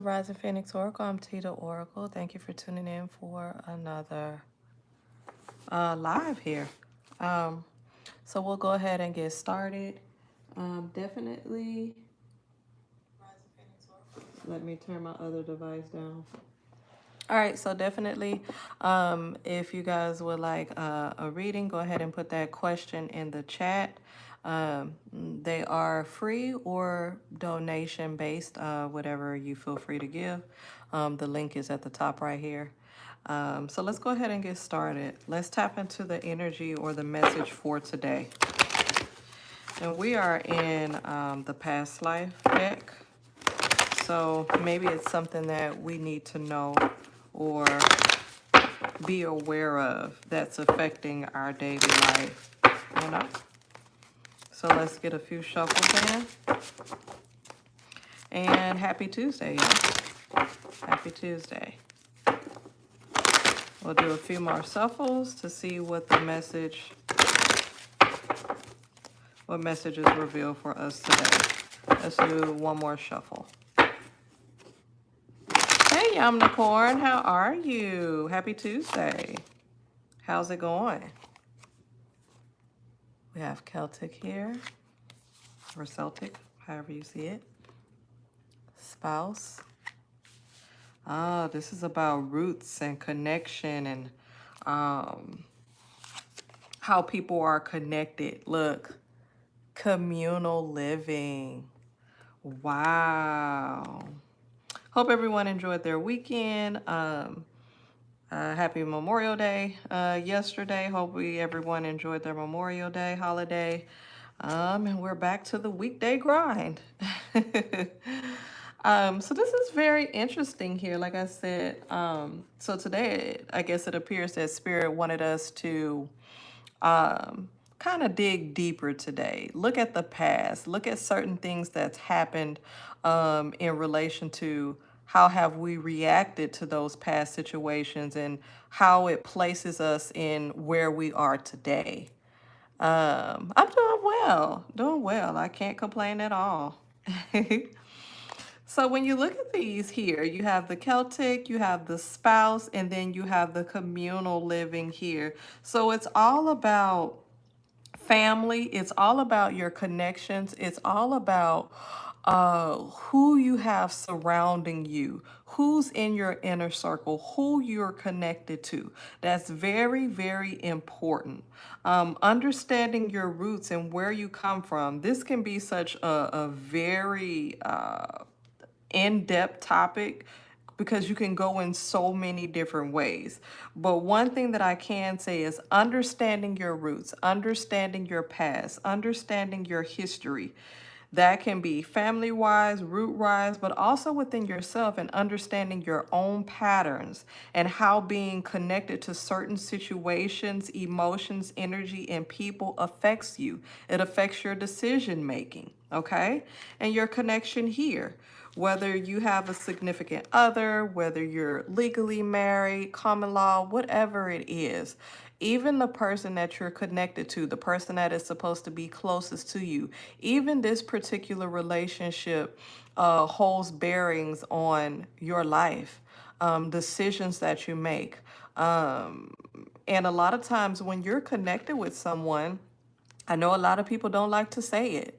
Rising Phoenix Oracle, I'm T the Oracle. Thank you for tuning in for another live here. So we'll go ahead and get started. Definitely, let me turn my other device down. All right, so definitely, if you guys would like a reading, go ahead and put that question in the chat. They are free or donation based, whatever you feel free to give. The link is at the top right here. So let's go ahead and get started. Let's tap into the energy or the message for today. And we are in the past life deck. So maybe it's something that we need to know or be aware of that's affecting our daily life, you know? So let's get a few shuffles in. And happy Tuesday, y'all. Happy Tuesday. We'll do a few more shuffles to see what the message, what message is revealed for us today. Let's do one more shuffle. Hey, Unicorn, how are you? Happy Tuesday. How's it going? We have Celtic here, or Celtic, however you see it. Spouse. Ah, this is about roots and connection and how people are connected. Look, communal living. Wow. Hope everyone enjoyed their weekend. Happy Memorial Day yesterday. Hope everyone enjoyed their Memorial Day holiday. And we're back to the weekday grind. So this is very interesting here. Like I said, so today, I guess it appears that Spirit wanted us to kind of dig deeper today. Look at the past. Look at certain things that's happened in relation to how have we reacted to those past situations and how it places us in where we are today. I'm doing well. I can't complain at all. So when you look at these here, you have the Celtic, you have the spouse, and then you have the communal living here. So it's all about family. It's all about your connections. It's all about who you have surrounding you, who's in your inner circle, who you're connected to. That's very, very important. Understanding your roots and where you come from. This can be such a very in-depth topic because you can go in so many different ways. But one thing that I can say is understanding your roots, understanding your past, understanding your history. That can be family-wise, root-wise, but also within yourself and understanding your own patterns and how being connected to certain situations, emotions, energy, and people affects you. It affects your decision making, okay? And your connection here. Whether you have a significant other, whether you're legally married, common law, whatever it is, even the person that you're connected to, the person that is supposed to be closest to you, even this particular relationship holds bearings on your life, decisions that you make. And a lot of times when you're connected with someone, I know a lot of people don't like to say it.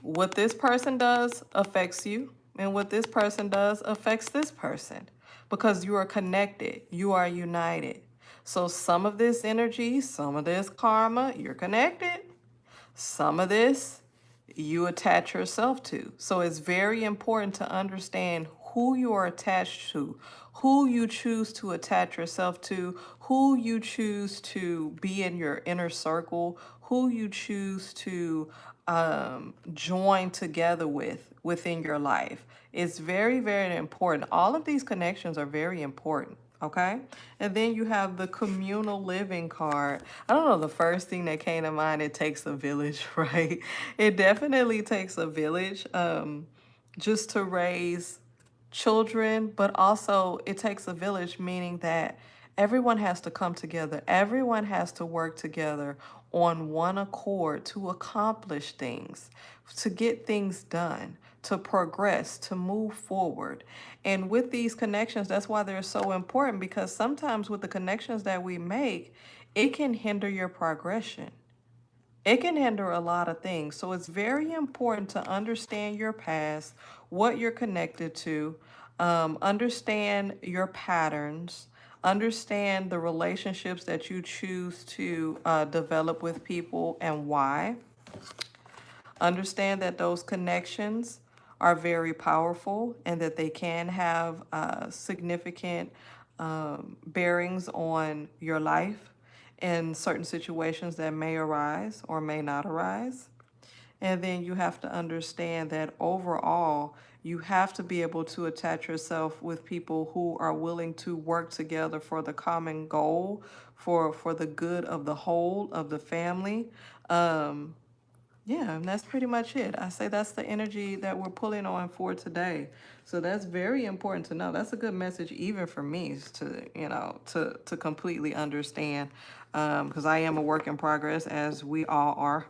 What this person does affects you, and what this person does affects this person because you are connected, you are united. So some of this energy, some of this karma, you're connected. Some of this you attach yourself to. So it's very important to understand who you are attached to, who you choose to attach yourself to, who you choose to be in your inner circle, who you choose to join together with within your life. It's very, very important. All of these connections are very important. Okay. And then you have the communal living card. I don't know, the first thing that came to mind, it takes a village, right? It definitely takes a village just to raise children, but also it takes a village, meaning that everyone has to come together. Everyone has to work together on one accord to accomplish things, to get things done, to progress, to move forward. And with these connections, that's why they're so important, because sometimes with the connections that we make, it can hinder your progression. It can hinder a lot of things. So it's very important to understand your past, what you're connected to, understand your patterns, understand the relationships that you choose to develop with people and why. Understand that those connections are very powerful and that they can have significant bearings on your life in certain situations that may arise or may not arise. And then you have to understand that overall, you have to be able to attach yourself with people who are willing to work together for the common goal, for the good of the whole of the family. Yeah, and that's pretty much it. I say that's the energy that we're pulling on for today. So that's very important to know. That's a good message even for me to, to completely understand, because I am a work in progress, as we all are.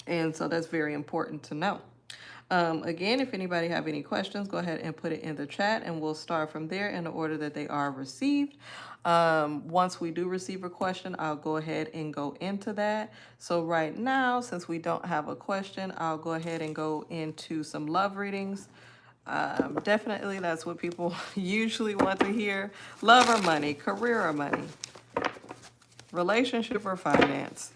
And so that's very important to know. Again, if anybody have any questions, go ahead and put it in the chat and we'll start from there in the order that they are received. Once we do receive a question, I'll go ahead and go into that. So right now, since we don't have a question, I'll go ahead and go into some love readings. Definitely that's what people usually want to hear. Love or money, career or money, relationship or finance.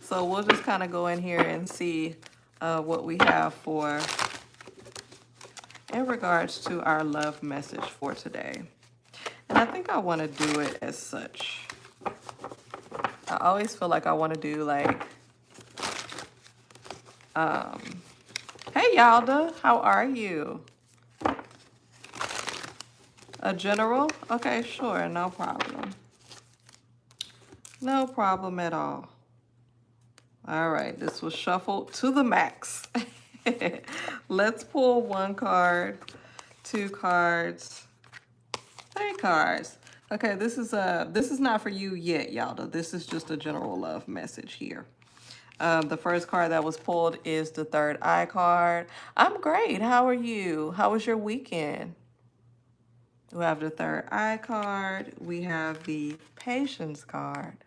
So we'll just kind of go in here and see what we have for in regards to our love message for today. And I think I want to do it as such. I always feel like I want to do like, hey Yalda, how are you? A general? Okay, sure, no problem. No problem at all. All right, this was shuffled to the max. Let's pull one card, two cards, three cards. Okay, this is not for you yet, Yalda. This is just a general love message here. The first card that was pulled is the third eye card. I'm great. How are you? How was your weekend? We have the third eye card. We have the patience card.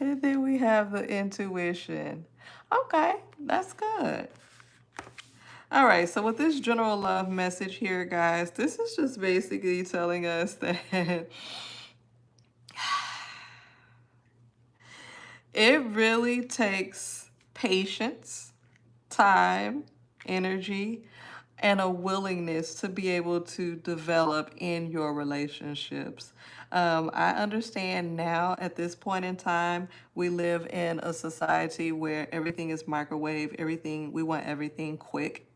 And then we have the intuition. Okay, that's good. All right, so with this general love message here, guys, this is just basically telling us that it really takes patience, time, energy, and a willingness to be able to develop in your relationships. I understand now at this point in time, we live in a society where everything is microwave, we want everything quick.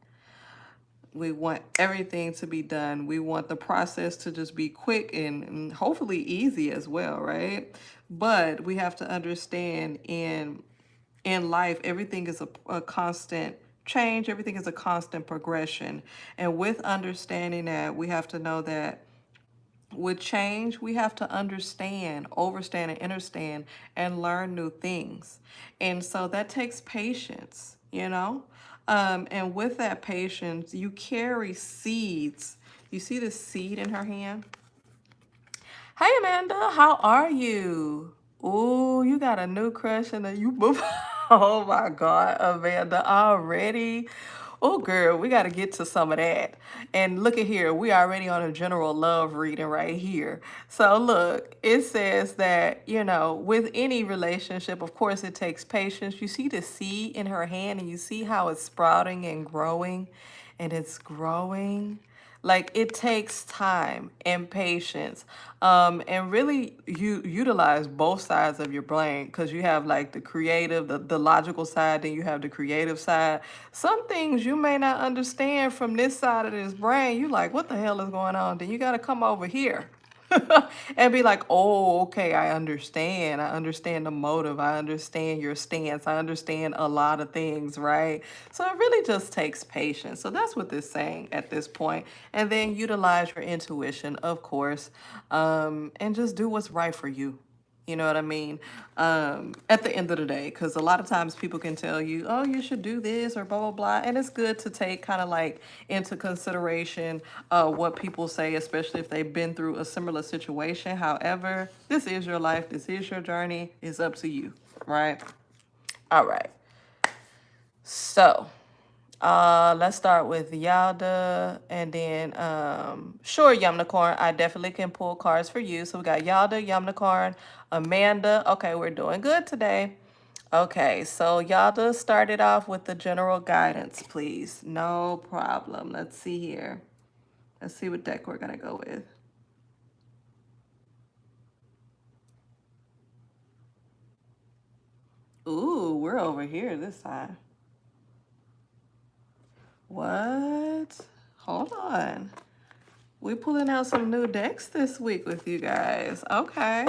We want everything to be done. We want the process to just be quick and hopefully easy as well, right? But we have to understand in life, everything is a constant change. Everything is a constant progression. And with understanding that, we have to know that with change, we have to understand, overstand, and understand, and learn new things. And so that takes patience, you know? And with that patience, you carry seeds. You see the seed in her hand? Hey, Amanda, how are you? Ooh, you got a new crush and you move. Oh my God, Amanda, already? Oh, girl, we got to get to some of that. And look at here, we already on a general love reading right here. So look, it says that, with any relationship, of course, it takes patience. You see the seed in her hand and you see how it's sprouting and growing, and it's growing. Like, it takes time and patience, and really you utilize both sides of your brain, because you have like the creative, the logical side, then you have the creative side. Some things you may not understand from this side of this brain. You like, what the hell is going on? Then you got to come over here and be like, oh, okay, I understand. I understand the motive. I understand your stance. I understand a lot of things, right? So it really just takes patience. So that's what this is saying at this point. And then utilize your intuition, of course, and just do what's right for you. You know what I mean? At the end of the day, because a lot of times people can tell you, oh, you should do this or blah, blah, blah. And it's good to take kind of like into consideration what people say, especially if they've been through a similar situation. However, this is your life. This is your journey. It's up to you, right? All right. So let's start with Yalda and then sure, Yumnicorn. I definitely can pull cards for you. So we got Yalda, Yumnicorn, Amanda. Okay, we're doing good today. Okay, so Yalda started off with the general guidance, please. No problem. Let's see here. Let's see what deck we're gonna go with. Ooh, we're over here this time. What? Hold on. We're pulling out some new decks this week with you guys. Okay.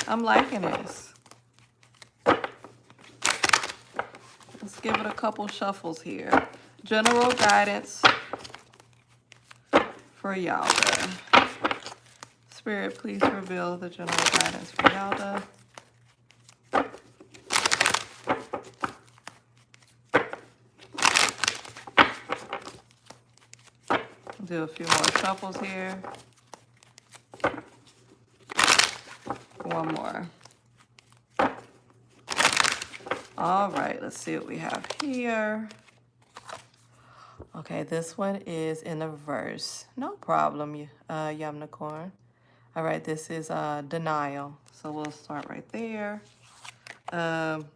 I'm liking this. Let's give it a couple shuffles here. General guidance for Yalda. Spirit, please reveal the general guidance for Yalda. Do a few more shuffles here. One more. All right, let's see what we have here. Okay, this one is in the reverse. No problem, Yumnicorn. All right, this is denial. So we'll start right there.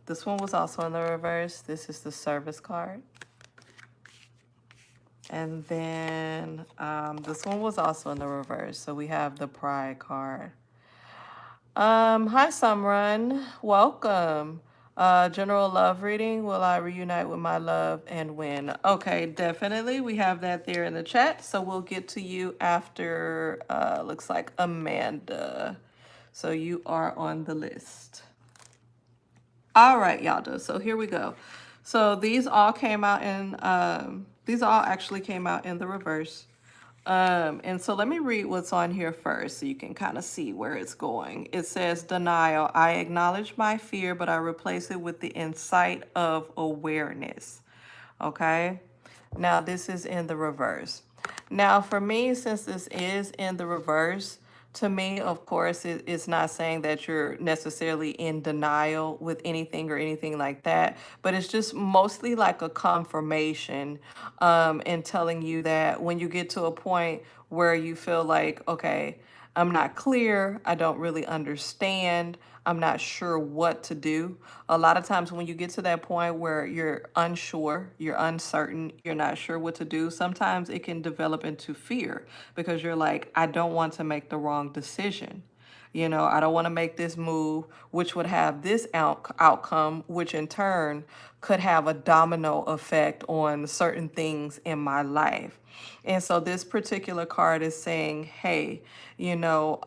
This one was also in the reverse. This is the service card. And then this one was also in the reverse. So we have the pride card. Hi, Simran. Welcome. General love reading. Will I reunite with my love and when? Okay, definitely. We have that there in the chat. So we'll get to you after, looks like Amanda. So you are on the list. All right, Yalda. So here we go. So these all came out in, these all actually came out in the reverse. And so let me read what's on here first so you can kind of see where it's going. It says, denial. I acknowledge my fear, but I replace it with the insight of awareness. Okay. Now this is in the reverse. Now for me, since this is in the reverse, to me, of course, it's not saying that you're necessarily in denial with anything or anything like that, but it's just mostly like a confirmation and telling you that when you get to a point where you feel like, okay, I'm not clear, I don't really understand, I'm not sure what to do. A lot of times when you get to that point where you're unsure, you're uncertain, you're not sure what to do, sometimes it can develop into fear because you're like, I don't want to make the wrong decision. You know, I don't want to make this move, which would have this outcome, which in turn could have a domino effect on certain things in my life. And so this particular card is saying, hey, you know,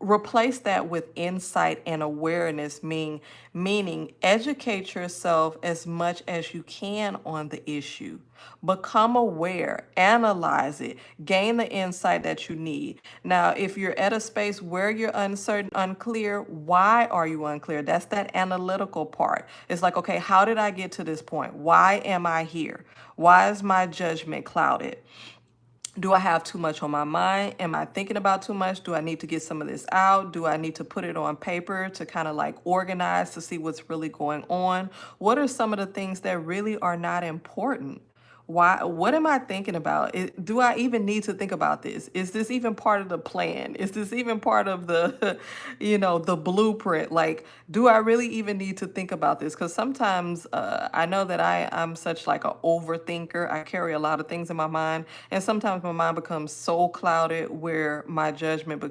replace that with insight and awareness, meaning educate yourself as much as you can on the issue. Become aware, analyze it, gain the insight that you need. Now, if you're at a space where you're uncertain, unclear, why are you unclear? That's that analytical part. It's like, okay, how did I get to this point? Why am I here? Why is my judgment clouded? Do I have too much on my mind? Am I thinking about too much? Do I need to get some of this out? Do I need to put it on paper to kind of like organize to see what's really going on? What are some of the things that really are not important? Why? What am I thinking about? Do I even need to think about this? Is this even part of the plan? Is this even part of the, the blueprint? Like, do I really even need to think about this? Because sometimes I know that I'm such like an overthinker. I carry a lot of things in my mind, and sometimes my mind becomes so clouded where my judgment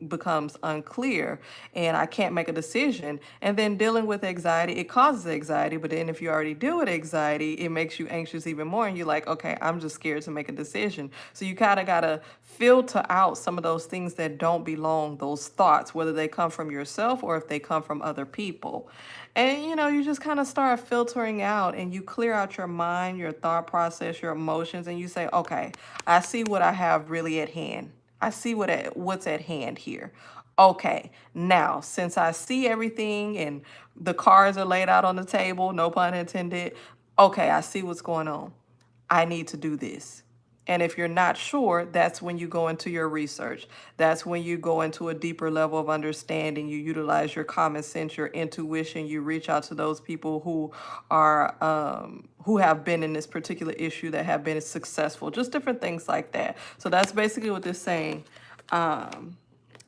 becomes unclear, and I can't make a decision. And then dealing with anxiety, it causes anxiety. But then if you already deal with anxiety, it makes you anxious even more, and you're like, okay, I'm just scared to make a decision. So you kind of got to filter out some of those things that don't belong, those thoughts, whether they come from yourself or if they come from other people. And, you just kind of start filtering out and you clear out your mind, your thought process, your emotions, and you say, okay, I see what I have really at hand. I see what's at hand here. Okay, now since I see everything and the cards are laid out on the table, no pun intended, okay, I see what's going on. I need to do this. And if you're not sure, that's when you go into your research. That's when you go into a deeper level of understanding. You utilize your common sense, your intuition. You reach out to those people who have been in this particular issue, that have been successful. Just different things like that. So that's basically what this is saying.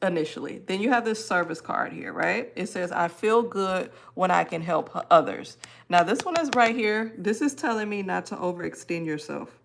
Initially. Then you have this service card here, right? It says, I feel good when I can help others. Now, this one is right here. This is telling me not to overextend yourself.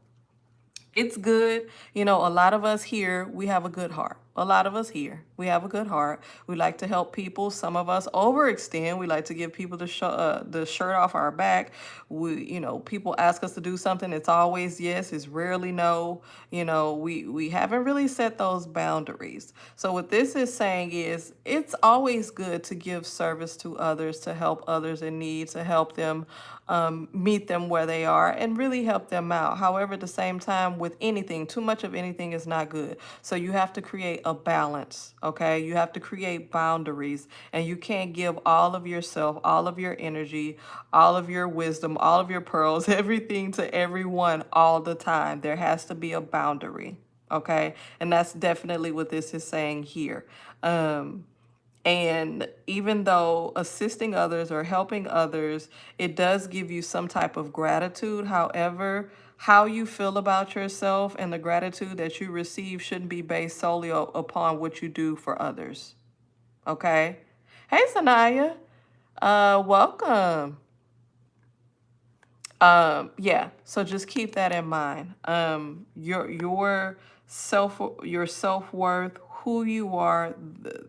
It's good. You know, a lot of us here, we have a good heart. A lot of us here, we have a good heart. We like to help people. Some of us overextend. We like to give people the shirt off our back. You know, people ask us to do something. It's always yes. It's rarely no. You know, we haven't really set those boundaries. So what this is saying is, it's always good to give service to others, to help others in need, to help them meet them where they are and really help them out. However, at the same time, with anything, too much of anything is not good. So you have to create a balance, okay? You have to create boundaries, and you can't give all of yourself, all of your energy, all of your wisdom, all of your pearls, everything to everyone all the time. There has to be a boundary, okay? And that's definitely what this is saying here. And even though assisting others or helping others, it does give you some type of gratitude. However, how you feel about yourself and the gratitude that you receive shouldn't be based solely upon what you do for others. Okay? Hey, Sanaya. Welcome. Yeah, so just keep that in mind. Your self-worth, who you are,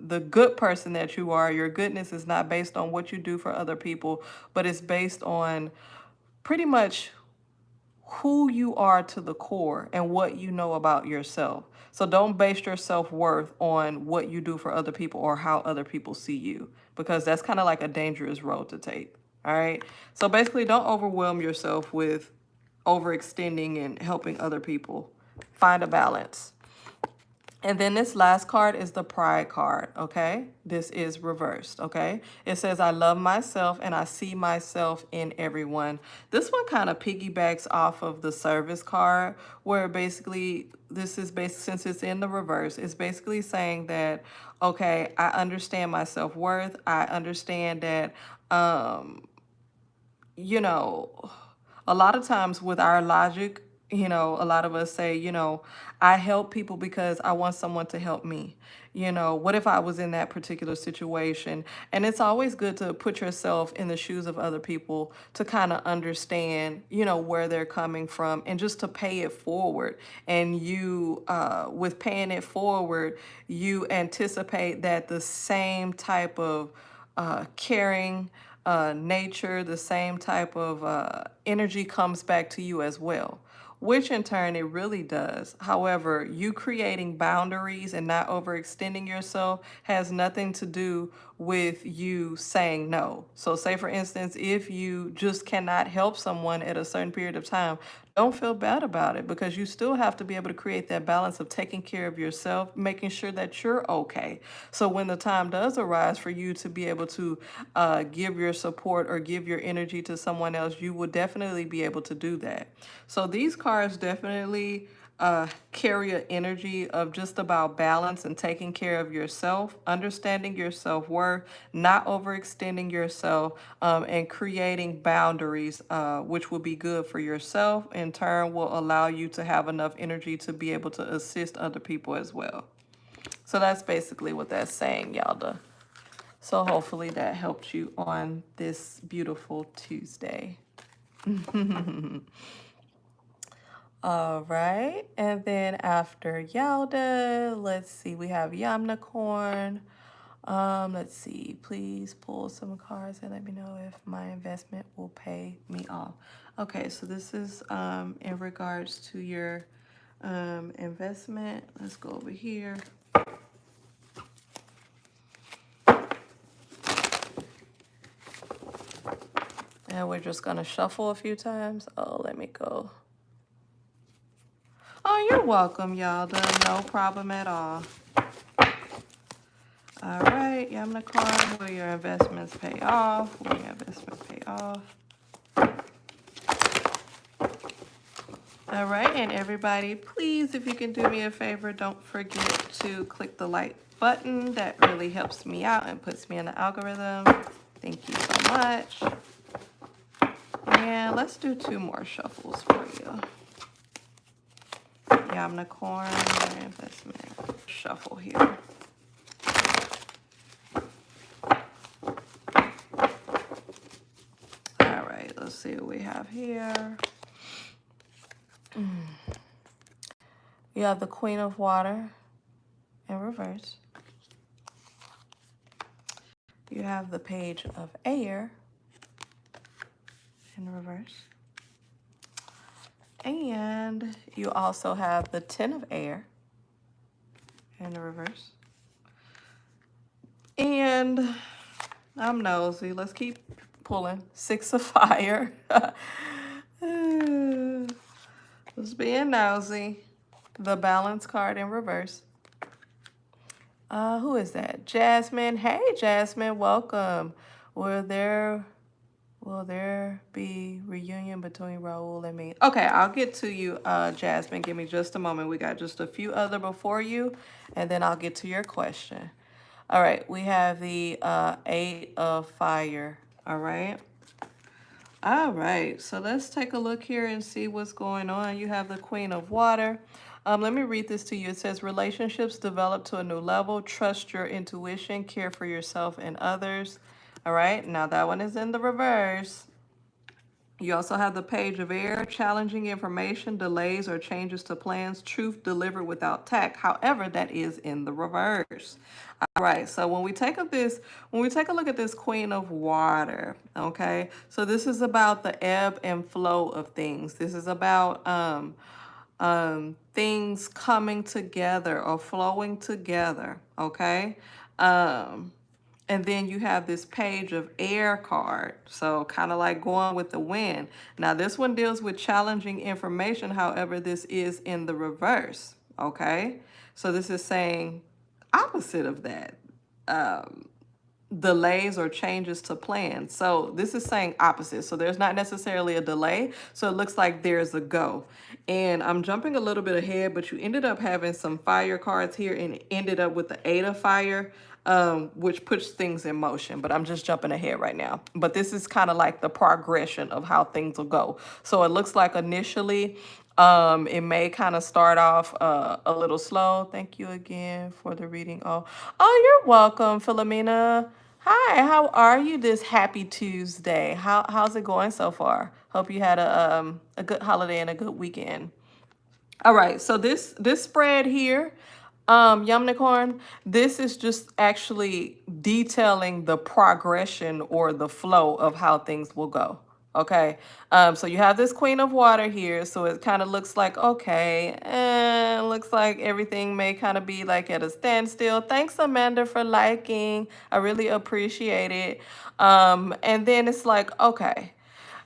the good person that you are, your goodness is not based on what you do for other people, but it's based on pretty much who you are to the core and what you know about yourself. So don't base your self-worth on what you do for other people or how other people see you, because that's kind of like a dangerous road to take. All right. So basically, don't overwhelm yourself with overextending and helping other people. Find a balance. And then this last card is the pride card, okay? This is reversed, okay? It says, I love myself and I see myself in everyone. This one kind of piggybacks off of the service card, where basically, this is since it's in the reverse, it's basically saying that, okay, I understand my self-worth. I understand that, you know, a lot of times with our logic, you know, a lot of us say, you know, I help people because I want someone to help me. You know, what if I was in that particular situation? And it's always good to put yourself in the shoes of other people to kind of understand, you know, where they're coming from, and just to pay it forward. And you, with paying it forward, you anticipate that the same type of caring, nature, the same type of energy comes back to you as well, which in turn it really does. However, you creating boundaries and not overextending yourself has nothing to do with you saying no. So say for instance, if you just cannot help someone at a certain period of time, don't feel bad about it, because you still have to be able to create that balance of taking care of yourself, making sure that you're okay. So when the time does arise for you to be able to give your support or give your energy to someone else, you will definitely be able to do that. So these cards definitely carry an energy of just about balance and taking care of yourself, understanding your self-worth, not overextending yourself, and creating boundaries, which will be good for yourself. In turn, will allow you to have enough energy to be able to assist other people as well. So that's basically what that's saying, Yalda. So hopefully that helped you on this beautiful Tuesday. All right, and then after Yalda, let's see, we have Yamnacorn. Let's see, please pull some cards and let me know if my investment will pay me off. Okay, so this is in regards to your investment. Let's go over here. And we're just gonna shuffle a few times. Oh, let me go. Oh, you're welcome, Yalda. No problem at all. All right, Yamna, will your investments pay off? Will your investments pay off? All right, and everybody, please, if you can do me a favor, don't forget to click the like button. That really helps me out and puts me in the algorithm. Thank you so much. And let's do 2 more shuffles for you. Yamna, your investment shuffle here. All right, let's see what we have here. You have the Queen of Water in reverse. You have the Page of Air in reverse. And you also have the Ten of Air in the reverse. And I'm nosy. Let's keep pulling. Six of Fire. Just being nosy. The Balance card in reverse. Who is that? Jasmine. Hey, Jasmine. Welcome. Will there be reunion between Raul and me? Okay, I'll get to you, Jasmine. Give me just a moment. We got just a few other before you, and then I'll get to your question. All right, we have the 8 of Fire. All right. All right, so let's take a look here and see what's going on. You have the Queen of Water. Let me read this to you. It says, relationships develop to a new level. Trust your intuition. Care for yourself and others. All right, now that one is in the reverse. You also have the Page of Air, challenging information, delays or changes to plans, truth delivered without tact. However, that is in the reverse. All right, so when we take a look at this Queen of Water, okay, so this is about the ebb and flow of things. This is about things coming together or flowing together, okay? And then you have this Page of Air card. So kind of like going with the wind. Now this one deals with challenging information. However, this is in the reverse. Okay. So this is saying opposite of that. Delays or changes to plans. So this is saying opposite. So there's not necessarily a delay. So it looks like there's a go. And I'm jumping a little bit ahead, but you ended up having some fire cards here and it ended up with the 8 of Fire. Which puts things in motion, but I'm just jumping ahead right now. But this is kind of like the progression of how things will go. So it looks like initially, it may kind of start off a little slow. Thank you again for the reading. Oh, you're welcome, Philomena. Hi, how are you this happy Tuesday? How's it going so far? Hope you had a good holiday and a good weekend. All right, so this spread here, Yumnicorn, this is just actually detailing the progression or the flow of how things will go. Okay, so you have this Queen of Water here, so it kind of looks like, okay, looks like everything may kind of be like at a standstill. Thanks, Amanda, for liking. I really appreciate it. And then it's like, okay.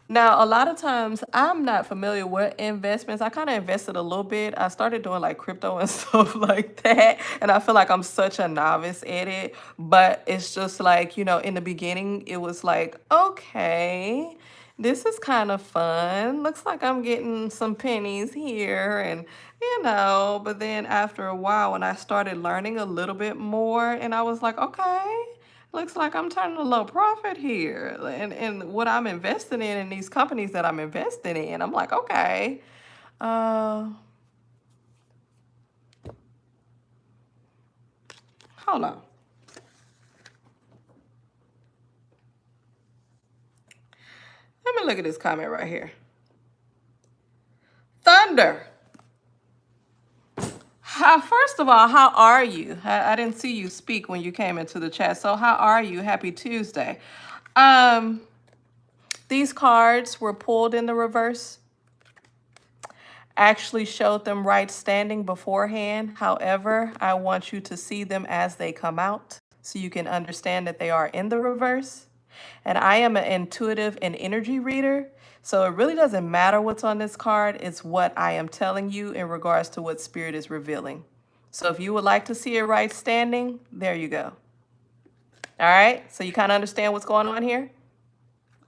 Now, a lot of times I'm not familiar with investments. I kind of invested a little bit. I started doing like crypto and stuff like that. And I feel like I'm such a novice at it. But it's just like, you know, in the beginning, it was like, okay, this is kind of fun. Looks like I'm getting some pennies here and, you know, but then after a while, when I started learning a little bit more and I was like, okay, looks like I'm turning a low profit here. And what I'm investing in these companies that I'm investing in, I'm like, okay. Hold on. Let me look at this comment right here. Thunder. First of all, how are you? I didn't see you speak when you came into the chat. So how are you? Happy Tuesday. These cards were pulled in the reverse. Actually showed them right standing beforehand. However, I want you to see them as they come out so you can understand that they are in the reverse. And I am an intuitive and energy reader. So it really doesn't matter what's on this card. It's what I am telling you in regards to what Spirit is revealing. So if you would like to see it right standing, there you go. All right, so you kind of understand what's going on here?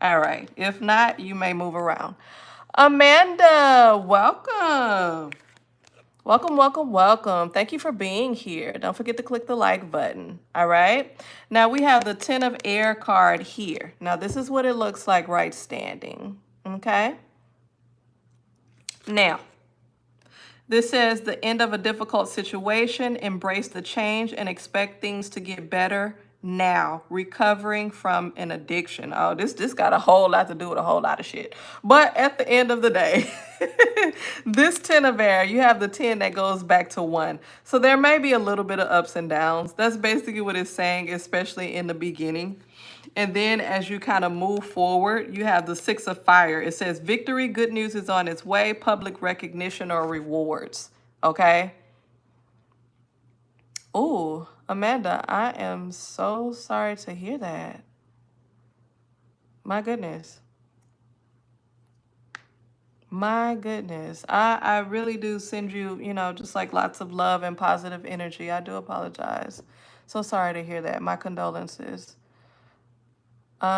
All right, if not, you may move around. Amanda, welcome. Welcome, welcome, welcome. Thank you for being here. Don't forget to click the like button. All right. Now we have the 10 of air card here. Now this is what it looks like right standing. Okay. Now, this says the end of a difficult situation, embrace the change and expect things to get better now. Recovering from an addiction. Oh, this got a whole lot to do with a whole lot of shit. But at the end of the day, this 10 of air, you have the 10 that goes back to 1. So there may be a little bit of ups and downs. That's basically what it's saying, especially in the beginning. And then as you kind of move forward, you have the 6 of fire. It says victory, good news is on its way, public recognition or rewards. Okay. Oh, Amanda, I am so sorry to hear that. My goodness. My goodness. I really do send you, just like lots of love and positive energy. I do apologize. So sorry to hear that. My condolences. Hey,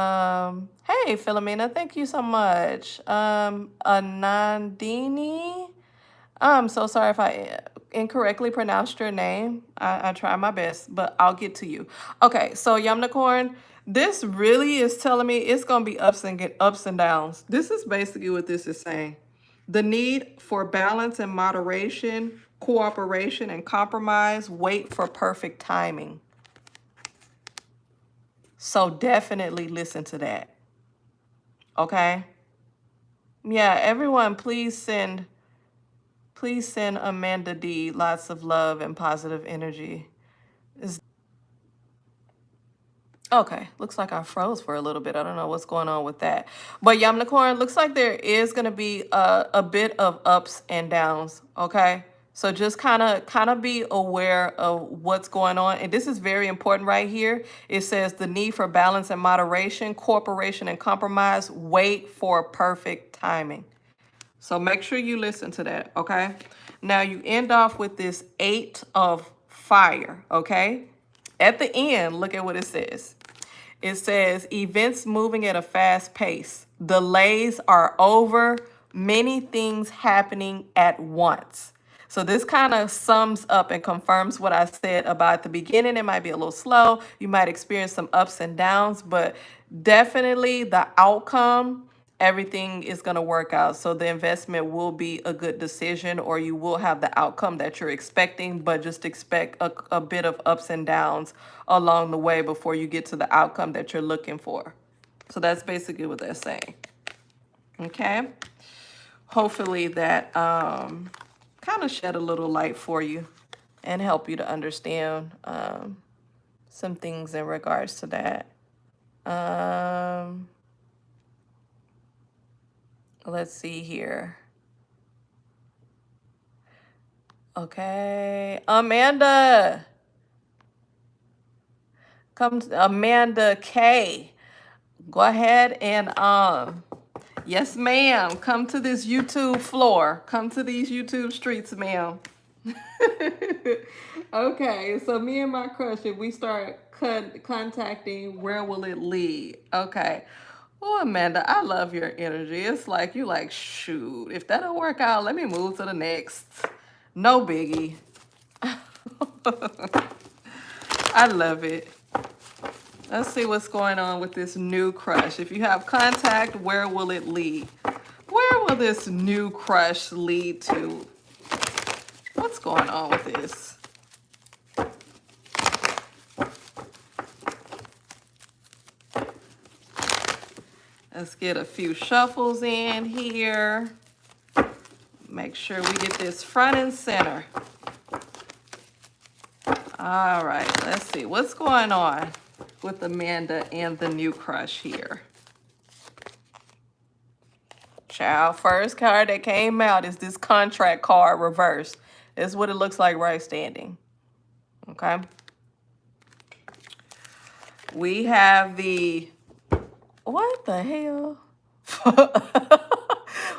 Philomena, thank you so much. Anandini, I'm so sorry if I incorrectly pronounced your name. I try my best, but I'll get to you. Okay, so Unicorn, this really is telling me it's gonna be ups and downs. This is basically what this is saying. The need for balance and moderation, cooperation and compromise, wait for perfect timing. So definitely listen to that. Okay? Yeah, everyone, please send Amanda D lots of love and positive energy. Okay, looks like I froze for a little bit. I don't know what's going on with that. But Yamnicorn, looks like there is going to be a bit of ups and downs, okay? So just kind of be aware of what's going on. And this is very important right here. It says the need for balance and moderation, cooperation and compromise, wait for perfect timing. So make sure you listen to that, okay? Now you end off with this 8 of fire, okay? At the end, look at what it says. It says, events moving at a fast pace. Delays are over. Many things happening at once. So this kind of sums up and confirms what I said about the beginning. It might be a little slow. You might experience some ups and downs, but definitely the outcome, everything is going to work out. So the investment will be a good decision, or you will have the outcome that you're expecting, but just expect a bit of ups and downs along the way before you get to the outcome that you're looking for. So that's basically what they're saying. Okay. Hopefully that kind of shed a little light for you and help you to understand some things in regards to that. Let's see here. Okay, Amanda. Come to Amanda K. Go ahead and yes, ma'am. Come to this YouTube floor. Come to these YouTube streets, ma'am. Okay, so me and my crush, if we start contacting, where will it lead? Okay. Oh, Amanda, I love your energy. It's like you like, shoot, if that don't work out, let me move to the next. No biggie. I love it. Let's see what's going on with this new crush. If you have contact, where will it lead? Where will this new crush lead to? What's going on with this? Let's get a few shuffles in here. Make sure we get this front and center. All right, let's see what's going on with Amanda and the new crush here. Child, first card that came out is this contract card reversed. This is what it looks like right standing. Okay. We have the, what the hell?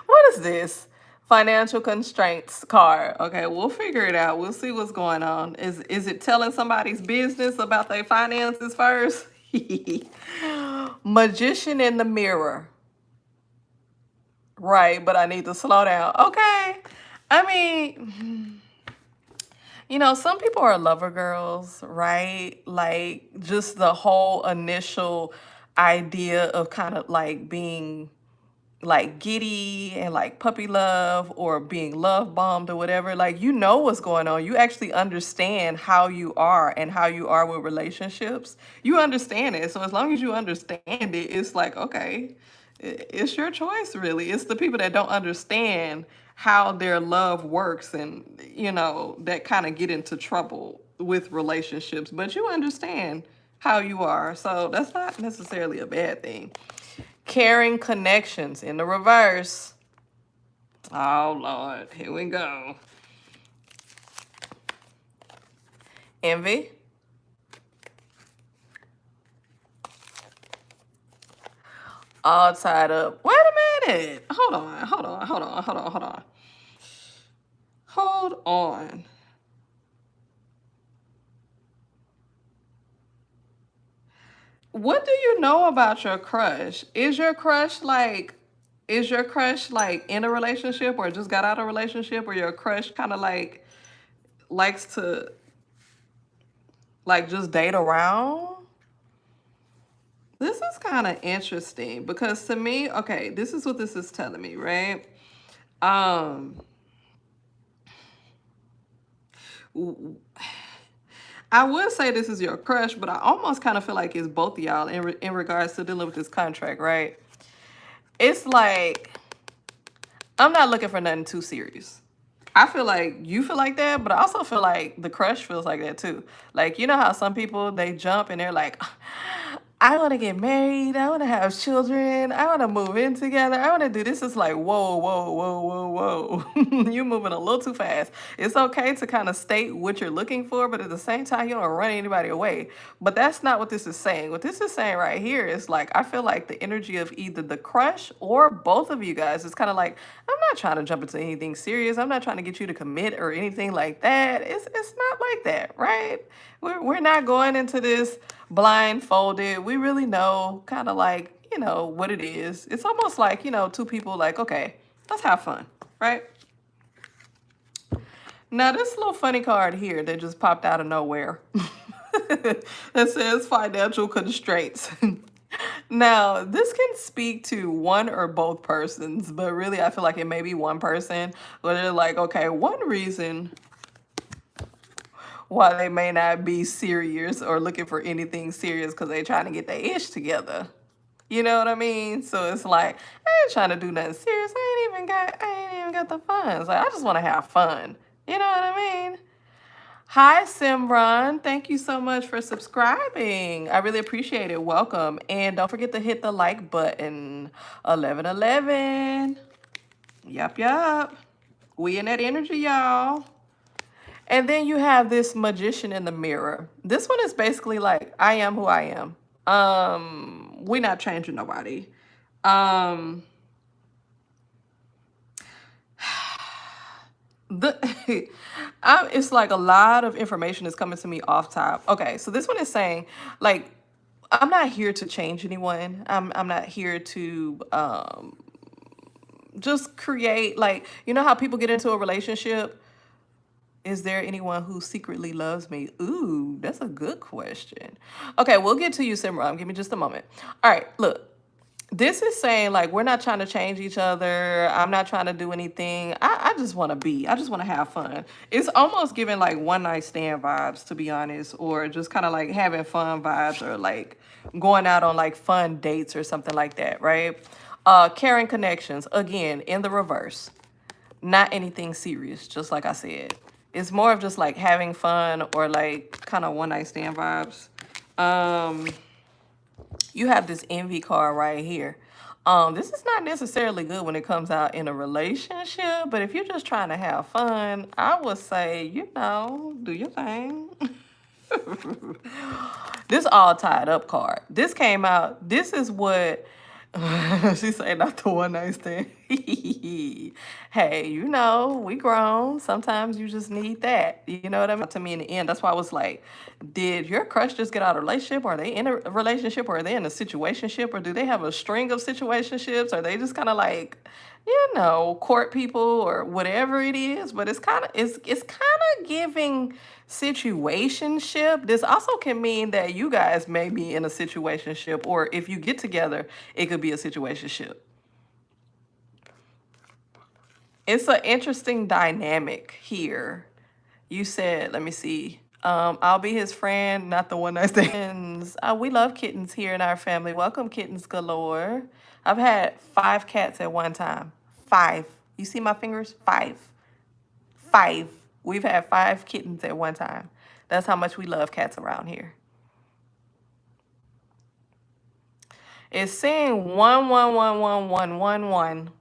What is this? Financial constraints card. Okay, we'll figure it out. We'll see what's going on. Is it telling somebody's business about their finances first? Magician in the mirror. Right, but I need to slow down. Okay. I mean, you know, some people are lover girls, right? Like just the whole initial idea of kind of like being like giddy and like puppy love or being love bombed or whatever, like you know what's going on. You actually understand how you are and how you are with relationships. You understand it. So as long as you understand it, it's like, okay, it's your choice really. It's the people that don't understand how their love works and you know that kind of get into trouble with relationships. But you understand how you are. So that's not necessarily a bad thing. Caring connections in the reverse. Oh, Lord. Here we go. Envy. All tied up. Wait a minute. Hold on. Hold on. What do you know about your crush? Is your crush like in a relationship or just got out of a relationship, or your crush kind of like likes to like just date around? This is kind of interesting because to me, okay, this is what this is telling me, right? Um I would say this is your crush, but I almost kind of feel like it's both of y'all in regards to dealing with this contract, right? It's like I'm not looking for nothing too serious. I feel like you feel like that, but I also feel like the crush feels like that too. Like, you know how some people they jump and they're like, I want to get married. I want to have children. I want to move in together. I want to do this. It's like, whoa, whoa, whoa, whoa, whoa. You're moving a little too fast. It's okay to kind of state what you're looking for, but at the same time, you don't run anybody away. But that's not what this is saying. What this is saying right here is like, I feel like the energy of either the crush or both of you guys is kind of like, I'm not trying to jump into anything serious. I'm not trying to get you to commit or anything like that. It's not like that, right? We're not going into this blindfolded. We really know kind of like, you know, what it is. It's almost like, you know, two people like, okay, let's have fun, right? Now, this little funny card here that just popped out of nowhere that says financial constraints. Now, this can speak to one or both persons, but really I feel like it may be one person where they're like, okay, one reason why they may not be serious or looking for anything serious because they're trying to get their ish together. You know what I mean? So it's like, I ain't trying to do nothing serious. I ain't even got the funds. Like, I just want to have fun. You know what I mean? Hi, Simran. Thank you so much for subscribing. I really appreciate it. Welcome. And don't forget to hit the like button. 1111. Yup. We in that energy, y'all. And then you have this magician in the mirror. This one is basically like, I am who I am. We're not changing nobody. It's like a lot of information is coming to me off top. Okay, so this one is saying, like, I'm not here to change anyone. I'm not here to just create, like, you know how people get into a relationship? Is there anyone who secretly loves me? Ooh, that's a good question. Okay, we'll get to you, Simran. Give me just a moment. All right, look. This is saying, like, we're not trying to change each other. I'm not trying to do anything. I just want to be. I just want to have fun. It's almost giving, like, one night stand vibes, to be honest, or just kind of, like, having fun vibes or, like, going out on, like, fun dates or something like that, right? Caring connections, again, in the reverse. Not anything serious, just like I said. It's more of just, like, having fun or, like, kind of one night stand vibes. You have this envy card right here. This is not necessarily good when it comes out in a relationship, but if you're just trying to have fun, I would say, you know, do your thing. This all tied up card. This came out. This is what she said, not the one night stand. Hey, you know, we grown. Sometimes you just need that. You know what I mean? To me in the end, that's why I was like, did your crush just get out of a relationship? Are they in a relationship? Or are they in a situationship? Or do they have a string of situationships? Are they just kind of like, you know, court people or whatever it is? But it's kind of giving situationship. This also can mean that you guys may be in a situationship, or if you get together, it could be a situationship. It's an interesting dynamic here. You said, let me see. I'll be his friend, not the one that's there. Kittens. We love kittens here in our family. Welcome, kittens galore. I've had 5 cats at one time. 5. You see my fingers? 5. 5. We've had 5 kittens at one time. That's how much we love cats around here. It's saying 111111.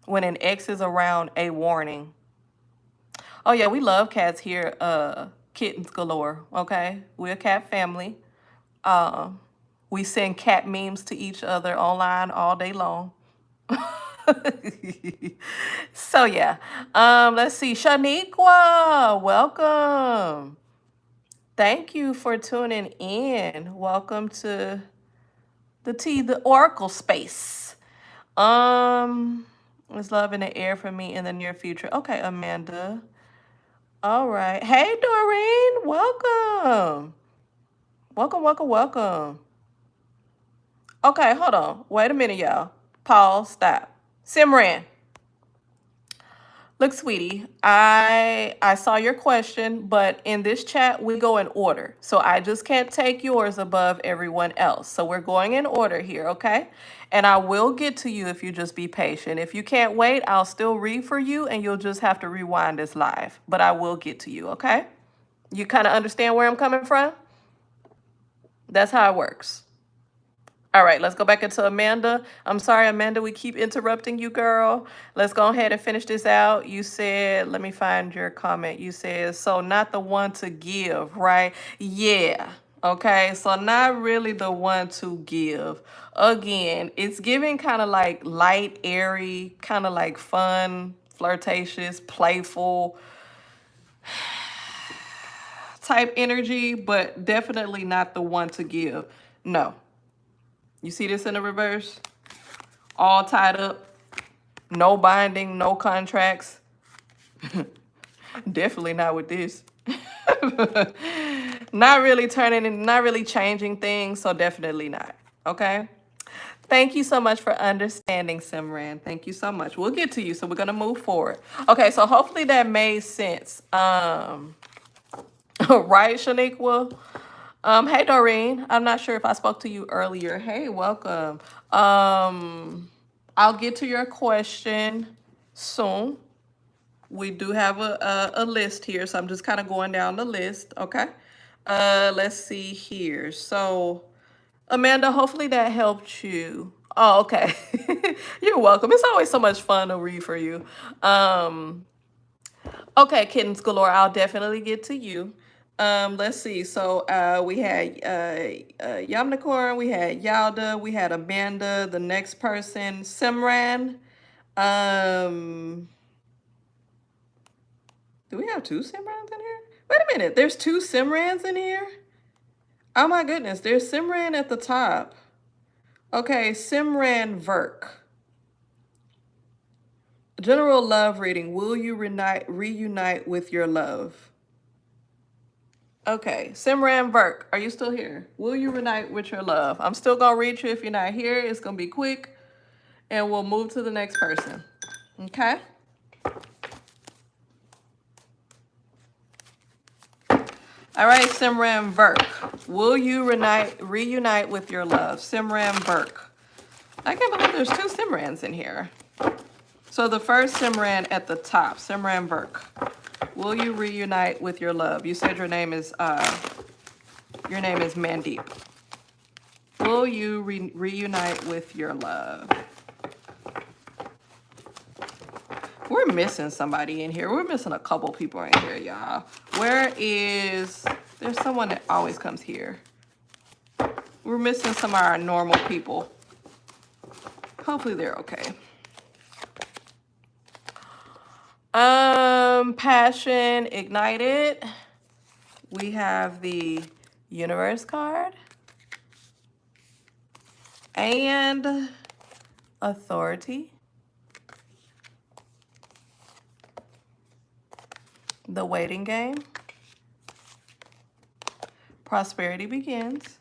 When an X is around, a warning. Oh yeah, we love cats here. Kittens galore. Okay, we're a cat family. We send cat memes to each other online all day long. So yeah, let's see. Shaniqua, welcome. Thank you for tuning in. Welcome to the Oracle space. There's love in the air for me in the near future. Okay, Amanda. All right. Hey, Dorene. Welcome. Welcome, welcome, welcome. Okay, hold on. Wait a minute, y'all. Pause. Stop. Simran. Look, sweetie, I saw your question, but in this chat, we go in order. So I just can't take yours above everyone else. So we're going in order here, okay? And I will get to you if you just be patient. If you can't wait, I'll still read for you, and you'll just have to rewind this live. But I will get to you, okay? You kind of understand where I'm coming from? That's how it works. All right, let's go back into Amanda. I'm sorry, Amanda, we keep interrupting you, girl. Let's go ahead and finish this out. You said, let me find your comment. You said, so not the one to give, right? Yeah. Okay, so not really the one to give. Again, it's giving kind of like light, airy, kind of like fun, flirtatious, playful type energy, but definitely not the one to give. No. You see this in the reverse? All tied up. No binding, no contracts. Definitely not with this. Not really turning and not really changing things, so definitely not. Okay? Thank you so much for understanding, Simran. Thank you so much. We'll get to you, so we're gonna move forward. Okay, so hopefully that made sense. Right, Shaniqua? Hey, Doreen. I'm not sure if I spoke to you earlier. Hey, welcome. I'll get to your question soon. We do have a list here, so I'm just kind of going down the list, okay? Let's see here. So, Amanda, hopefully that helped you. Oh, okay. You're welcome. It's always so much fun to read for you. Okay, kittens galore. I'll definitely get to you. Let's see. So we had Yamnakorn, we had Yalda, we had Amanda, the next person, Simran. Do we have 2 Simrans in here? Wait a minute, there's 2 Simrans in here? Oh my goodness, there's Simran at the top. Okay, Simran Verk. General love reading. Will you reunite with your love? Okay, Simran Verk, are you still here? Will you reunite with your love? I'm still gonna read you if you're not here. It's gonna be quick, and we'll move to the next person. Okay. All right, Simran Verk. Will you reunite with your love? Simran Verk. I can't believe there's 2 Simrans in here. So the first Simran at the top, Simran Verk. Will you reunite with your love? You said your name is Mandeep. Will you reunite with your love? We're missing somebody in here. We're missing a couple people in here, y'all. There's someone that always comes here. We're missing some of our normal people. Hopefully they're okay. Passion ignited. We have the universe card and authority. The waiting game. Prosperity begins.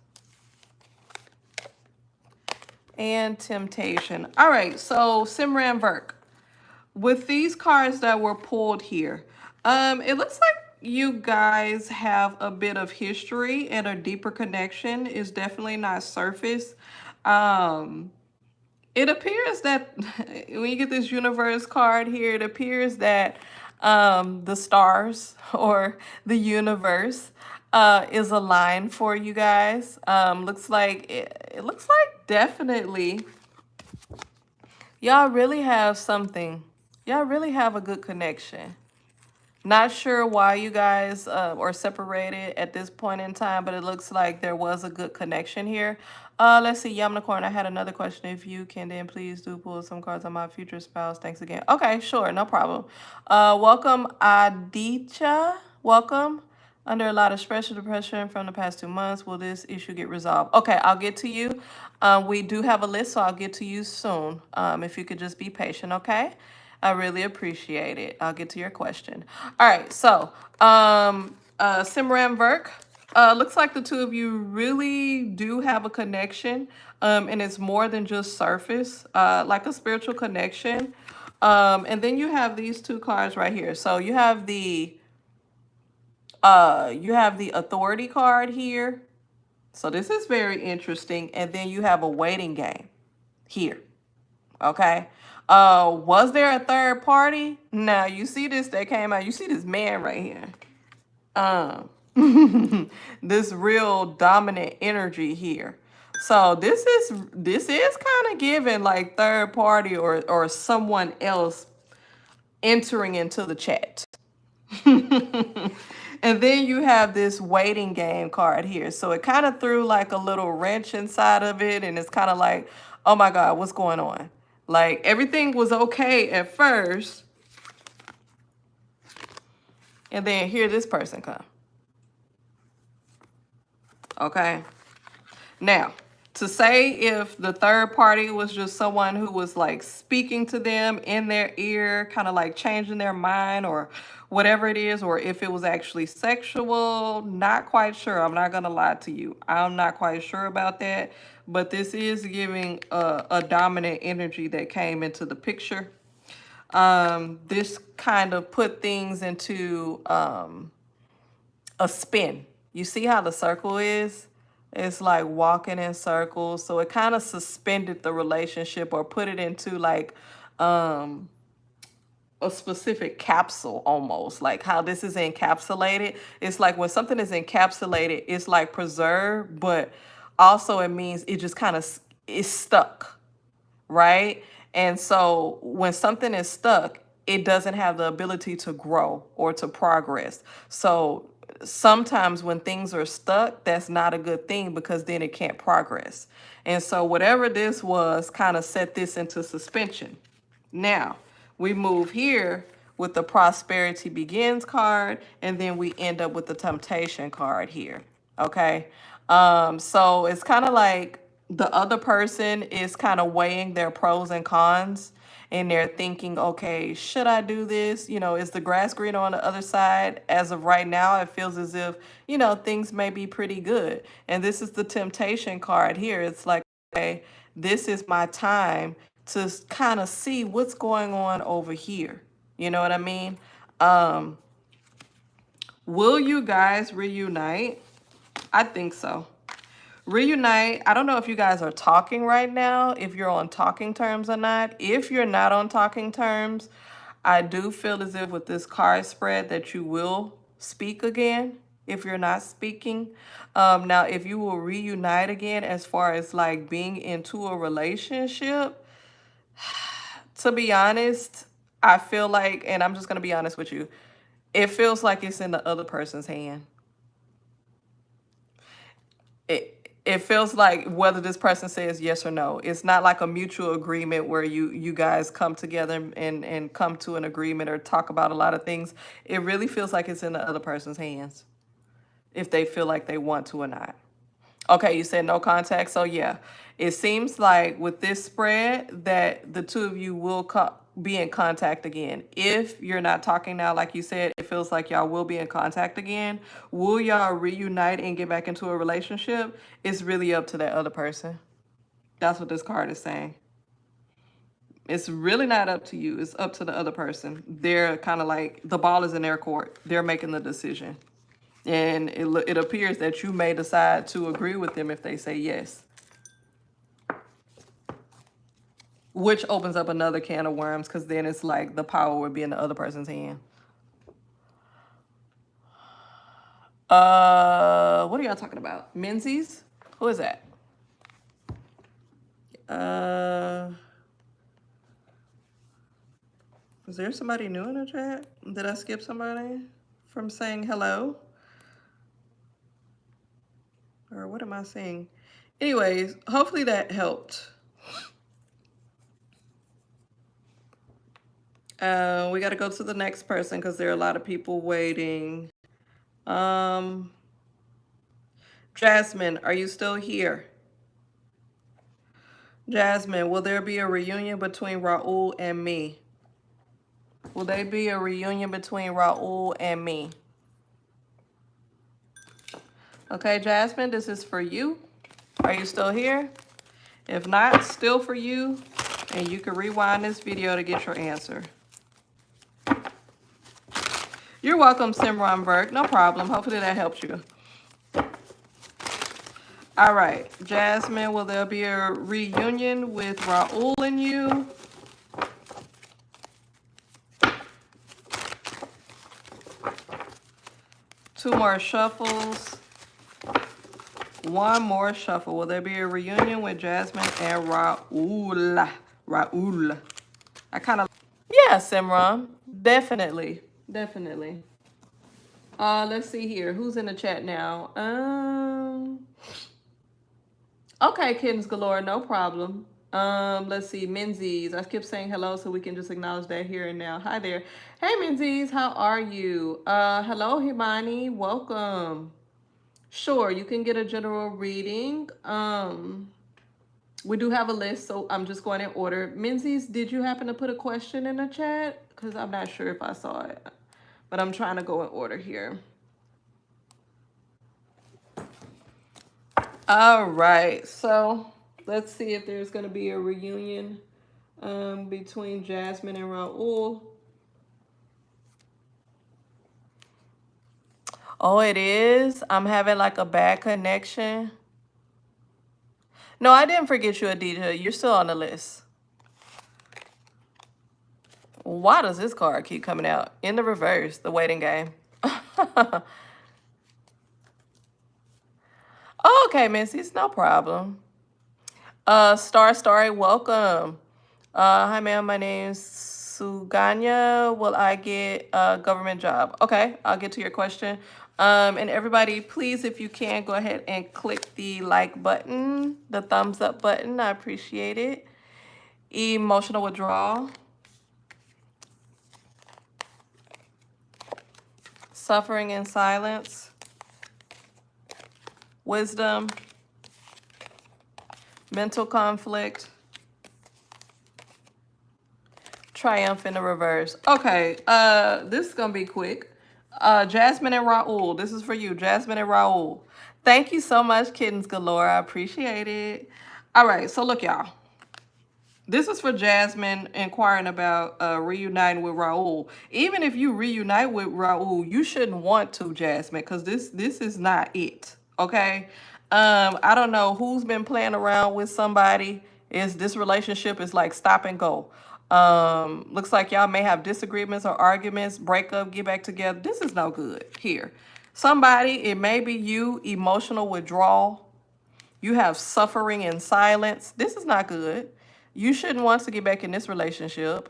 And temptation. All right, so Simran Verk. With these cards that were pulled here, it looks like you guys have a bit of history and a deeper connection. Is definitely not surface. It appears that when you get this universe card here, it appears that the stars or the universe is aligned for you guys. Looks like it looks like definitely y'all really have something. Y'all really have a good connection. Not sure why you guys are separated at this point in time, but it looks like there was a good connection here. Let's see, Yamnacorn, I had another question. If you can then please do pull some cards on my future spouse. Thanks again. Okay, sure, no problem. Welcome, Adicha. Welcome. Under a lot of stress or depression from the past 2 months, will this issue get resolved? Okay, I'll get to you. We do have a list, so I'll get to you soon. If you could just be patient, okay? I really appreciate it. I'll get to your question. All right, so Simran Verk, looks like the two of you really do have a connection, and it's more than just surface, like a spiritual connection. And then you have these two cards right here. So you have the authority card here. So this is very interesting. And then you have a waiting game here. Okay. Was there a third party? Now you see this that came out. You see this man right here. This real dominant energy here. So this is kind of giving like third party or someone else entering into the chat. And then you have this waiting game card here. So it kind of threw like a little wrench inside of it. And it's kind of like, oh my God, what's going on? Like everything was okay at first. And then here this person come. Okay. Now, to say if the third party was just someone who was like speaking to them in their ear, kind of like changing their mind or whatever it is, or if it was actually sexual, not quite sure. I'm not going to lie to you. I'm not quite sure about that. But this is giving a dominant energy that came into the picture. This kind of put things into a spin. You see how the circle is? It's like walking in circles. So it kind of suspended the relationship or put it into like a specific capsule almost. Like how this is encapsulated. It's like when something is encapsulated, it's like preserved, but also it means it just kind of is stuck, right? And so when something is stuck, it doesn't have the ability to grow or to progress. So sometimes when things are stuck, that's not a good thing because then it can't progress. And so whatever this was kind of set this into suspension. Now, we move here with the prosperity begins card, and then we end up with the temptation card here. Okay. So it's kind of like the other person is kind of weighing their pros and cons and they're thinking, okay, should I do this? You know, is the grass greener on the other side? As of right now, it feels as if, you know, things may be pretty good. And this is the temptation card here. It's like, okay, this is my time to kind of see what's going on over here. You know what I mean? Will you guys reunite? I think so. Reunite. I don't know if you guys are talking right now, if you're on talking terms or not. If you're not on talking terms, I do feel as if with this card spread that you will speak again if you're not speaking. Now, if you will reunite again as far as like being into a relationship, to be honest, I feel like, and I'm just going to be honest with you, it feels like it's in the other person's hand. it feels like whether this person says yes or no. It's not like a mutual agreement where you guys come together and come to an agreement or talk about a lot of things. It really feels like it's in the other person's hands if they feel like they want to or not. Okay, you said no contact. So yeah, it seems like with this spread that the two of you will be in contact again. If you're not talking now, like you said, it feels like y'all will be in contact again. Will y'all reunite and get back into a relationship? It's really up to that other person. That's what this card is saying. It's really not up to you. It's up to the other person. They're kind of like the ball is in their court. They're making the decision. And it appears that you may decide to agree with them if they say yes. Which opens up another can of worms because then it's like the power would be in the other person's hand. What are y'all talking about? Menses? Who is that? Is there somebody new in the chat? Did I skip somebody from saying hello? Or what am I saying? Anyways, hopefully that helped. We got to go to the next person because there are a lot of people waiting. Jasmine, are you still here? Jasmine, will there be a reunion between Raul and me? Will there be a reunion between Raul and me? Okay, Jasmine, this is for you. Are you still here? If not, still for you. And you can rewind this video to get your answer. You're welcome, Simran Berg. No problem. Hopefully that helps you. All right, Jasmine, will there be a reunion with Raul and you? Two more shuffles. One more shuffle. Will there be a reunion with Jasmine and Raul? Raul. I kind of... Yeah, Simran. Definitely. Definitely. Let's see here. Who's in the chat now? Okay, kittens galore. No problem. Let's see. Menses. I kept saying hello so we can just acknowledge that here and now. Hi there. Hey, Menses. How are you? Hello, Hmani. Welcome. Sure, you can get a general reading. We do have a list, so I'm just going in order. Menzies, did you happen to put a question in the chat? Because I'm not sure if I saw it, but I'm trying to go in order here. All right, so let's see if there's going to be a reunion between Jasmine and Raul. Oh, it is? I'm having like a bad connection. No, I didn't forget you, Adicha. You're still on the list. Why does this card keep coming out? In the reverse, the waiting game. Okay, Menses, no problem. Starry, welcome. Hi, ma'am. My name is Suganya. Will I get a government job? Okay, I'll get to your question. And everybody, please, if you can, go ahead and click the like button, the thumbs up button. I appreciate it. Emotional withdrawal. Suffering in silence. Wisdom. Mental conflict. Triumph in the reverse. Okay, this is gonna be quick. Jasmine and Raul. This is for you, Jasmine and Raul. Thank you so much, Kittens Galore. I appreciate it. All right, so look, y'all. This is for Jasmine inquiring about reuniting with Raul. Even if you reunite with Raul, you shouldn't want to, Jasmine, because this is not it. Okay? I don't know who's been playing around with somebody. This relationship is like stop and go. Looks like y'all may have disagreements or arguments, break up, get back together. This is no good here. Somebody, it may be you, emotional withdrawal. You have suffering in silence. This is not good. You shouldn't want to get back in this relationship.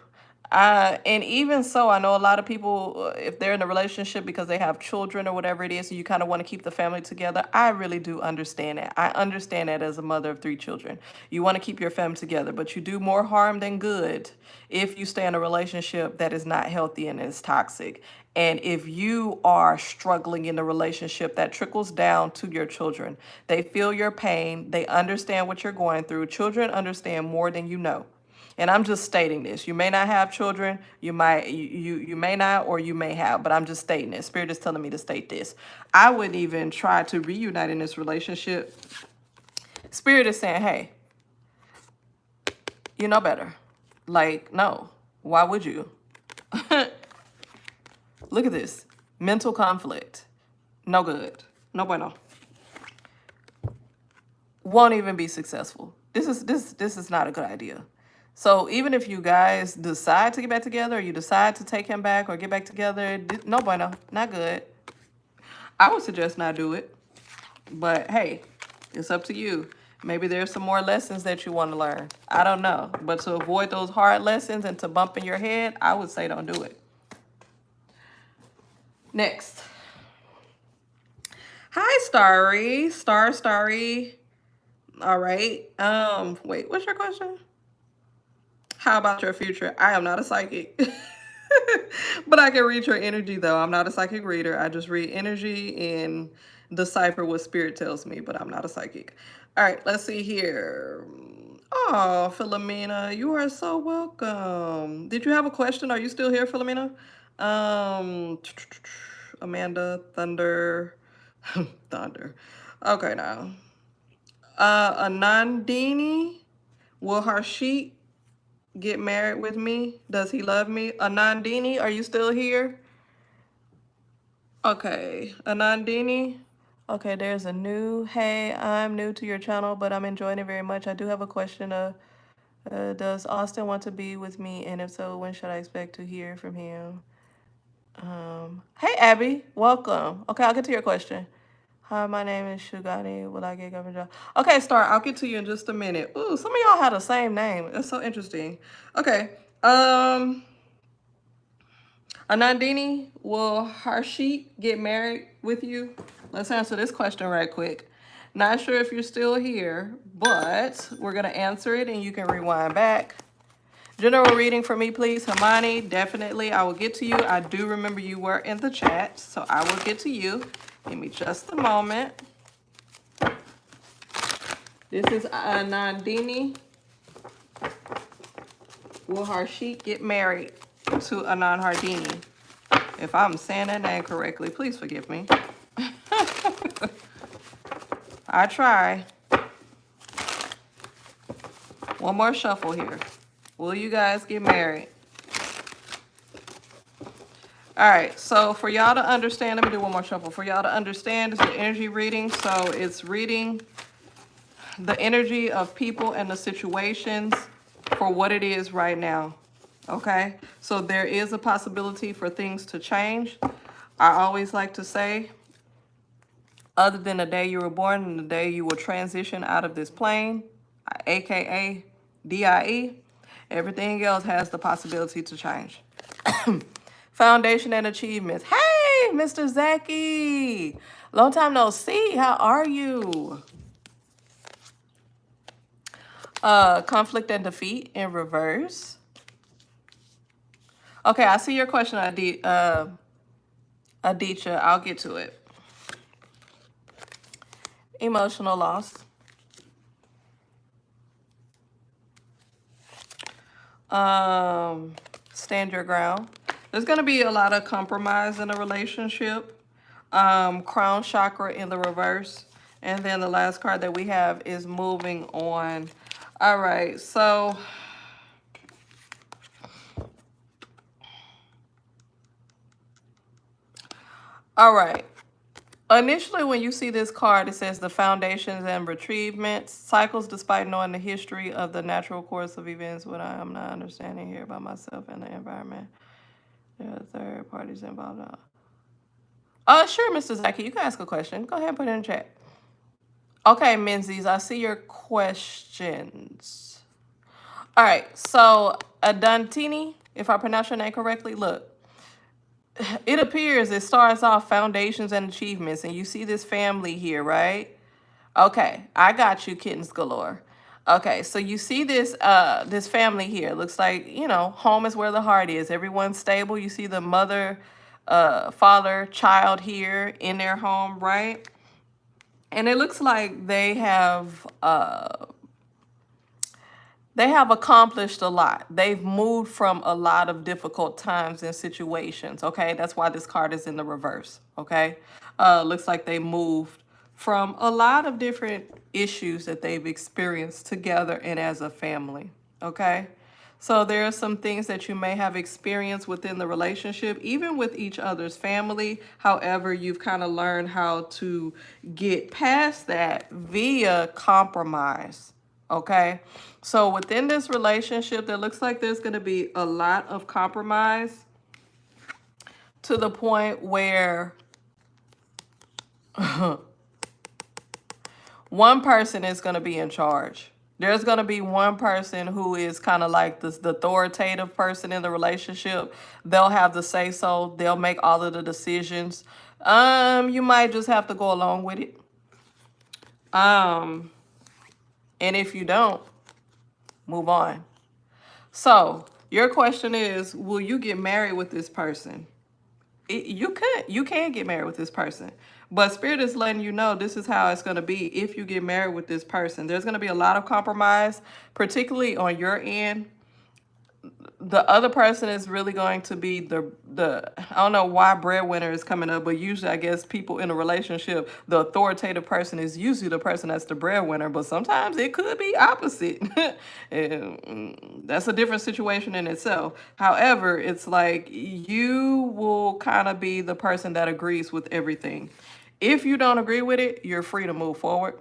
And even so, I know a lot of people, if they're in a relationship because they have children or whatever it is, and you kind of want to keep the family together. I really do understand that. I understand that as a mother of 3 children. You want to keep your family together, but you do more harm than good if you stay in a relationship that is not healthy and is toxic. And if you are struggling in a relationship, that trickles down to your children. They feel your pain. They understand what you're going through. Children understand more than you know. And I'm just stating this. You may not have children. You may not, or you may have, but I'm just stating this. Spirit is telling me to state this. I wouldn't even try to reunite in this relationship. Spirit is saying, hey, you know better. Like, no. Why would you? Look at this. Mental conflict. No good. No bueno. Won't even be successful. This is not a good idea. So even if you guys decide to get back together, or you decide to take him back or get back together, no bueno, not good. I would suggest not do it. But hey, it's up to you. Maybe there's some more lessons that you want to learn. I don't know. But to avoid those hard lessons and to bump in your head, I would say don't do it. Next. Hi, Starry. Starry. All right. Wait, what's your question? How about your future? I am not a psychic. But I can read your energy, though. I'm not a psychic reader. I just read energy and decipher what spirit tells me, but I'm not a psychic. All right, let's see here. Oh, Philomena, you are so welcome. Did you have a question? Are you still here, Philomena? Amanda, Thunder, Thunder. Okay, now. Anandini, will Harshit get married with me? Does he love me? Anandini, are you still here? Okay, Anandini. Okay, there's a new, hey, I'm new to your channel, but I'm enjoying it very much. I do have a question. Does Austin want to be with me? And if so, when should I expect to hear from him? Hey, Abby, welcome. Okay, I'll get to your question. Hi, my name is Shugani. Will I get government job? Okay, Star, I'll get to you in just a minute. Ooh, some of y'all had the same name. That's so interesting. Okay. Anandini, will Harshit get married with you? Let's answer this question right quick. Not sure if you're still here, but we're going to answer it and you can rewind back. General reading for me, please. Hmani, definitely. I will get to you. I do remember you were in the chat, so I will get to you. Give me just a moment. This is Anandini. Will Harshit get married to Anand Hardini? If I'm saying that name correctly, please forgive me. I try. One more shuffle here. Will you guys get married? All right, so for y'all to understand, let me do one more shuffle. For y'all to understand, it's an energy reading, so it's reading the energy of people and the situations for what it is right now, okay? So there is a possibility for things to change. I always like to say, other than the day you were born and the day you will transition out of this plane, aka DIE, everything else has the possibility to change. Foundation and achievements. Hey, Mr. Zachy. Long time no see. How are you? Conflict and defeat in reverse. Okay, I see your question, Adicha. I'll get to it. Emotional loss. Stand your ground. There's going to be a lot of compromise in a relationship. Crown chakra in the reverse. And then the last card that we have is moving on. All right, so all right. Initially, when you see this card, it says the foundations and retrievements, cycles despite knowing the history of the natural course of events, what I am not understanding here about myself and the environment. There are third parties involved now. Sure, Mr. Zachy, you can ask a question. Go ahead and put it in chat. Okay, Menses, I see your questions. All right, so Adantini, If I pronounce your name correctly, look. It appears it starts off foundations and achievements, and you see this family here, right? Okay, I got you, kittens galore. Okay, so you see this this family here. Looks like, you know, home is where the heart is. Everyone's stable. You see the mother, father, child here in their home, right? And it looks like they have accomplished a lot. They've moved from a lot of difficult times and situations, okay? That's why this card is in the reverse, okay? Looks like they moved from a lot of different issues that they've experienced together and as a family, okay? So there are some things that you may have experienced within the relationship, even with each other's family. However, you've kind of learned how to get past that via compromise. Okay, so within this relationship, there looks like there's going to be a lot of compromise to the point where one person is going to be in charge. There's going to be one person who is kind of like the authoritative person in the relationship. They'll have the say so. They'll make all of the decisions. You might just have to go along with it. And if you don't, move on. So your question is, will you get married with this person? You can get married with this person, but Spirit is letting you know this is how it's going to be if you get married with this person. There's going to be a lot of compromise, particularly on your end. The other person is really going to be the I don't know why breadwinner is coming up, but usually I guess people in a relationship, the authoritative person is usually the person that's the breadwinner, but sometimes it could be opposite. And that's a different situation in itself. However, it's like you will kind of be the person that agrees with everything. If you don't agree with it, you're free to move forward.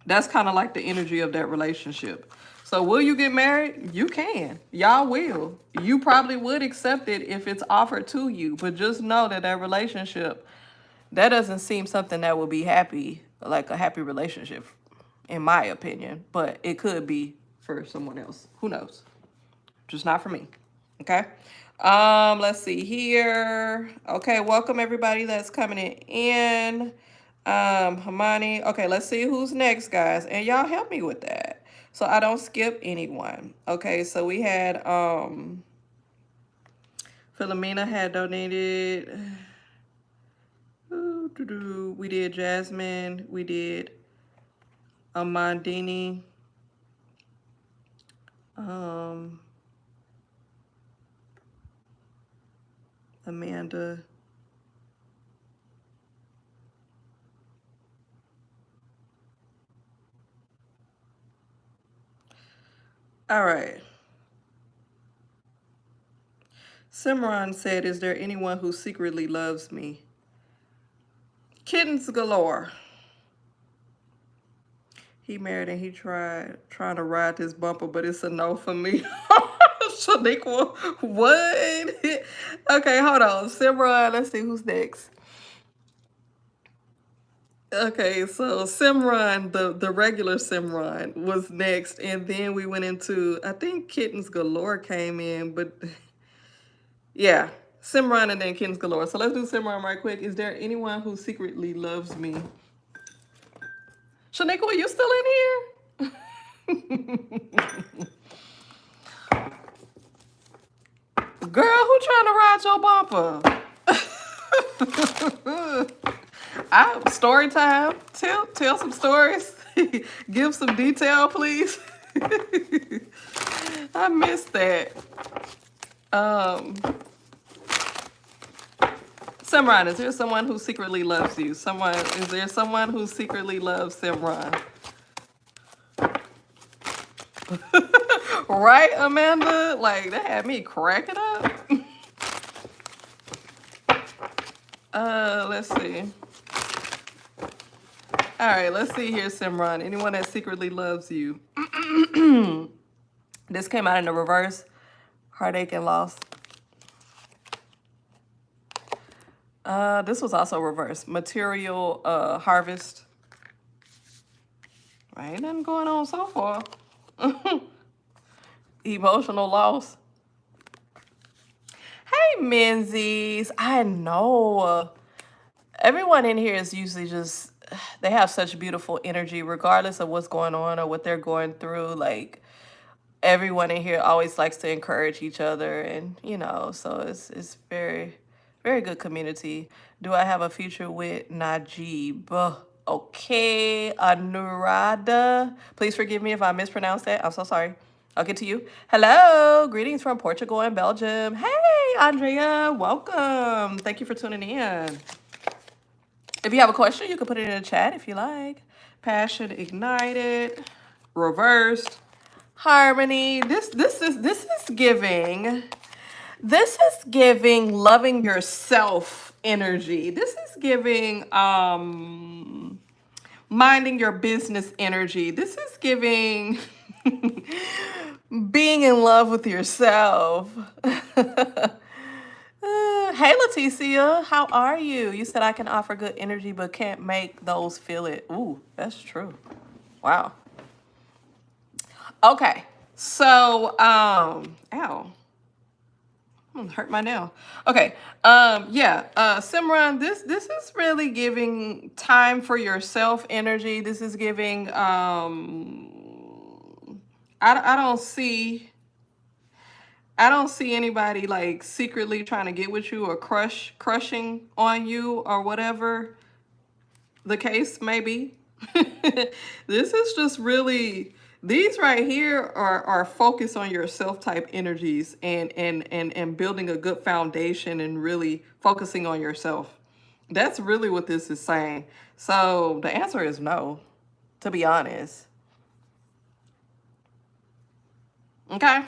That's kind of like the energy of that relationship. So will you get married? You can. Y'all will. You probably would accept it if it's offered to you. But just know that that relationship, that doesn't seem something that will be happy, like a happy relationship, in my opinion. But it could be for someone else. Who knows? Just not for me. Okay. Let's see here. Okay, welcome everybody that's coming in. Hmani. Okay, let's see who's next, guys. And y'all help me with that, so I don't skip anyone. Okay, so we had Philomena had donated. We did Jasmine. We did Anandini. Amanda. All right. Simran said, is there anyone who secretly loves me? Kittens galore. He married and he trying to ride this bumper, but it's a no for me. Shaniqua, what? Okay, hold on. Simran, let's see who's next. Okay, so Simran, the regular Simran was next, and then we went into, I think Kittens Galore came in, but yeah, Simran and then Kittens Galore. So let's do Simran right quick. Is there anyone who secretly loves me? Shaniqua, are you still in here? Girl, who trying to ride your bumper? Story time. Tell some stories. Give some detail, please. I missed that. Simran, is there someone who secretly loves you? Is there someone who secretly loves Simran? Right, Amanda? Like, that had me cracking up. Let's see. All right, let's see here, Simran. Anyone that secretly loves you. This came out in the reverse. Heartache and loss. This was also reverse. Material harvest. Ain't nothing going on so far. Emotional loss. Menses. I know. Everyone in here is usually just, they have such beautiful energy, regardless of what's going on or what they're going through. Like, everyone in here always likes to encourage each other, and so it's very, very good community. Do I have a future with Najib? Okay, Anurada. Please forgive me if I mispronounced that. I'm so sorry. I'll get to you. Hello, greetings from Portugal and Belgium. Hey, Andrea, welcome. Thank you for tuning in. If you have a question, you can put it in the chat if you like. Passion ignited, reversed, harmony. This is giving. This is giving loving yourself energy. This is giving minding your business energy. This is giving being in love with yourself. Hey, Leticia, how are you? You said I can offer good energy, but can't make those feel it. Ooh, that's true. Wow. Okay, so, ow, hurt my nail. Okay, yeah, Simran, this is really giving time for yourself energy. This is giving, I don't see anybody like secretly trying to get with you or crushing on you or whatever the case may be. This is just really, these right here are focused on yourself type energies and building a good foundation and really focusing on yourself. That's really what this is saying. So the answer is no, to be honest. Okay.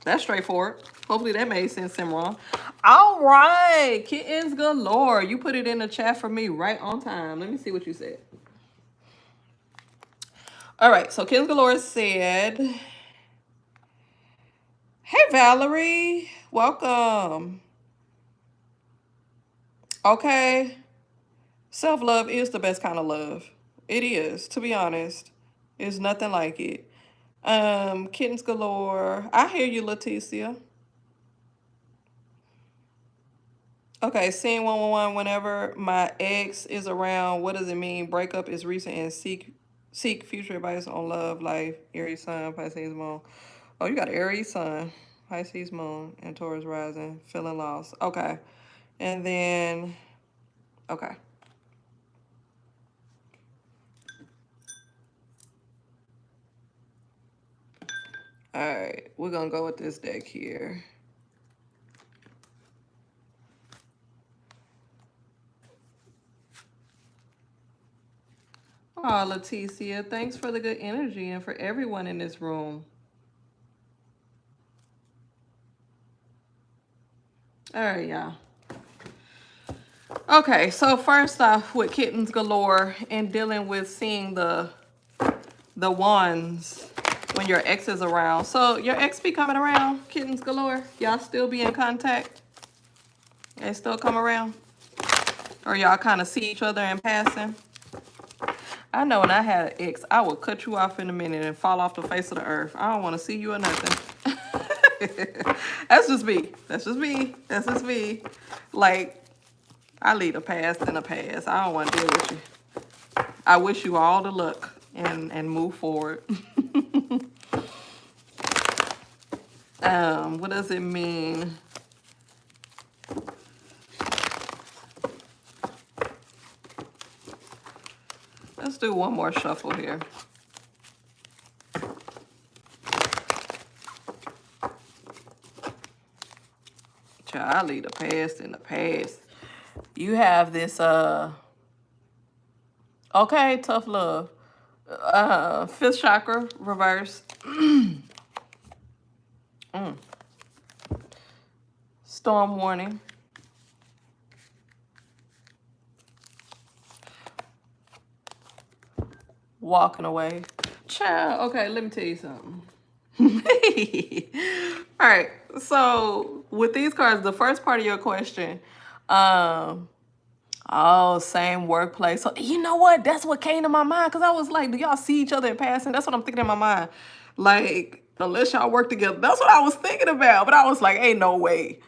That's straightforward. Hopefully that made sense, Simran. All right, kittens galore. You put it in the chat for me right on time. Let me see what you said. All right, so kittens galore said, hey, Valerie, welcome. Okay, self-love is the best kind of love. It is, to be honest. There's nothing like it. Kittens galore. I hear you, Leticia. Okay, seeing 111 whenever my ex is around. What does it mean? Breakup is recent and seek future advice on love, life, Aries sun, Pisces moon. Oh, you got Aries sun, Pisces moon, and Taurus rising. Feeling lost. Okay, and then okay. All right, we're gonna go with this deck here. Oh, Leticia, thanks for the good energy and for everyone in this room. All right, y'all. Okay, so first off with kittens galore and dealing with seeing the ones when your ex is around. So your ex be coming around, kittens galore? Y'all still be in contact? They still come around? Or y'all kind of see each other in passing? I know when I had an ex, I would cut you off in a minute and fall off the face of the earth. I don't want to see you or nothing. That's just me. That's just me. That's just me. Like, I leave the past in the past. I don't want to deal with you. I wish you all the luck and move forward. What does it mean? Let's do one more shuffle here. Child, I leave the past in the past. You have this, okay, tough love. Fifth chakra, reverse. Storm warning. Walking away. Child, okay, let me tell you something. All right, so with these cards, the first part of your question, oh, same workplace. So you know what? That's what came to my mind, because I was like, do y'all see each other in passing? That's what I'm thinking in my mind. Like, unless y'all work together. That's what I was thinking about. But I was like, ain't no way.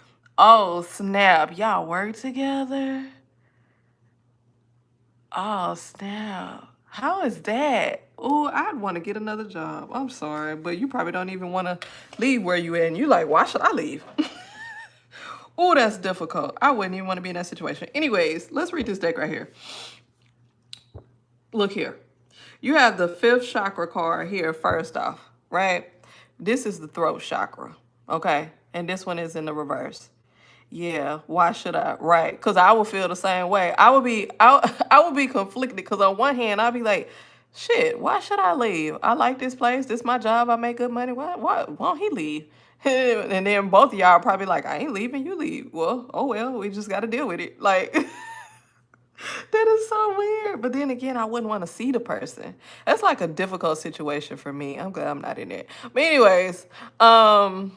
Oh, snap. Y'all work together? Oh, snap. How is that? Oh, I'd want to get another job. I'm sorry, but you probably don't even want to leave where you at. And you like, why should I leave? Oh, that's difficult. I wouldn't even want to be in that situation. Anyways, let's read this deck right here. Look here. You have the 5th chakra card here first off, right? This is the throat chakra, okay? And this one is in the reverse. Yeah, why should I? Right, because I would feel the same way. I would be conflicted because on one hand, I'd be like, shit, why should I leave? I like this place. This my job. I make good money. Why won't he leave? And then both of y'all are probably like, I ain't leaving, you leave. Well, oh well, we just got to deal with it. Like, that is so weird. But then again, I wouldn't want to see the person. That's like a difficult situation for me. I'm glad I'm not in it. But anyways, all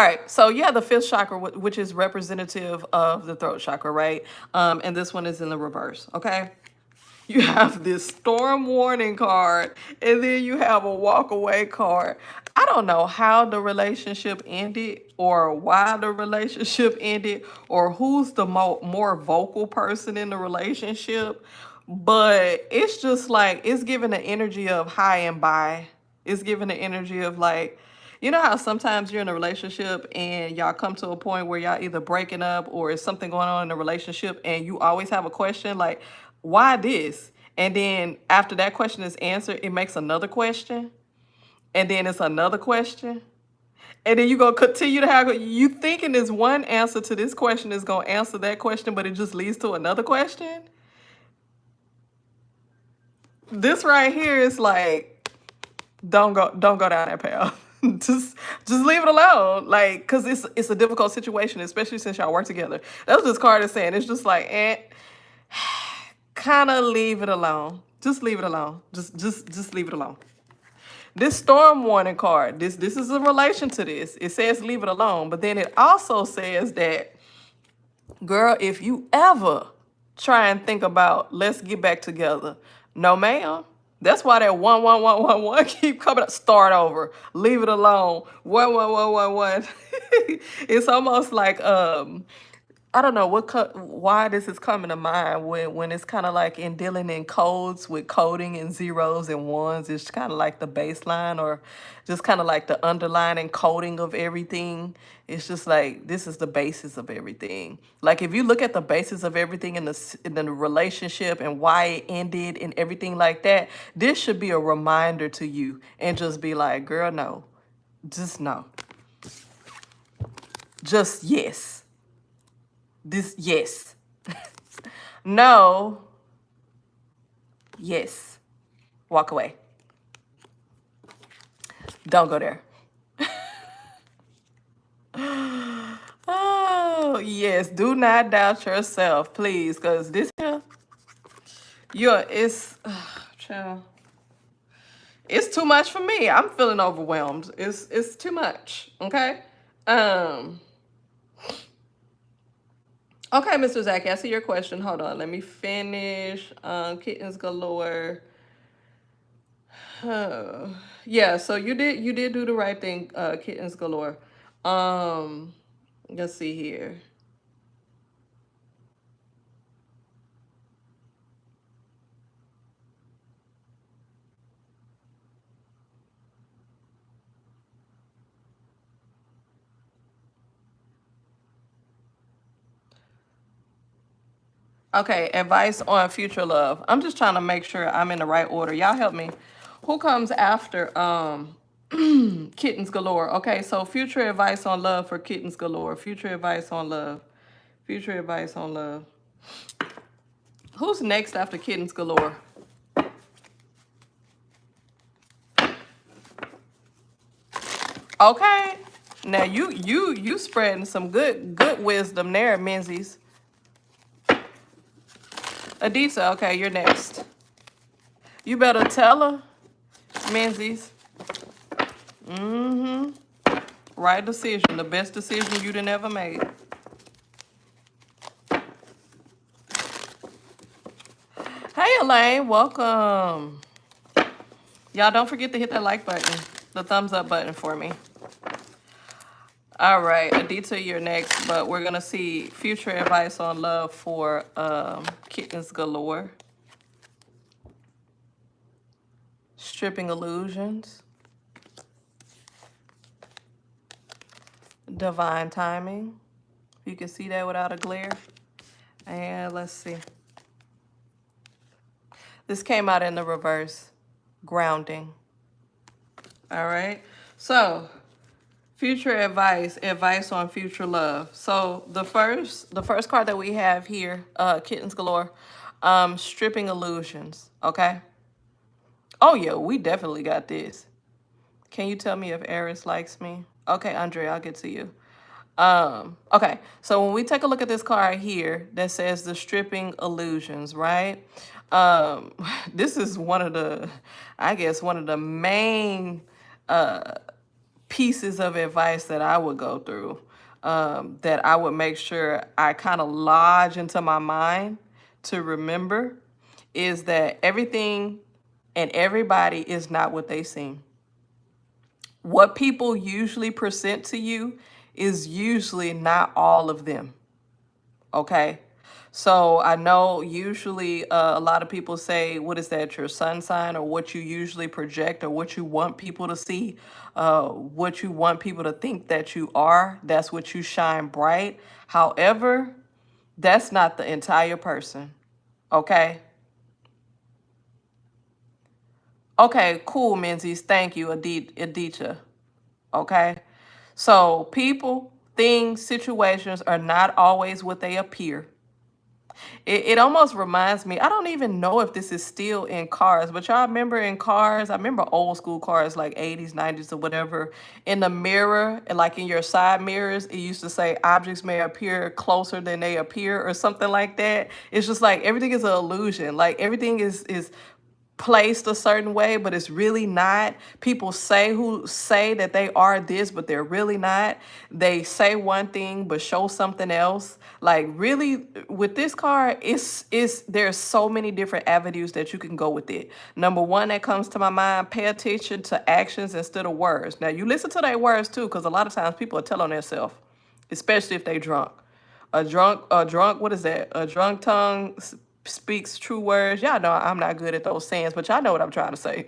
right, so yeah, the 5th chakra, which is representative of the throat chakra, right? And this one is in the reverse, okay? You have this storm warning card, and then you have a walk away card. I don't know how the relationship ended, or why the relationship ended, or who's the more vocal person in the relationship, but it's just like, it's giving the energy of high and by. It's giving the energy of like, you know how sometimes you're in a relationship and y'all come to a point where y'all either breaking up or is something going on in the relationship and you always have a question like, why this? And then after that question is answered, it makes another question. And then it's another question. And then you go continue to have, you thinking this one answer to this question is going to answer that question, but it just leads to another question. This right here is like, don't go down that path. just leave it alone, like, because it's a difficult situation, especially since y'all work together. That's what this card is saying. It's just like, kind of leave it alone. Just leave it alone. Just leave it alone. This storm warning card, this is in relation to this. It says leave it alone, but then it also says that, girl, if you ever try and think about let's get back together, no ma'am. That's why that 11111 keep coming up. Start over. Leave it alone. 11111. It's almost like I don't know why this is coming to mind when it's kind of like in dealing in codes with coding and zeros and ones. It's kind of like the baseline or just kind of like the underlying coding of everything. It's just like this is the basis of everything. Like if you look at the basis of everything in the relationship and why it ended and everything like that, this should be a reminder to you and just be like, girl, no, just no, just yes. This, yes. No. Yes. Walk away. Don't go there. Oh, yes. Do not doubt yourself, please. Because this here, child. It's too much for me. I'm feeling overwhelmed. It's too much. Okay? Okay, Mr. Zachy, I see your question. Hold on, let me finish. Kittens galore. Yeah, so you did do the right thing, kittens galore. Let's see here. Okay, advice on future love. I'm just trying to make sure I'm in the right order. Y'all help me. Who comes after kittens galore? Okay, so future advice on love for kittens galore. Future advice on love. Future advice on love. Who's next after kittens galore? Okay. Now you spreading some good wisdom there, Menses. Adicha, okay, you're next. You better tell her, Menses. Right decision, the best decision you done ever made. Hey, Elaine, welcome. Y'all don't forget to hit that like button, the thumbs up button for me. All right, Adicha, you're next, but we're gonna see future advice on love for kittens galore, stripping illusions, divine timing. You can see that without a glare. And let's see. This came out in the reverse, grounding. All right, so future advice on future love. So the first card that we have here, kittens galore, stripping illusions. Okay. Oh yeah, we definitely got this. Can you tell me if Eris likes me? Okay, Andre, I'll get to you. Okay, so when we take a look at this card here that says the stripping illusions, right? This is one of the, I guess, one of the main pieces of advice that I would go through, that I would make sure I kind of lodge into my mind to remember, is that everything and everybody is not what they seem. What people usually present to you is usually not all of them. Okay. So I know usually a lot of people say, what is that, your sun sign, or what you usually project, or what you want people to see, what you want people to think that you are. That's what you shine bright. However, that's not the entire person. Okay. Okay, cool, Menses. Thank you, Adicha. Okay. So people, things, situations are not always what they appear. It almost reminds me, I don't even know if this is still in cars, but y'all remember in cars, I remember old school cars like 80s, 90s or whatever, in the mirror, and like in your side mirrors, it used to say objects may appear closer than they appear or something like that. It's just like everything is an illusion. Like everything is placed a certain way, but it's really not. People say that they are this, but they're really not. They say one thing but show something else. Like really, with this card, there's so many different avenues that you can go with it. Number one that comes to my mind: pay attention to actions instead of words. Now you listen to their words too, because a lot of times people are telling themselves, especially if they drunk. A drunk, what is that? A drunk tongue speaks true words. Y'all know I'm not good at those sayings, but y'all know what I'm trying to say.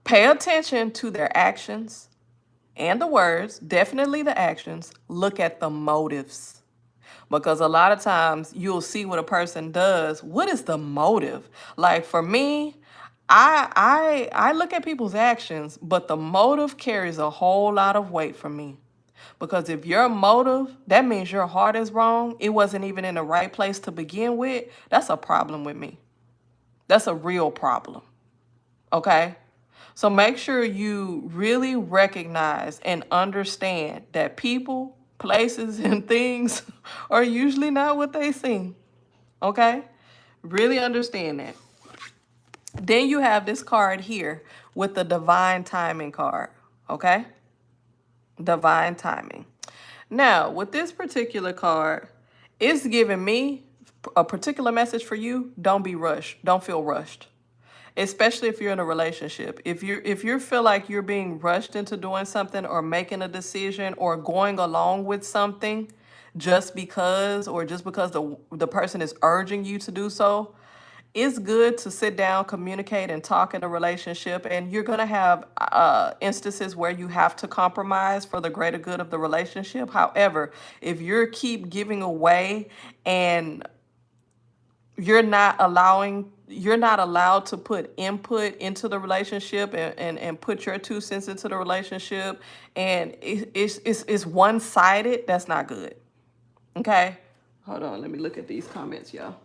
Pay attention to their actions and the words, definitely the actions. Look at the motives. Because a lot of times you'll see what a person does. What is the motive? Like for me, I look at people's actions, but the motive carries a whole lot of weight for me. Because if your motive, that means your heart is wrong. It wasn't even in the right place to begin with. That's a problem with me. That's a real problem. Okay? So make sure you really recognize and understand that people, places, and things are usually not what they seem. Okay? Really understand that. Then you have this card here with the divine timing card. Okay? Divine timing. Now, with this particular card, it's giving me a particular message for you. Don't be rushed. Don't feel rushed. Especially if you're in a relationship. If you feel like you're being rushed into doing something or making a decision or going along with something just because the person is urging you to do so, it's good to sit down, communicate, and talk in a relationship. And you're going to have instances where you have to compromise for the greater good of the relationship. However, if you keep giving away and you're not allowed to put input into the relationship and put your 2 cents into the relationship, and it's one-sided, that's not good. Okay? Hold on, let me look at these comments, y'all.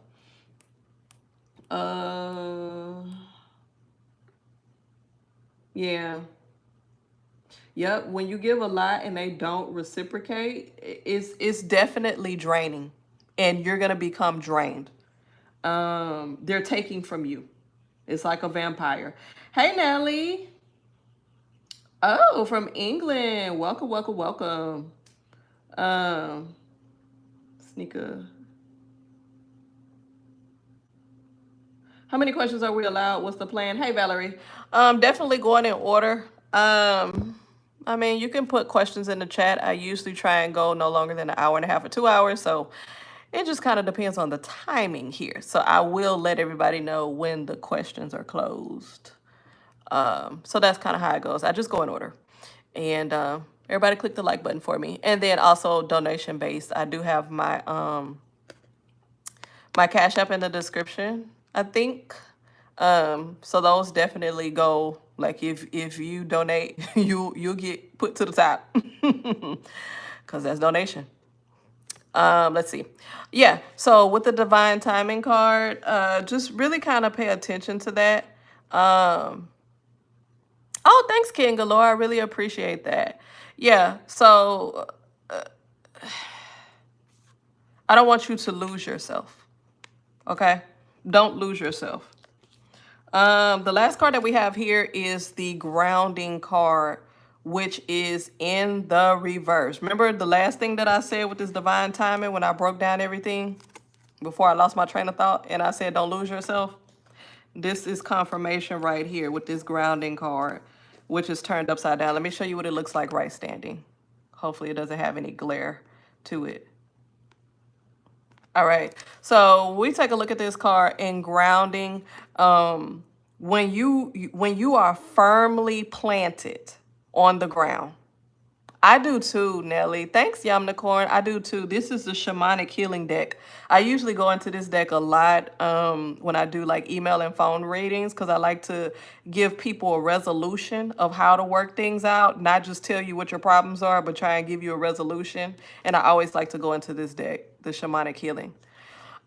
Yeah. Yep. When you give a lot and they don't reciprocate, it's definitely draining, and you're gonna become drained. They're taking from you. It's like a vampire. Hey, Nelly. Oh, from England. Welcome, welcome, welcome. Sneaker. How many questions are we allowed? What's the plan? Hey, Valerie. Definitely going in order. I mean, you can put questions in the chat. I usually try and go no longer than an hour and a half or 2 hours. So it just kind of depends on the timing here. So I will let everybody know when the questions are closed. So that's kind of how it goes. I just go in order. And everybody click the like button for me. And then also donation based. I do have my my Cash App in the description, I think. So those definitely go, like if you donate, you'll get put to the top. Because that's donation. Let's see. Yeah, so with the divine timing card, just really kind of pay attention to that. Oh, thanks, King Galore. I really appreciate that. Yeah, so I don't want you to lose yourself. Okay? Don't lose yourself. The last card that we have here is the grounding card, which is in the reverse. Remember the last thing that I said with this divine timing when I broke down everything before I lost my train of thought and I said don't lose yourself? This is confirmation right here with this grounding card, which is turned upside down. Let me show you what it looks like right standing. Hopefully it doesn't have any glare to it. All right, so we take a look at this card in grounding. When you are firmly planted on the ground. I do too, Nelly. Thanks, Yamnicorn. I do too. This is the shamanic healing deck. I usually go into this deck a lot when I do like email and phone readings because I like to give people a resolution of how to work things out, not just tell you what your problems are, but try and give you a resolution. And I always like to go into this deck, the shamanic healing.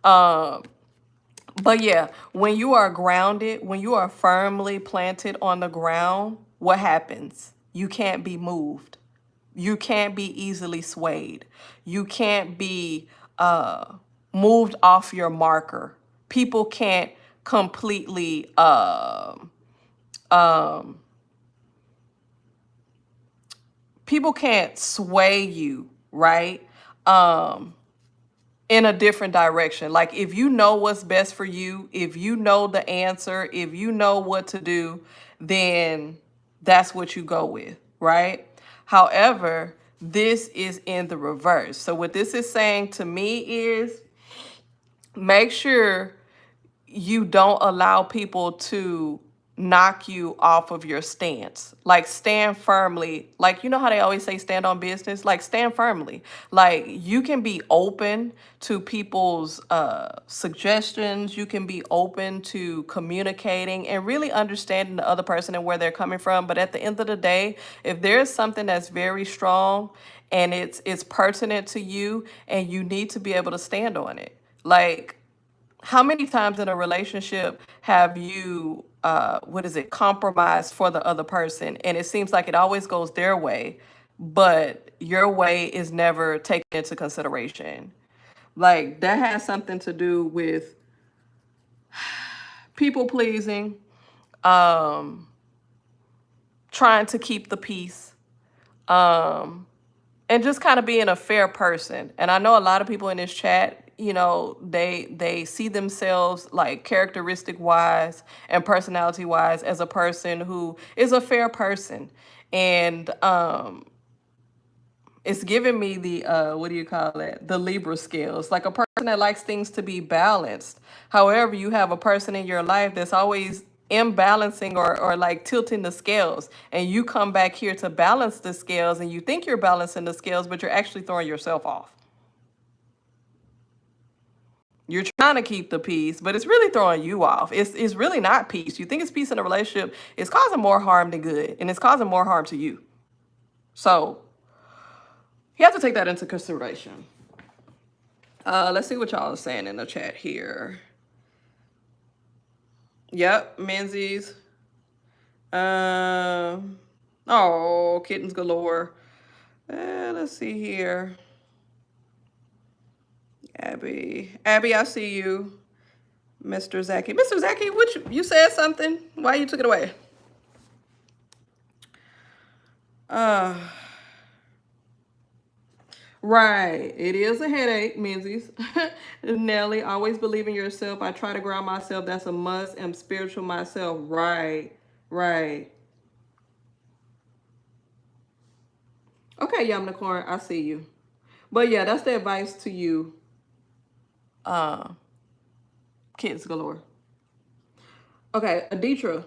But yeah, when you are grounded, when you are firmly planted on the ground, what happens? You can't be moved. You can't be easily swayed. You can't be moved off your marker. People can't completely people can't sway you, right? In a different direction. Like if you know what's best for you, if you know the answer, if you know what to do, then that's what you go with, right? However, this is in the reverse. So what this is saying to me is make sure you don't allow people to knock you off of your stance. Like stand firmly. Like, you know how they always say stand on business? Like stand firmly. Like you can be open to people's suggestions. You can be open to communicating and really understanding the other person and where they're coming from. But at the end of the day, if there's something that's very strong and it's pertinent to you and you need to be able to stand on it. Like how many times in a relationship have you compromised for the other person and it seems like it always goes their way, but your way is never taken into consideration? Like that has something to do with people pleasing, trying to keep the peace, and just kind of being a fair person. And I know a lot of people in this chat, you know, they see themselves like characteristic wise and personality wise as a person who is a fair person. And it's giving me the what do you call it, the Libra scales, like a person that likes things to be balanced. However, you have a person in your life that's always imbalancing or like tilting the scales, and you come back here to balance the scales and you think you're balancing the scales, but you're actually throwing yourself off. You're trying to keep the peace, but it's really throwing you off. It's really not peace. You think it's peace in a relationship, it's causing more harm than good, and it's causing more harm to you. So you have to take that into consideration. Let's see what y'all are saying in the chat here. Yep, Menses. Oh, kittens galore. Let's see here. Abby, I see you. Mr. Zachy. Mr. Zachy, you said something? Why you took it away? Right. It is a headache, Menzies. Nelly, always believe in yourself. I try to ground myself. That's a must. I'm spiritual myself. Right. Right. Okay, Unicorn, I see you. But yeah, that's the advice to you, kids galore. Okay, Aditra.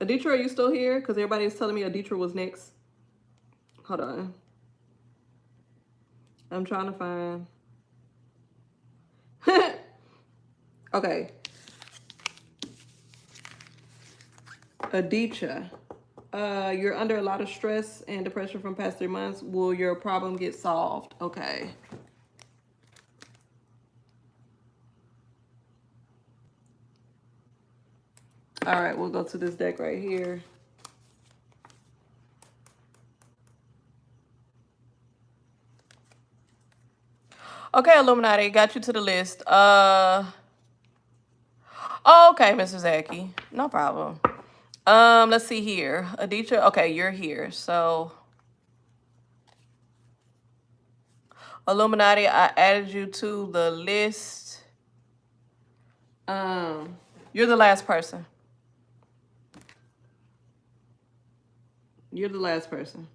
Aditra, are you still here? Because everybody is telling me Aditra was next. Hold on. I'm trying to find. Okay. Adicha. You're under a lot of stress and depression from past 3 months. Will your problem get solved? Okay. All right, we'll go to this deck right here. Okay, Illuminati, got you to the list. Oh, okay, Mr. Zachy. No problem. Let's see here. Adicha, okay, you're here. So, Illuminati, I added you to the list. You're the last person. You're the last person.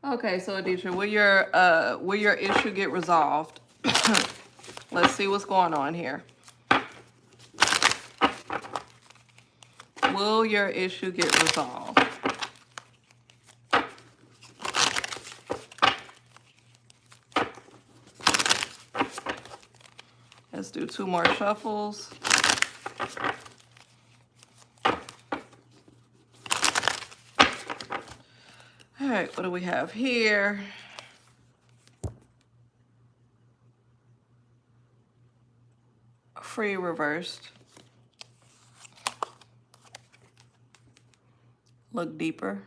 Okay, so Adicha, will your issue get resolved? Let's see what's going on here. Will your issue get resolved? Let's do 2 more shuffles. All right, what do we have here? Free reversed. Look deeper.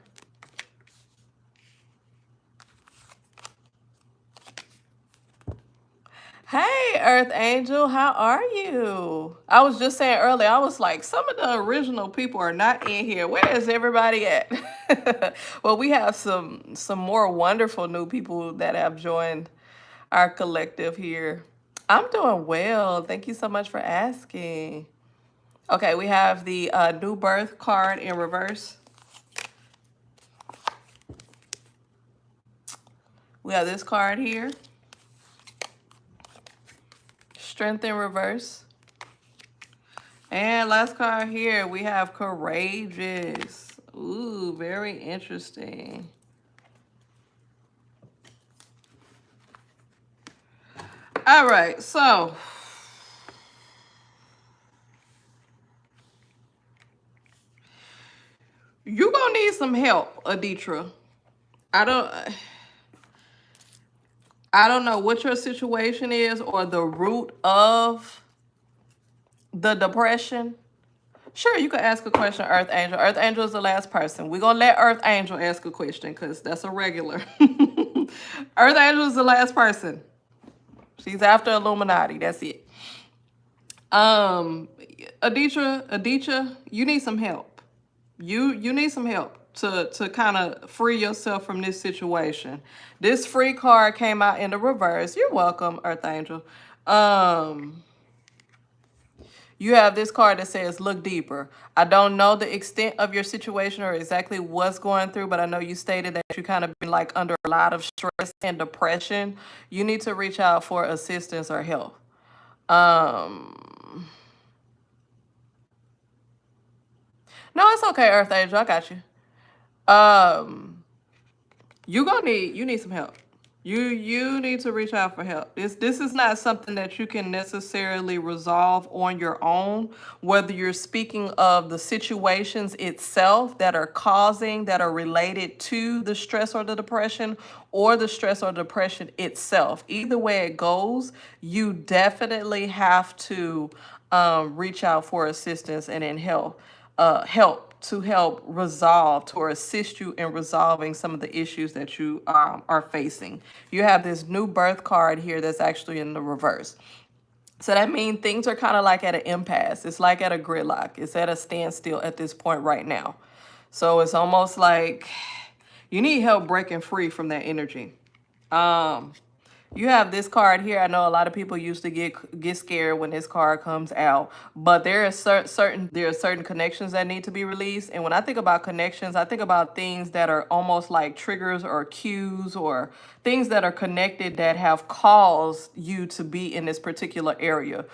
Hey, Earth Angel, how are you? I was just saying earlier, I was like, some of the original people are not in here. Where is everybody at? Well, we have some more wonderful new people that have joined our collective here. I'm doing well. Thank you so much for asking. Okay, we have the new birth card in reverse. We have this card here. Strength in reverse. And last card here, we have courageous. Ooh, very interesting. All right, so you're gonna need some help, Aditra. I don't know what your situation is or the root of the depression. Sure, you could ask a question, Earth Angel. Earth Angel is the last person. We're gonna let Earth Angel ask a question because that's a regular. Earth Angel is the last person. She's after Illuminati. That's it. Adicha, you need some help. You need some help to kind of free yourself from this situation. This free card came out in the reverse. You're welcome, Earth Angel. You have this card that says, look deeper. I don't know the extent of your situation or exactly what's going through, but I know you stated that you kind of been like under a lot of stress and depression. You need to reach out for assistance or help. No, it's okay, Earth Angel. I got you. You need some help. You need to reach out for help. This is not something that you can necessarily resolve on your own, whether you're speaking of the situations itself that are related to the stress or the depression, or the stress or depression itself. Either way it goes, you definitely have to reach out for assistance and help to help resolve, to assist you in resolving some of the issues that you are facing. You have this new birth card here that's actually in the reverse. So that means things are kind of like at an impasse. It's like at a gridlock. It's at a standstill at this point right now. So it's almost like you need help breaking free from that energy. You have this card here. I know a lot of people used to get scared when this card comes out, but there are certain connections that need to be released. And when I think about connections, I think about things that are almost like triggers or cues or things that are connected that have caused you to be in this particular area.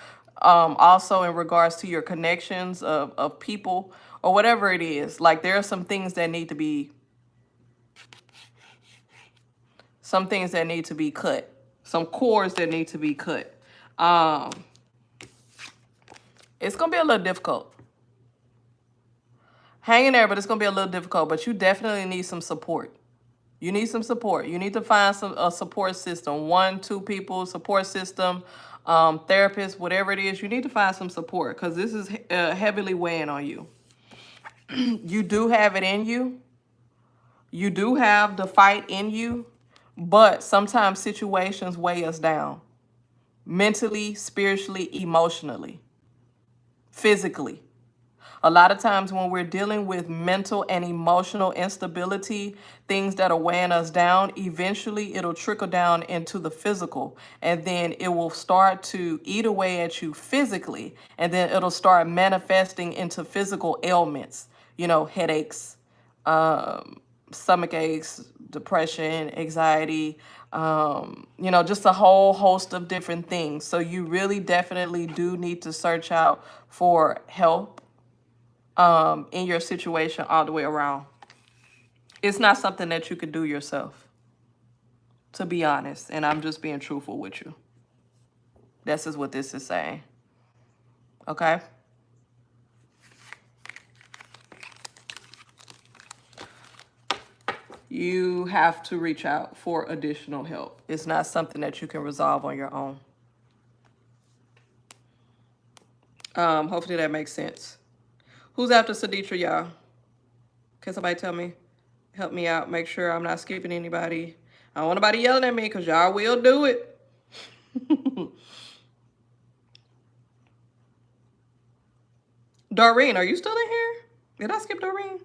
Also in regards to your connections of people or whatever it is, like there are some things that need to be cut, some cords that need to be cut. It's gonna be a little difficult. Hang in there, but it's gonna be a little difficult. But you definitely need some support. You need some support. You need to find a support system, 1, 2 people support system, therapist, whatever it is. You need to find some support because this is heavily weighing on you. You do have it in you. You do have the fight in you, but sometimes situations weigh us down mentally, spiritually, emotionally, physically. A lot of times when we're dealing with mental and emotional instability, things that are weighing us down, eventually it'll trickle down into the physical. And then it will start to eat away at you physically. And then it'll start manifesting into physical ailments, you know, headaches, stomach aches, depression, anxiety, you know, just a whole host of different things. So you really definitely do need to search out for help in your situation all the way around. It's not something that you could do yourself, to be honest. And I'm just being truthful with you. This is what this is saying. Okay? You have to reach out for additional help. It's not something that you can resolve on your own. Hopefully that makes sense. Who's after Saditra, y'all? Can somebody tell me? Help me out. Make sure I'm not skipping anybody. I don't want nobody yelling at me because y'all will do it. Dorene, are you still in here? Did I skip Dorene?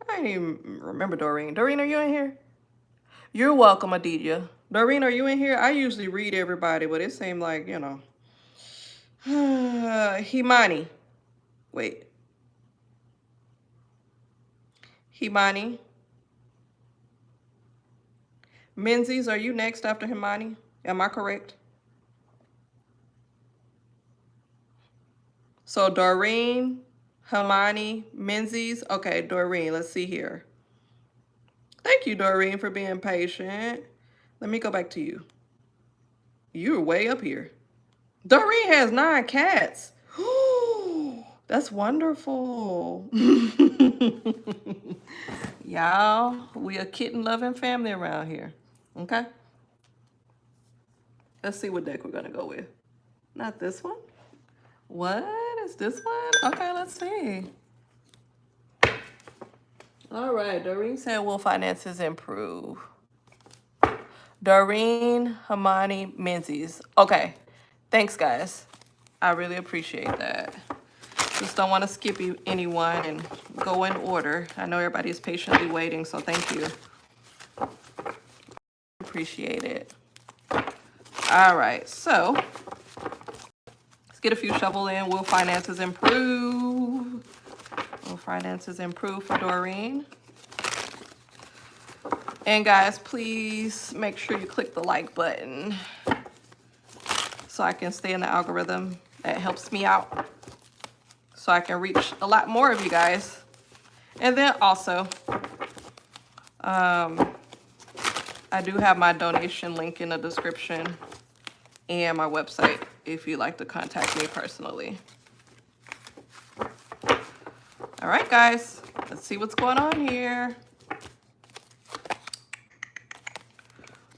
I didn't even remember Dorene. Dorene, are you in here? You're welcome, Adicha. Dorene, are you in here? I usually read everybody, but it seemed like, you know. Hmani. Wait. Hmani. Menses, are you next after Hmani? Am I correct? So Dorene, Hmani, Menses. Okay, Dorene, let's see here. Thank you, Dorene, for being patient. Let me go back to you. You're way up here. Dorene has 9 cats. That's wonderful. Y'all, we a kitten-loving family around here. Okay? Let's see what deck we're going to go with. Not this one. What is this one? Okay, let's see. All right, Dorene said, will finances improve? Dorene, Hmani, Menses. Okay, thanks, guys. I really appreciate that. Just don't want to skip anyone and go in order. I know everybody is patiently waiting, so thank you. Appreciate it. All right, so let's get a few shuffle in. Will finances improve? Will finances improve for Dorene? And guys, please make sure you click the like button so I can stay in the algorithm. That helps me out so I can reach a lot more of you guys. And then also, I do have my donation link in the description and my website if you'd like to contact me personally. All right, guys, let's see what's going on here.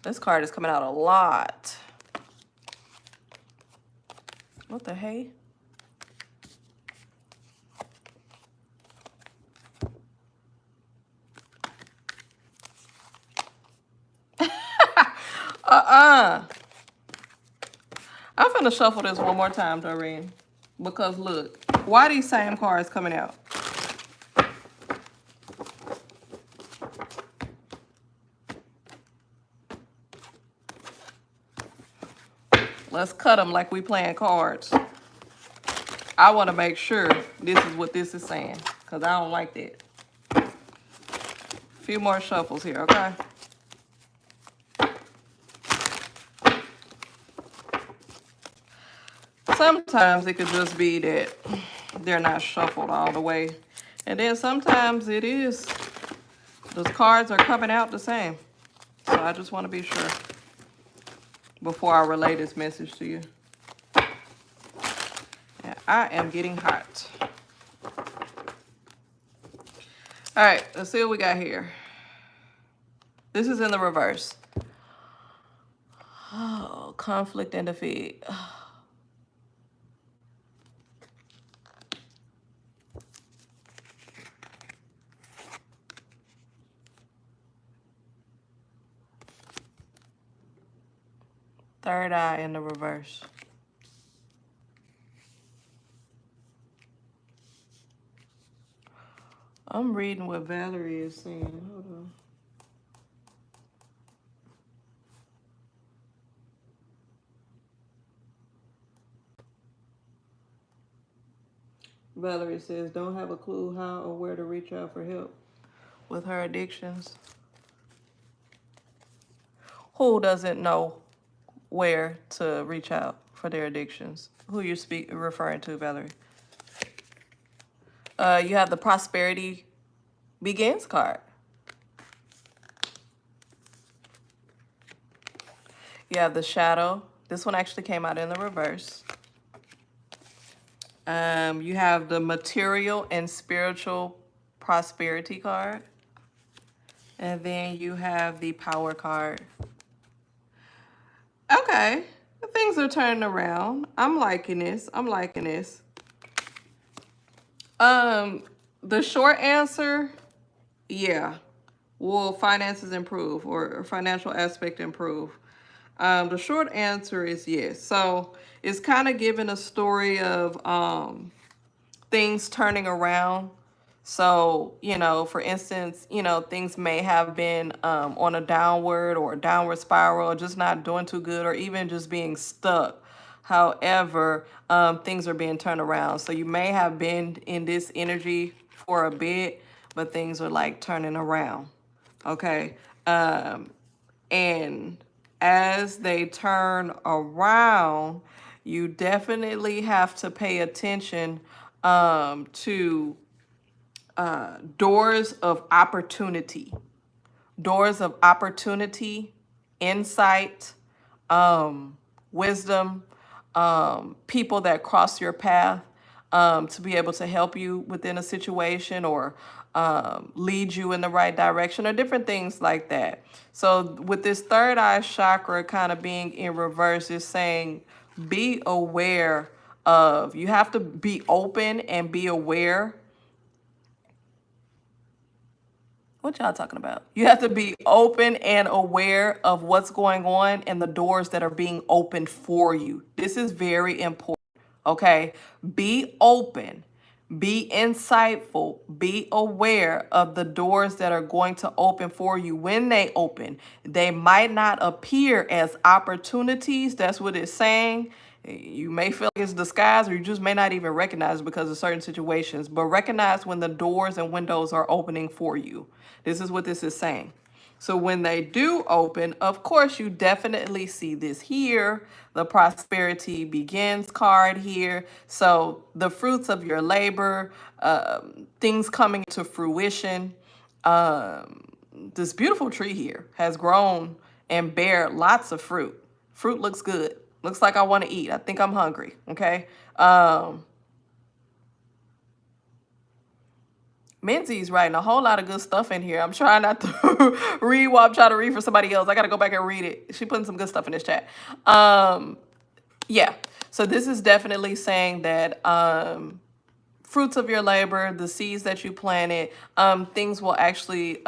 This card is coming out a lot. What the hey? I'm finna shuffle this one more time, Dorene. Because look, why these same cards coming out? Let's cut them like we playing cards. I want to make sure this is what this is saying, because I don't like that. A few more shuffles here, okay? Sometimes it could just be that they're not shuffled all the way. And then sometimes it is. Those cards are coming out the same. So I just want to be sure before I relay this message to you. And I am getting hot. All right, let's see what we got here. This is in the reverse. Oh, conflict and defeat. Third eye in the reverse. I'm reading what Valerie is saying. Hold on. Valerie says, don't have a clue how or where to reach out for help with her addictions. Who doesn't know where to reach out for their addictions? Who you're referring to, Valerie? You have the Prosperity Begins card. You have the Shadow. This one actually came out in the reverse. You have the Material and Spiritual Prosperity card. And then you have the Power card. Okay, things are turning around. I'm liking this. I'm liking this. The short answer, yeah. Will finances improve or financial aspect improve? The short answer is yes. So it's kind of giving a story of things turning around. So, you know, for instance, you know, things may have been on a downward or a downward spiral, or just not doing too good, or even just being stuck. However, things are being turned around. So you may have been in this energy for a bit, but things are like turning around. Okay. And as they turn around, you definitely have to pay attention to doors of opportunity. Doors of opportunity, insight, wisdom, people that cross your path to be able to help you within a situation or lead you in the right direction or different things like that. So with this third eye chakra kind of being in reverse, is saying be aware of, you have to be open and be aware. What y'all talking about? You have to be open and aware of what's going on and the doors that are being opened for you. This is very important, okay? Be open, be insightful, be aware of the doors that are going to open for you. When they open, they might not appear as opportunities. That's what it's saying. You may feel like it's disguised, or you just may not even recognize it because of certain situations, but recognize when the doors and windows are opening for you. This is what this is saying. So when they do open, of course, you definitely see this here, the Prosperity Begins card here. So the fruits of your labor, things coming to fruition. This beautiful tree here has grown and bear lots of fruit. Fruit looks good. Looks like I want to eat. I think I'm hungry, okay? Menses writing a whole lot of good stuff in here. I'm trying not to read while I'm trying to read for somebody else. I got to go back and read it. She putting some good stuff in this chat. Yeah, so this is definitely saying that fruits of your labor, the seeds that you planted, things will actually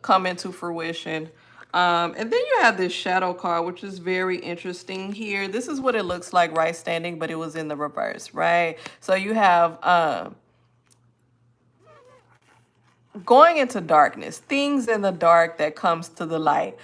come into fruition. And then you have this shadow card, which is very interesting here. This is what it looks like right standing, but it was in the reverse, right? So you have going into darkness, things in the dark that comes to the light.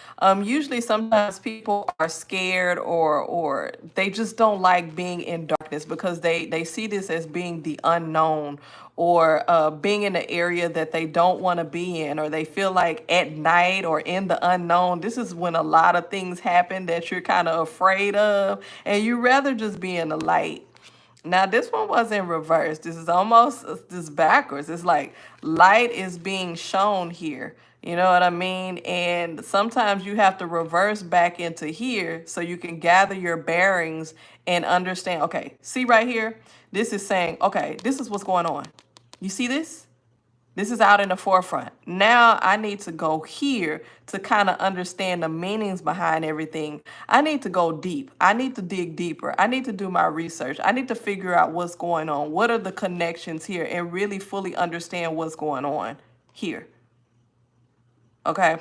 Usually sometimes people are scared or they just don't like being in darkness because they see this as being the unknown or being in an area that they don't want to be in, or they feel like at night or in the unknown, this is when a lot of things happen that you're kind of afraid of, and you rather just be in the light. Now this one was in reverse. This is almost this backwards. It's like light is being shown here. You know what I mean? And sometimes you have to reverse back into here so you can gather your bearings and understand. Okay, see right here? This is saying, okay, this is what's going on. You see this? This is out in the forefront. Now I need to go here to kind of understand the meanings behind everything. I need to go deep. I need to dig deeper. I need to do my research. I need to figure out what's going on. What are the connections here and really fully understand what's going on here. Okay.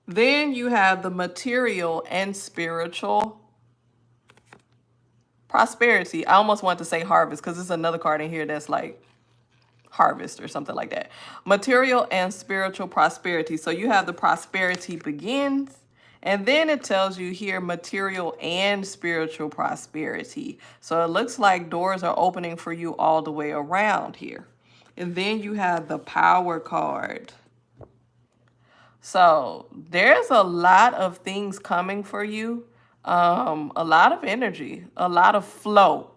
Then you have the material and spiritual prosperity. I almost want to say harvest because there's another card in here that's like harvest or something like that. Material and spiritual prosperity. So you have the prosperity begins, and then it tells you here material and spiritual prosperity. So it looks like doors are opening for you all the way around here. And then you have the power card. So there's a lot of things coming for you. A lot of energy, a lot of flow.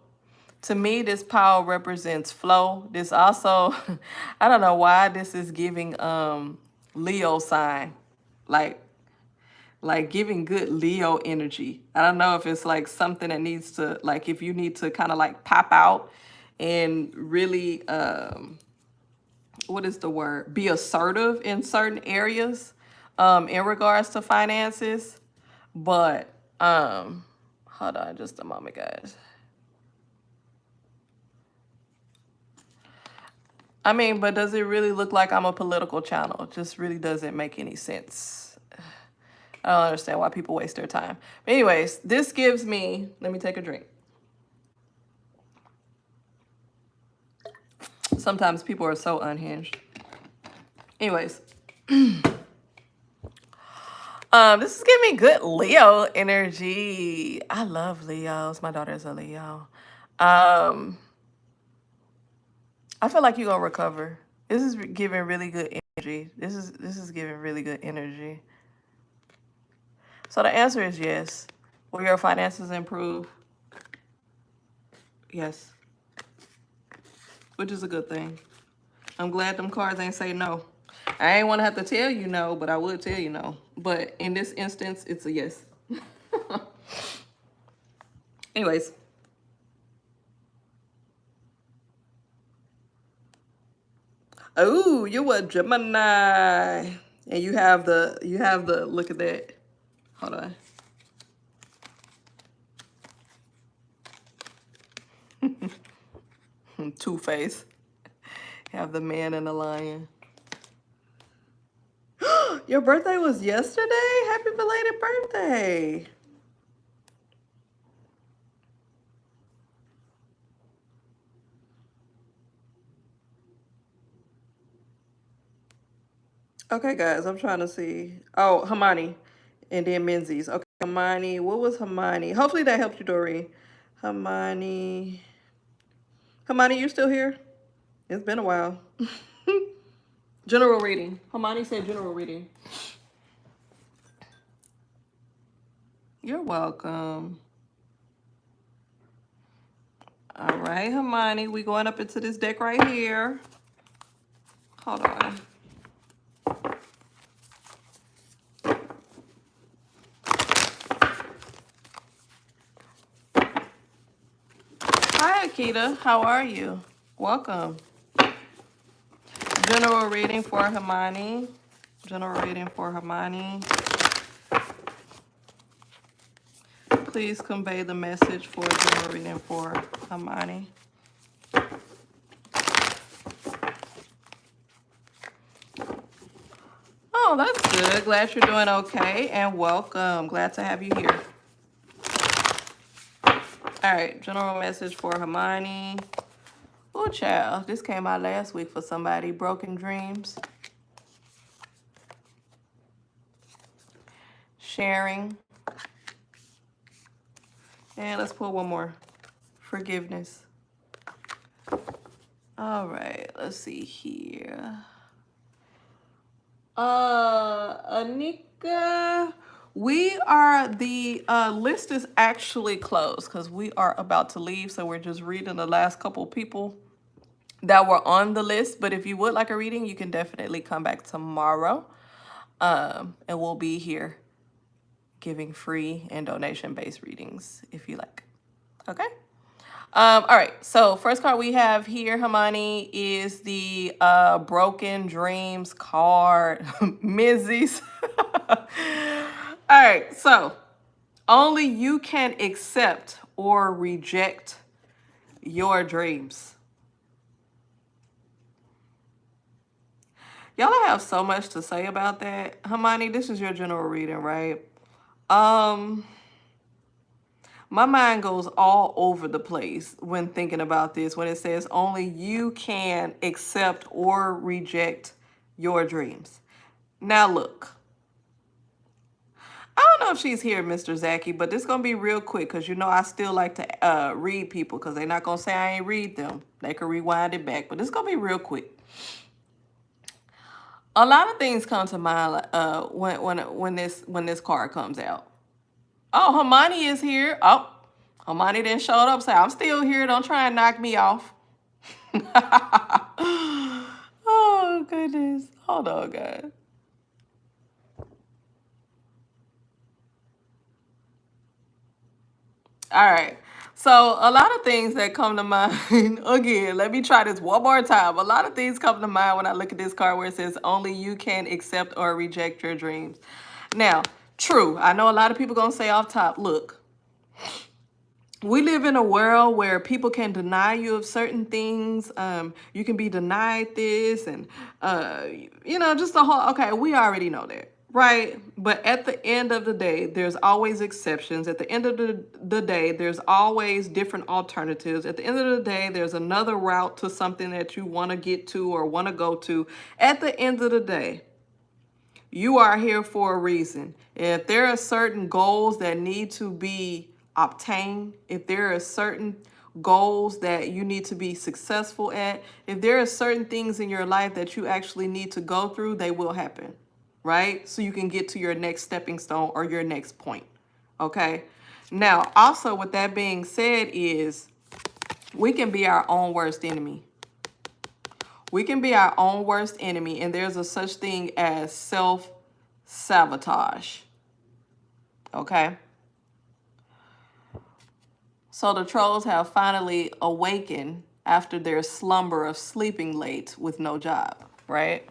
To me, this power represents flow. This also, I don't know why this is giving Leo sign, like giving good Leo energy. I don't know if it's like something that needs to, like if you need to kind of like pop out and really, what is the word? Be assertive in certain areas in regards to finances. But hold on just a moment, guys. I mean, but does it really look like I'm a political channel? It just really doesn't make any sense. I don't understand why people waste their time. But anyways, this gives me, let me take a drink. Sometimes people are so unhinged. Anyways, this is giving me good Leo energy. I love Leos. My daughter's a Leo. I feel like you're gonna recover. This is giving really good energy. This is giving really good energy. So the answer is yes. Will your finances improve? Yes. Which is a good thing. I'm glad them cards ain't say no. I ain't want to have to tell you no, but I would tell you no. But in this instance, it's a yes. Anyways. Oh, you're a Gemini. And you have the, look at that. Hold on. Two-Face. Have the man and the lion. Your birthday was yesterday? Happy belated birthday. Okay, guys, I'm trying to see. Oh, Hmani. And then Menses. Okay, Hmani. What was Hmani? Hopefully that helped you, Dorene. Hmani. Hmani, you still here? It's been a while. General reading. Hmani said general reading. You're welcome. All right, Hmani. We going up into this deck right here. Hold on. Hi, Akita. How are you? Welcome. General reading for Hmani. General reading for Hmani. Please convey the message for general reading for Hmani. Oh, that's good. Glad you're doing okay, and welcome. Glad to have you here. All right, general message for Hmani. Oh, Oh, child. This came out last week for somebody. Broken dreams. Sharing. And let's pull one more. Forgiveness. All right. Let's see here. Anika, the list is actually closed because we are about to leave. So we're just reading the last couple people that were on the list. But if you would like a reading, you can definitely come back tomorrow. And we'll be here giving free and donation-based readings if you like. Okay? All right, so first card we have here, Hmani, is the Broken Dreams card. Mrs. All right, so only you can accept or reject your dreams. Y'all have so much to say about that. Hmani, this is your general reading, right? My mind goes all over the place when thinking about this, when it says only you can accept or reject your dreams. Now, look, I don't know if she's here, Mr. Zachy, but this is going to be real quick because, you know, I still like to read people because they're not going to say I ain't read them. They can rewind it back, but this is going to be real quick. A lot of things come to mind when this card comes out. Oh, Hmani is here. Oh, Hmani then showed up. Say, I'm still here. Don't try and knock me off. Oh, goodness. Hold on, guys. All right. So a lot of things that come to mind, again, let me try this one more time. A lot of things come to mind when I look at this card where it says only you can accept or reject your dreams. Now, true. I know a lot of people going to say off top, look, we live in a world where people can deny you of certain things. You can be denied this and, you know, just the whole, okay, we already know that, right? But at the end of the day, there's always exceptions. At the end of the day, there's always different alternatives. At the end of the day, there's another route to something that you want to get to or want to go to. At the end of the day, you are here for a reason. If there are certain goals that need to be obtained, if there are certain goals that you need to be successful at, if there are certain things in your life that you actually need to go through, they will happen, right? So you can get to your next stepping stone or your next point, okay? Now, also with that being said is we can be our own worst enemy. We can be our own worst enemy, and there's a such thing as self-sabotage, okay? So the trolls have finally awakened after their slumber of sleeping late with no job, right?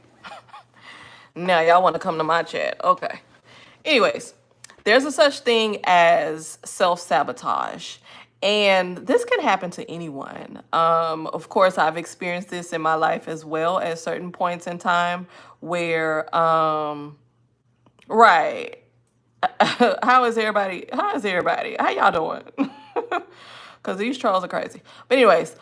Now y'all want to come to my chat. Okay. Anyways, there's a such thing as self-sabotage. And this can happen to anyone. Of course, I've experienced this in my life as well at certain points in time where, right. How is everybody? How y'all doing? Because these trolls are crazy. But anyways,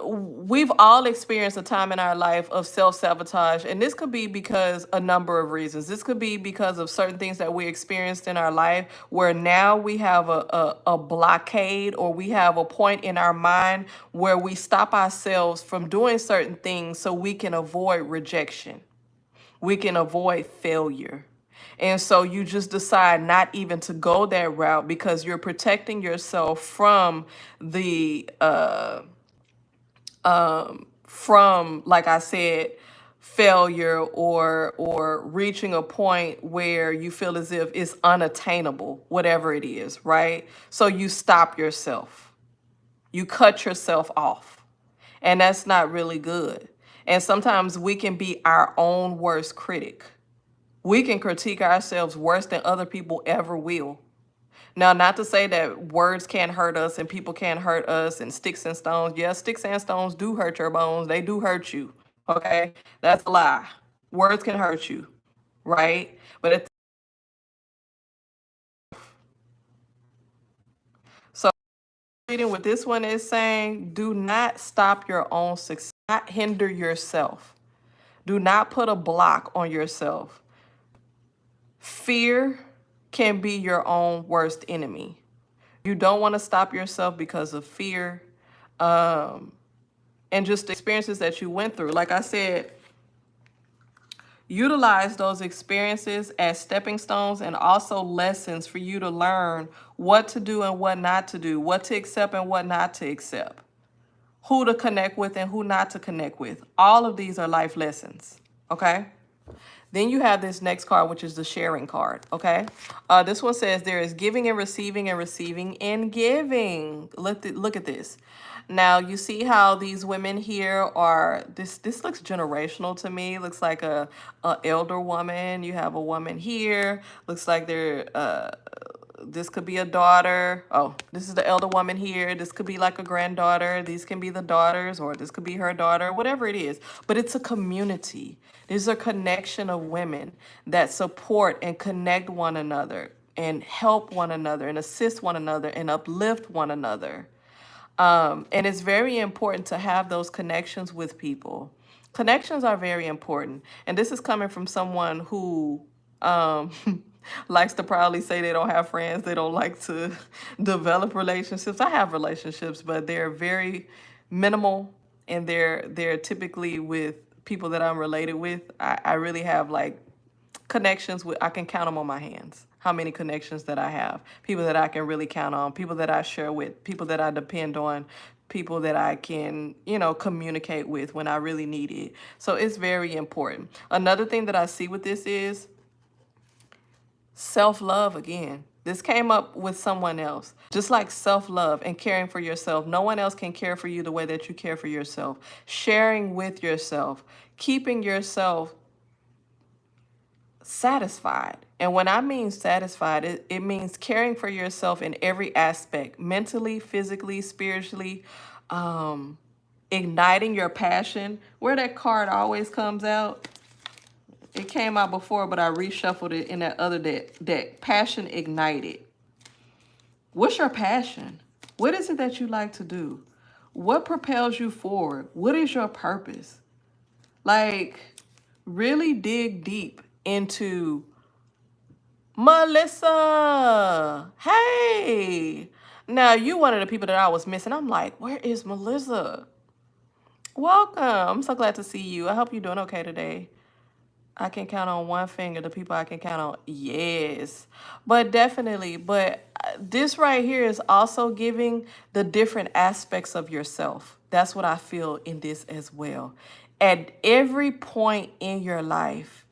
we've all experienced a time in our life of self-sabotage. And this could be because a number of reasons. This could be because of certain things that we experienced in our life where now we have a blockade, or we have a point in our mind where we stop ourselves from doing certain things so we can avoid rejection. We can avoid failure. And so you just decide not even to go that route because you're protecting yourself from the, like I said, failure or reaching a point where you feel as if it's unattainable, whatever it is, right? So you stop yourself. You cut yourself off. And that's not really good. And sometimes we can be our own worst critic. We can critique ourselves worse than other people ever will. Now, not to say that words can't hurt us and people can't hurt us and sticks and stones. Yes, sticks and stones do hurt your bones. They do hurt you. Okay? That's a lie. Words can hurt you. Right? But it's so what this one is saying, do not stop your own success, not hinder yourself. Do not put a block on yourself. Fear can be your own worst enemy. You don't want to stop yourself because of fear, and just the experiences that you went through. Like I said, utilize those experiences as stepping stones and also lessons for you to learn what to do and what not to do, what to accept and what not to accept, who to connect with and who not to connect with. All of these are life lessons, okay? Then you have this next card, which is the sharing card, okay? This one says there is giving and receiving and giving. Look at this. Now, you see how these women here are, this looks generational to me. Looks like a elder woman. You have a woman here. Looks like they're, this could be a daughter. Oh, this is the elder woman here. This could be like a granddaughter. These can be the daughters, or this could be her daughter, whatever it is. But it's a community. There's a connection of women that support and connect one another and help one another and assist one another and uplift one another. And it's very important to have those connections with people. Connections are very important. And this is coming from someone who likes to proudly say they don't have friends. They don't like to develop relationships. I have relationships, but they're very minimal, and they're typically with people that I'm related with. I really have like connections with, I can count them on my hands. How many connections that I have. People that I can really count on. People that I share with. People that I depend on. People that I can, you know, communicate with when I really need it. So it's very important. Another thing that I see with this is self-love again. This came up with someone else. Just like self-love and caring for yourself. No one else can care for you the way that you care for yourself. Sharing with yourself. Keeping yourself satisfied. And when I mean satisfied, it means caring for yourself in every aspect. Mentally, physically, spiritually. Igniting your passion. Where that card always comes out. It came out before, but I reshuffled it in that other deck. Passion ignited. What's your passion? What is it that you like to do? What propels you forward? What is your purpose? Like, really dig deep into Melissa. Hey. Now, you one of the people that I was missing. I'm like, where is Melissa? Welcome. I'm so glad to see you. I hope you're doing okay today. I can count on one finger the people I can count on. Yes. But definitely. But this right here is also giving the different aspects of yourself. That's what I feel in this as well. At every point in your life,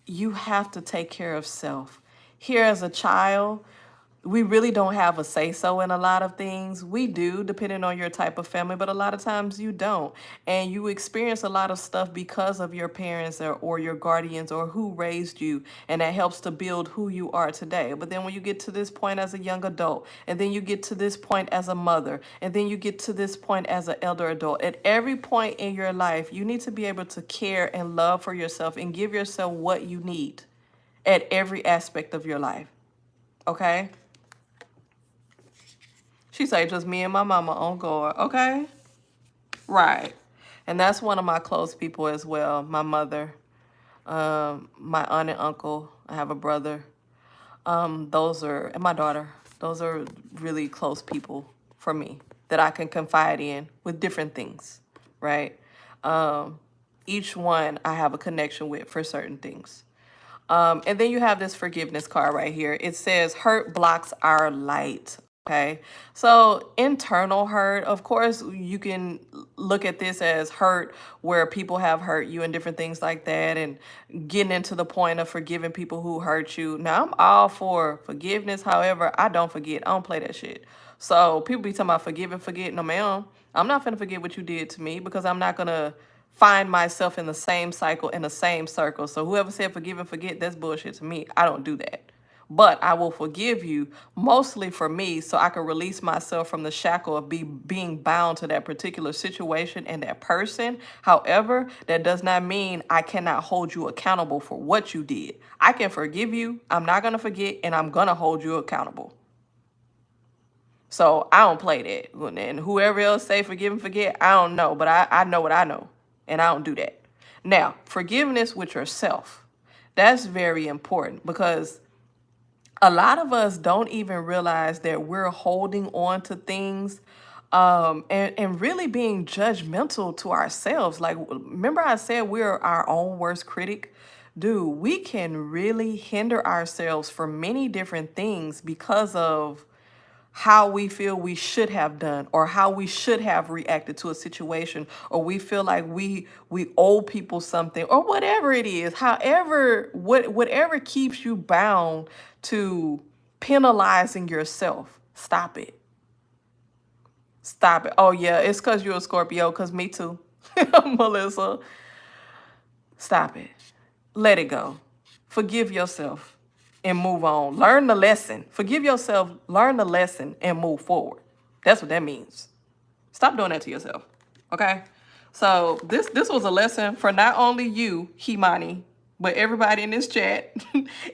you have to take care of self. Here as a child, we really don't have a say-so in a lot of things. We do, depending on your type of family, but a lot of times you don't. And you experience a lot of stuff because of your parents or your guardians or who raised you, and that helps to build who you are today. But then when you get to this point as a young adult, and then you get to this point as a mother, and then you get to this point as an elder adult, at every point in your life, you need to be able to care and love for yourself and give yourself what you need at every aspect of your life. Okay? She say just me and my mama on guard, okay? Right. And that's one of my close people as well. My mother, my aunt and uncle. I have a brother. And my daughter. Those are really close people for me that I can confide in with different things, right? Each one I have a connection with for certain things. And then you have this forgiveness card right here. It says, hurt blocks our light. Okay, so internal hurt, of course, you can look at this as hurt where people have hurt you and different things like that, and getting into the point of forgiving people who hurt you. Now, I'm all for forgiveness. However, I don't forget. I don't play that shit. So people be talking about forgive and forget. No, ma'am. I'm not finna forget what you did to me, because I'm not gonna find myself in the same cycle, in the same circle. So whoever said forgive and forget, that's bullshit to me. I don't do that. But I will forgive you, mostly for me, so I can release myself from the shackle of being bound to that particular situation and that person. However, that does not mean I cannot hold you accountable for what you did. I can forgive you, I'm not going to forget, and I'm going to hold you accountable. So I don't play that. And whoever else say forgive and forget, I don't know. But I know what I know. And I don't do that. Now, forgiveness with yourself. That's very important because a lot of us don't even realize that we're holding on to things and really being judgmental to ourselves. Like, remember I said we're our own worst critic? Dude, we can really hinder ourselves from many different things because of how we feel we should have done or how we should have reacted to a situation, or we feel like we owe people something or whatever it is. However, whatever keeps you bound to penalizing yourself, stop it. Stop it. Oh yeah, it's because you're a Scorpio, because me too. Melissa, stop it. Let it go. Forgive yourself and move on. Learn the lesson. Forgive yourself, learn the lesson, and move forward. That's what that means. Stop doing that to yourself. Okay? So this was a lesson for not only you, Hmani, but everybody in this chat,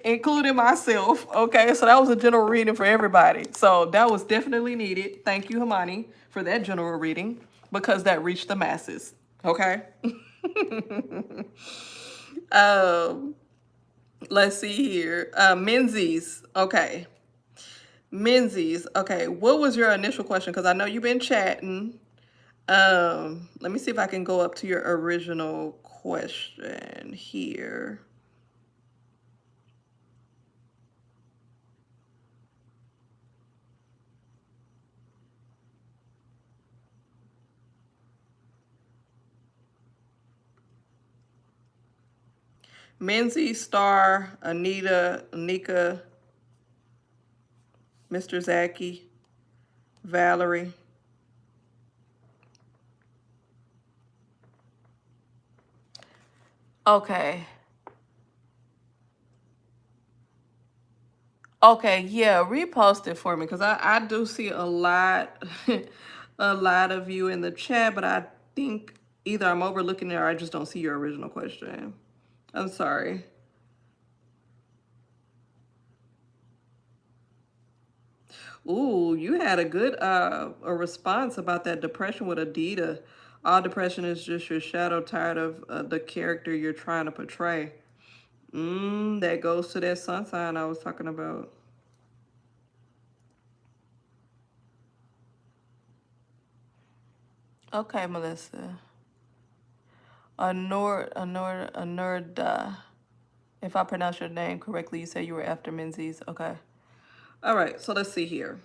including myself. Okay, so that was a general reading for everybody. So that was definitely needed. Thank you, Hmani, for that general reading, because that reached the masses. Okay? Let's see here. Menses. Okay. Menses. Okay. What was your initial question? Because I know you've been chatting. Let me see if I can go up to your original question here. Menses, Star, Anita, Nika, Mr. Zachy, Valerie. Okay. Okay, yeah, repost it for me, because I do see a lot a lot of you in the chat, but I think either I'm overlooking it or I just don't see your original question. I'm sorry. Ooh, you had a good a response about that depression with Adicha. All depression is just your shadow, tired of the character you're trying to portray. That goes to that sun sign I was talking about. Okay, Melissa. Anurda. If I pronounce your name correctly, you say you were after Menzies. Okay. All right, so let's see here.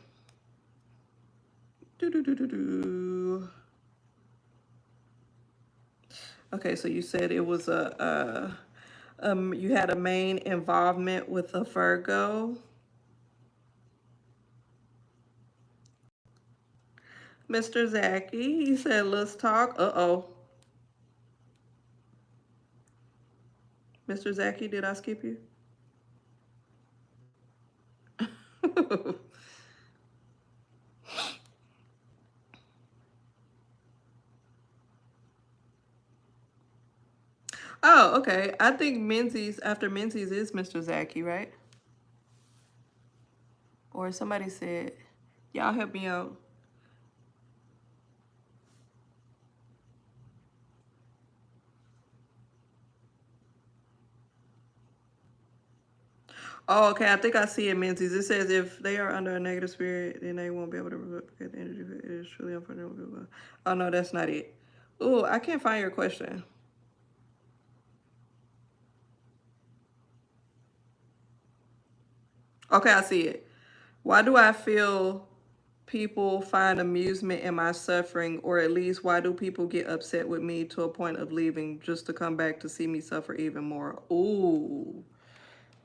Okay, so you said it was you had a main involvement with a Virgo. Mr. Zachy, he said, let's talk. Uh-oh. Mr. Zachy, did I skip you? Oh, okay. I think Menzies, after Menzies is Mr. Zachy, right? Or somebody said, y'all help me out. Oh, okay. I think I see it, Menzies. It says if they are under a negative spirit, then they won't be able to replicate the energy. It is truly unfortunate. Oh, no, that's not it. Ooh, I can't find your question. Okay, I see it. Why do I feel people find amusement in my suffering, or at least why do people get upset with me to a point of leaving just to come back to see me suffer even more? Ooh,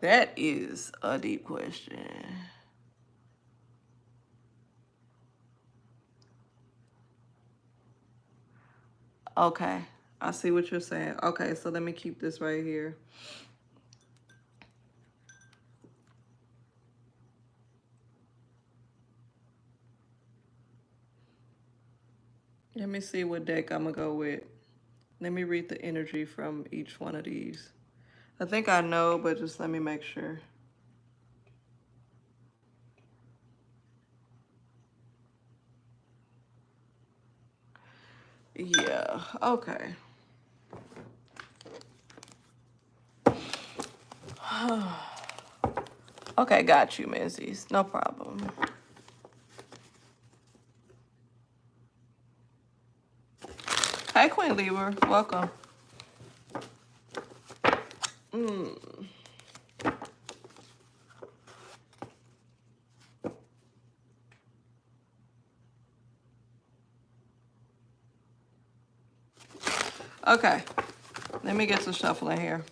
that is a deep question. Okay, I see what you're saying. Okay, so let me keep this right here. Let me see what deck I'm gonna go with. Let me read the energy from each one of these. I think I know, but just let me make sure. Yeah, okay. Okay, got you, Menses. No problem. Hey, Queen Libra. Welcome. Okay, let me get some shuffling here.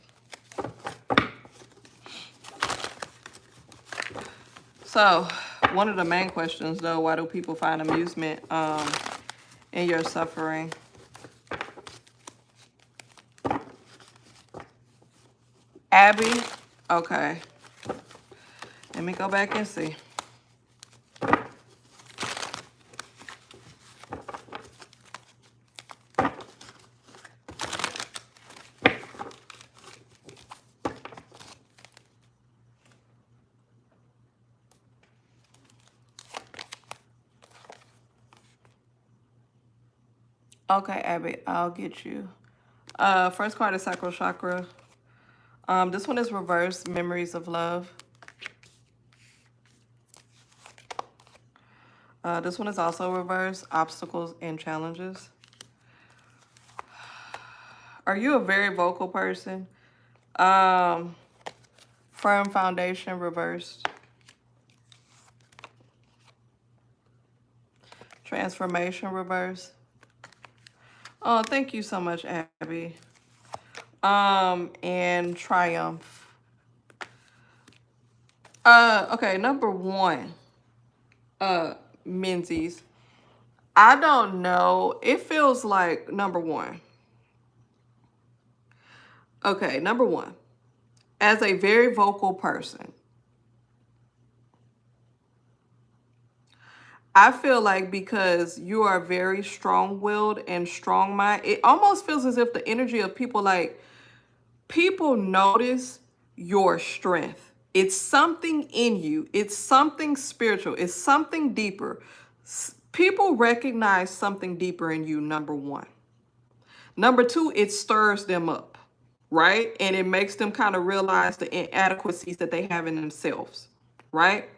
So, one of the main questions, though, why do people find amusement in your suffering? Abby? Okay. Let me go back and see. Okay, Abby, I'll get you. First card is Sacral Chakra. This one is reversed, Memories of Love. This one is also reversed, Obstacles and Challenges. Are you a very vocal person? Firm Foundation, reversed. Transformation, reversed. Oh, thank you so much, Abby. And Triumph. Okay, number one, Menses. I don't know. It feels like number one. Okay, number one. As a very vocal person, I feel like because you are very strong-willed and strong-minded, it almost feels as if the energy of people, like, people notice your strength. It's something in you. It's something spiritual. It's something deeper. People recognize something deeper in you, number one. Number two, it stirs them up, right? And it makes them kind of realize the inadequacies that they have in themselves, right?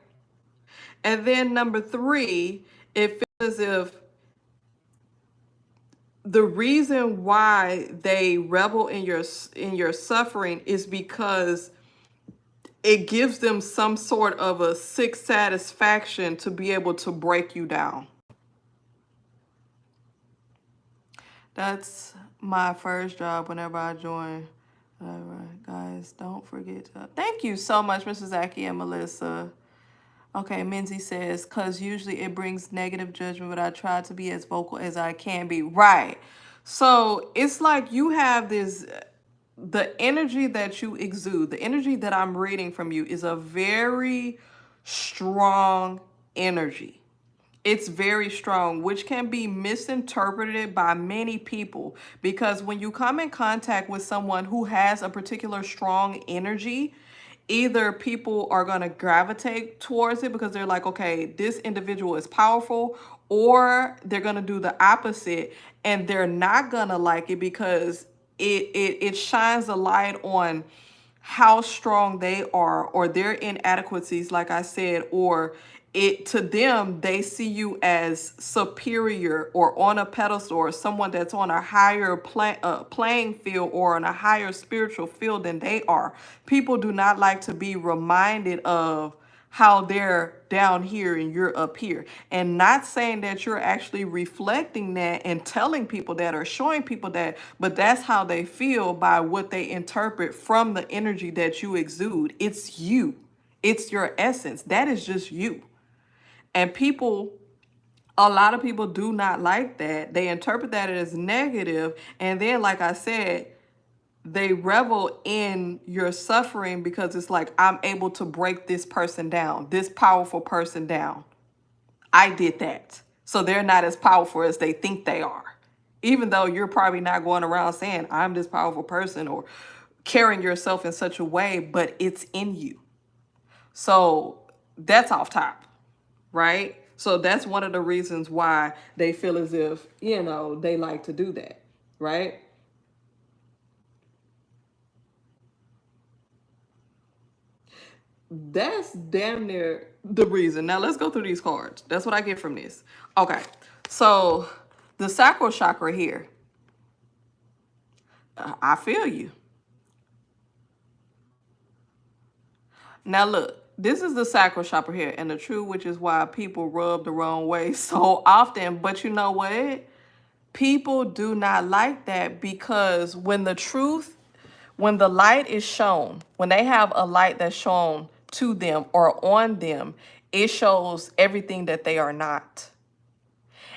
And then number three, it feels as if the reason why they revel in your suffering is because it gives them some sort of a sick satisfaction to be able to break you down. That's my first job whenever I join. All right, guys, don't forget to... Thank you so much, Mrs. Zachy and Melissa. Okay, Menzie says, because usually it brings negative judgment, but I try to be as vocal as I can be. Right. So it's like you have this... The energy that you exude, the energy that I'm reading from you is a very strong energy. It's very strong, which can be misinterpreted by many people, because when you come in contact with someone who has a particular strong energy, either people are going to gravitate towards it because they're like, okay, this individual is powerful, or they're going to do the opposite and they're not going to like it because it shines a light on how strong they are or their inadequacies, like I said, or it to them, they see you as superior or on a pedestal or someone that's on a higher playing field or on a higher spiritual field than they are. People do not like to be reminded of how they're down here and you're up here. And not saying that you're actually reflecting that and telling people that or showing people that, but that's how they feel by what they interpret from the energy that you exude. It's you. It's your essence. That is just you. And people, a lot of people do not like that. They interpret that as negative. And then, like I said, they revel in your suffering because it's like, I'm able to break this person down, this powerful person down. I did that. So they're not as powerful as they think they are. Even though you're probably not going around saying, I'm this powerful person or carrying yourself in such a way, but it's in you. So that's off top, right? So that's one of the reasons why they feel as if, you know, they like to do that, right? That's damn near the reason. Now let's go through these cards. That's what I get from this. Okay, so the sacral chakra here. I feel you. Now look, this is the sacral chakra here, and the truth, which is why people rub the wrong way so often. But you know what? People do not like that, because when the truth, when the light is shown, when they have a light that's shown to them or on them, it shows everything that they are not.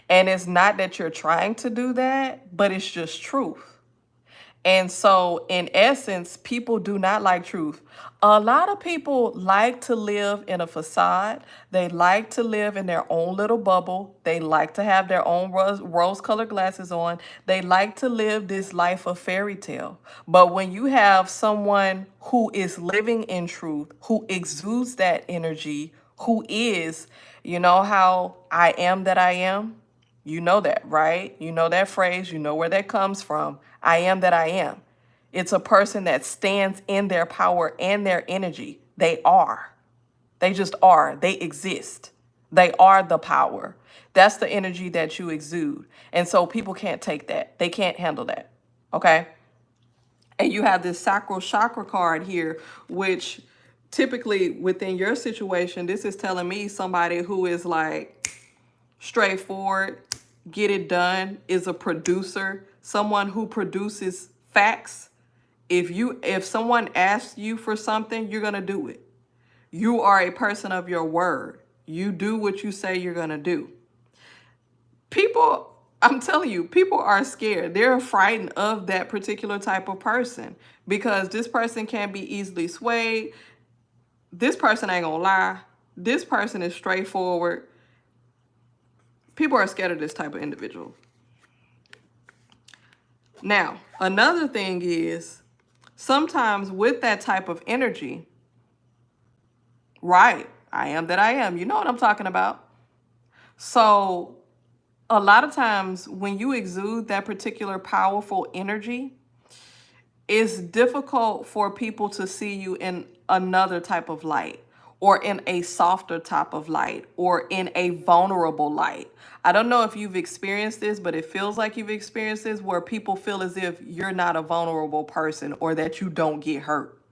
And it's not that you're trying to do that, but it's just truth. And so, in essence, people do not like truth. A lot of people like to live in a facade. They like to live in their own little bubble. They like to have their own rose-colored glasses on. They like to live this life of fairy tale. But when you have someone who is living in truth, who exudes that energy, who is, you know how I am that I am? You know that, right? You know that phrase. You know where that comes from. I am that I am. It's a person that stands in their power and their energy. They are. They just are. They exist. They are the power. That's the energy that you exude. And so people can't take that. They can't handle that. Okay? And you have this sacral chakra card here, which typically within your situation, this is telling me somebody who is like straightforward, get it done, is a producer, someone who produces facts. If someone asks you for something, you're going to do it. You are a person of your word. You do what you say you're going to do. People, I'm telling you, people are scared. They're frightened of that particular type of person, because this person can be easily swayed. This person ain't going to lie. This person is straightforward. People are scared of this type of individual. Now, another thing is, sometimes with that type of energy, right, I am that I am. You know what I'm talking about. So a lot of times when you exude that particular powerful energy, it's difficult for people to see you in another type of light, or in a softer type of light, or in a vulnerable light. I don't know if you've experienced this, but it feels like you've experienced this, where people feel as if you're not a vulnerable person, or that you don't get hurt.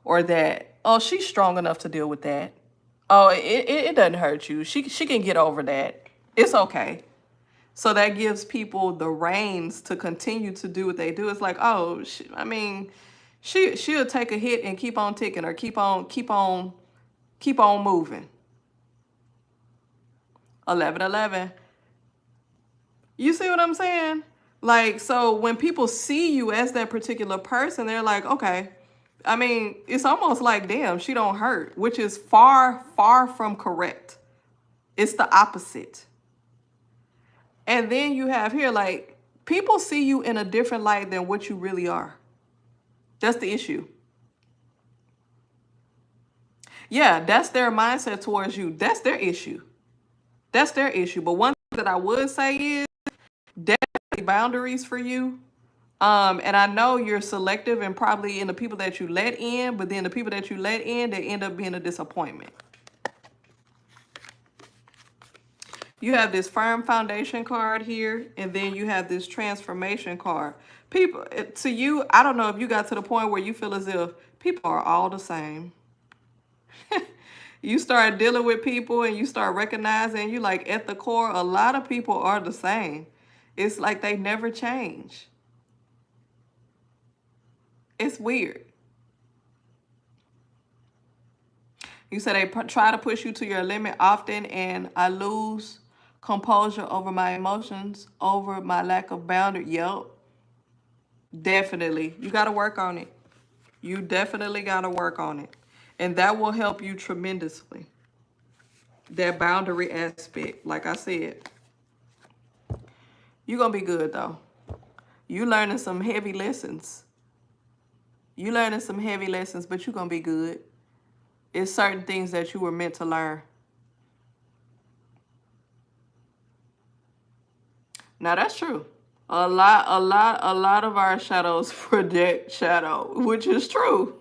Or that, oh, she's strong enough to deal with that. Oh, it doesn't hurt you. She can get over that. It's okay. So that gives people the reins to continue to do what they do. It's like, oh, she'll take a hit and keep on ticking, or keep on moving. 1111. You see what I'm saying? Like, so when people see you as that particular person, they're like, okay. I mean, it's almost like, damn, she don't hurt, which is far, far from correct. It's the opposite. And then you have here, like, people see you in a different light than what you really are. That's the issue. Yeah, that's their mindset towards you. That's their issue. That's their issue. But one thing that I would say is definitely boundaries for you. And I know you're selective and probably in the people that you let in, but then the people that you let in, they end up being a disappointment. You have this firm foundation card here, and then you have this transformation card. People, to you, I don't know if you got to the point where you feel as if people are all the same. You start dealing with people and you start recognizing, you like, at the core, a lot of people are the same. It's like they never change. It's weird. You said they try to push you to your limit often, and I lose composure over my emotions, over my lack of boundary. Yep. Definitely. You got to work on it. You definitely got to work on it. And that will help you tremendously. That boundary aspect, like I said. You're going to be good, though. You learning some heavy lessons. You learning some heavy lessons, but you're going to be good. It's certain things that you were meant to learn. Now that's true. A lot of our shadows project shadow, which is true.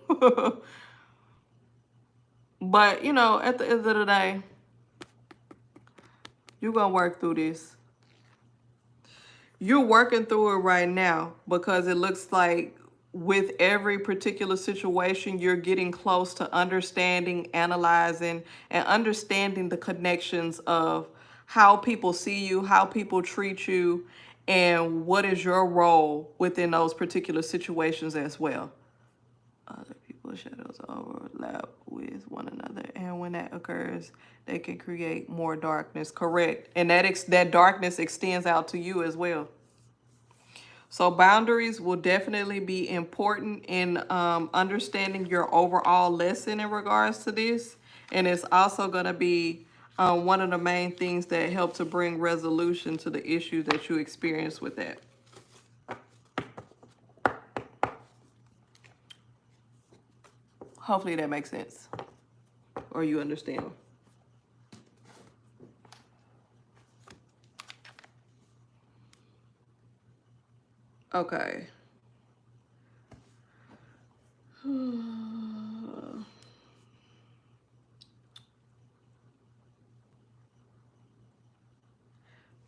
But, you know, at the end of the day, you're going to work through this. You're working through it right now because it looks like with every particular situation, you're getting close to understanding, analyzing, and understanding the connections of how people see you, how people treat you, and what is your role within those particular situations as well. Other people's shadows overlap with one another, and when that occurs, they can create more darkness. Correct, and that darkness extends out to you as well. So boundaries will definitely be important in understanding your overall lesson in regards to this, and it's also going to be one of the main things that help to bring resolution to the issues that you experience with that. Hopefully that makes sense, or you understand. Okay.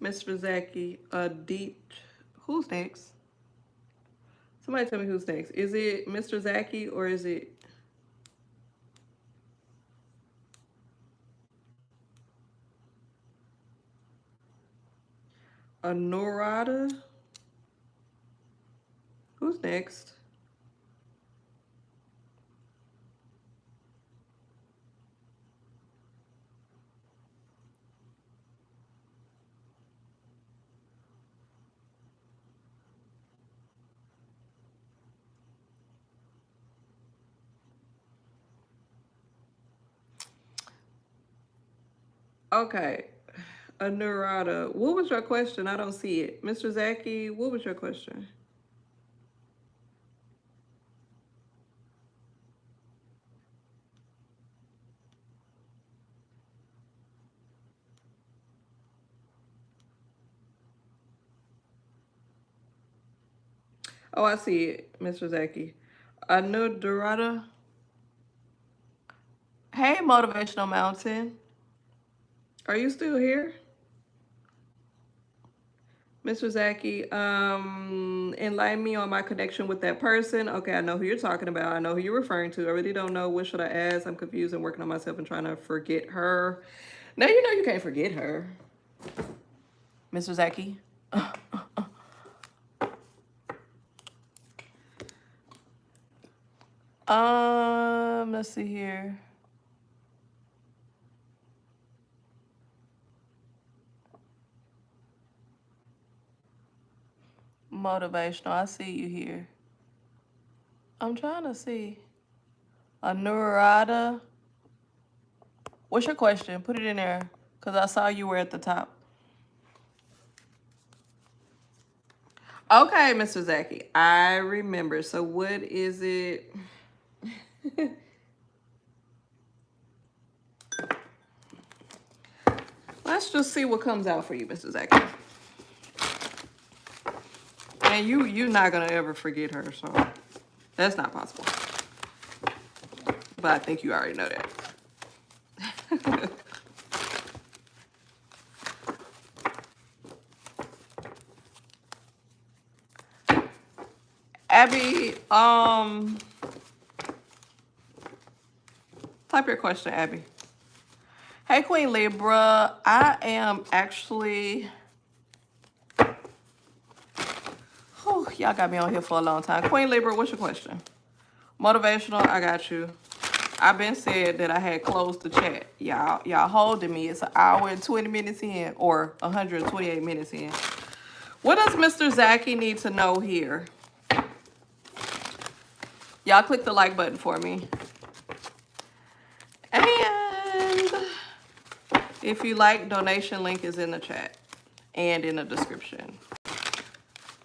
Mr. Zachy, Adicha. Who's next? Somebody tell me who's next. Is it Mr. Zachy or is it Anurada? Who's next? Okay. Anurada. What was your question? I don't see it. Mr. Zachy, what was your question? Oh, I see it, Mr. Zachy. Anurada. Hey, Motivational Mountain. Are you still here? Mr. Zachy, enlighten me on my connection with that person. Okay, I know who you're talking about. I know who you're referring to. I really don't know. What should I ask? I'm confused and working on myself and trying to forget her. Now you know you can't forget her. Mr. Zachy. Let's see here. Motivational. I see you here. I'm trying to see. Anurada. What's your question? Put it in there. Because I saw you were at the top. Okay, Mr. Zachy. I remember. So what is it? Let's just see what comes out for you, Mr. Zachy. And you're not going to ever forget her, so that's not possible. But I think you already know that. Abby, type your question, Abby. Hey, Queen Libra. I am actually... Oh, y'all got me on here for a long time. Queen Libra, what's your question? Motivational, I got you. I've been said that I had closed the chat. Y'all holding me. It's an hour and 20 minutes in, or 128 minutes in. What does Mr. Zachy need to know here? Y'all click the like button for me. And if you like, donation link is in the chat and in the description.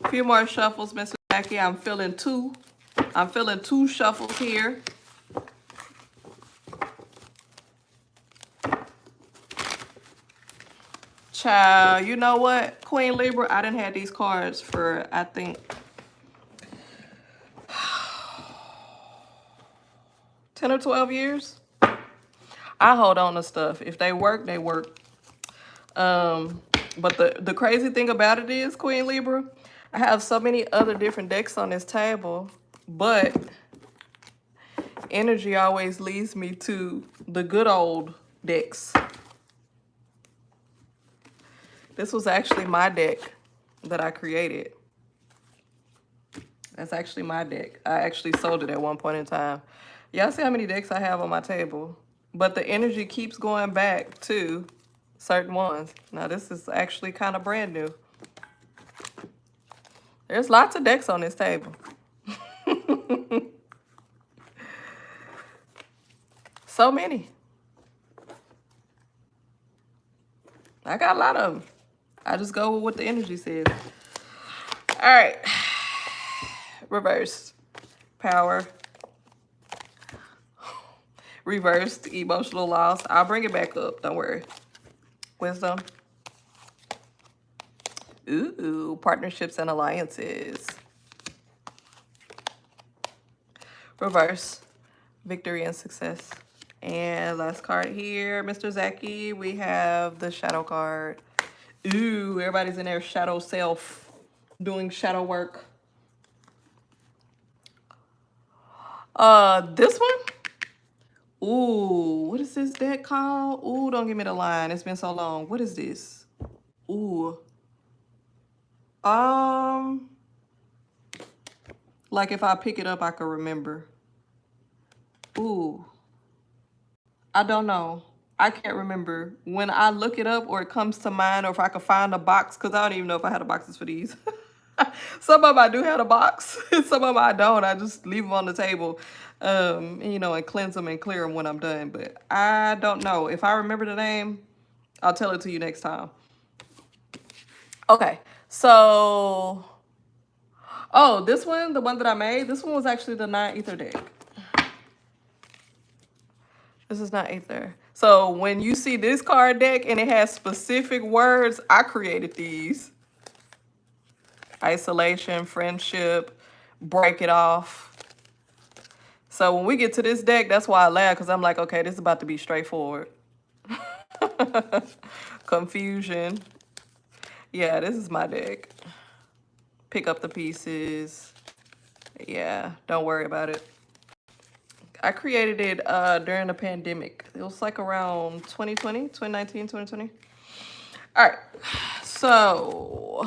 A few more shuffles, Mr. Zachy. I'm feeling two shuffles here. Child, you know what? Queen Libra, I done had these cards for, I think, 10 or 12 years. I hold on to stuff. If they work, they work. But the crazy thing about it is, Queen Libra, I have so many other different decks on this table, but energy always leads me to the good old decks. This was actually my deck that I created. That's actually my deck. I actually sold it at one point in time. Y'all see how many decks I have on my table? But the energy keeps going back to certain ones. Now this is actually kind of brand new. There's lots of decks on this table. So many. I got a lot of them. I just go with what the energy says. All right. Reversed. Power. Reversed. Emotional loss. I'll bring it back up. Don't worry. Wisdom. Ooh. Partnerships and alliances. Reverse. Victory and success. And last card here, Mr. Zachy, we have the shadow card. Ooh, everybody's in their shadow self, doing shadow work. This one? Ooh, what is this deck called? Ooh, don't give me the line. It's been so long. What is this? Ooh. Like if I pick it up, I can remember. Ooh. I don't know. I can't remember. When I look it up or it comes to mind, or if I can find a box, because I don't even know if I had the boxes for these. Some of them I do have a box. Some of them I don't. I just leave them on the table, you know, and cleanse them and clear them when I'm done. But I don't know. If I remember the name, I'll tell it to you next time. Okay. So, oh, this one, the one that I made, this one was actually the 9 ether deck. This is not ether. So when you see this card deck and it has specific words, I created these. Isolation, friendship, break it off. So when we get to this deck, that's why I laugh, because I'm like, okay, this is about to be straightforward. Confusion. Yeah, this is my deck. Pick up the pieces. Yeah, don't worry about it. I created it during the pandemic. It was like around 2020, 2019, 2020. All right. So,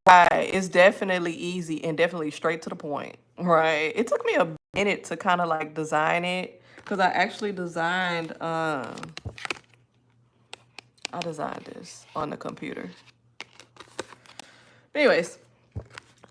right. It's definitely easy and definitely straight to the point. Right. It took me a minute to kind of like design it, because I actually designed, I designed this on the computer. Anyways.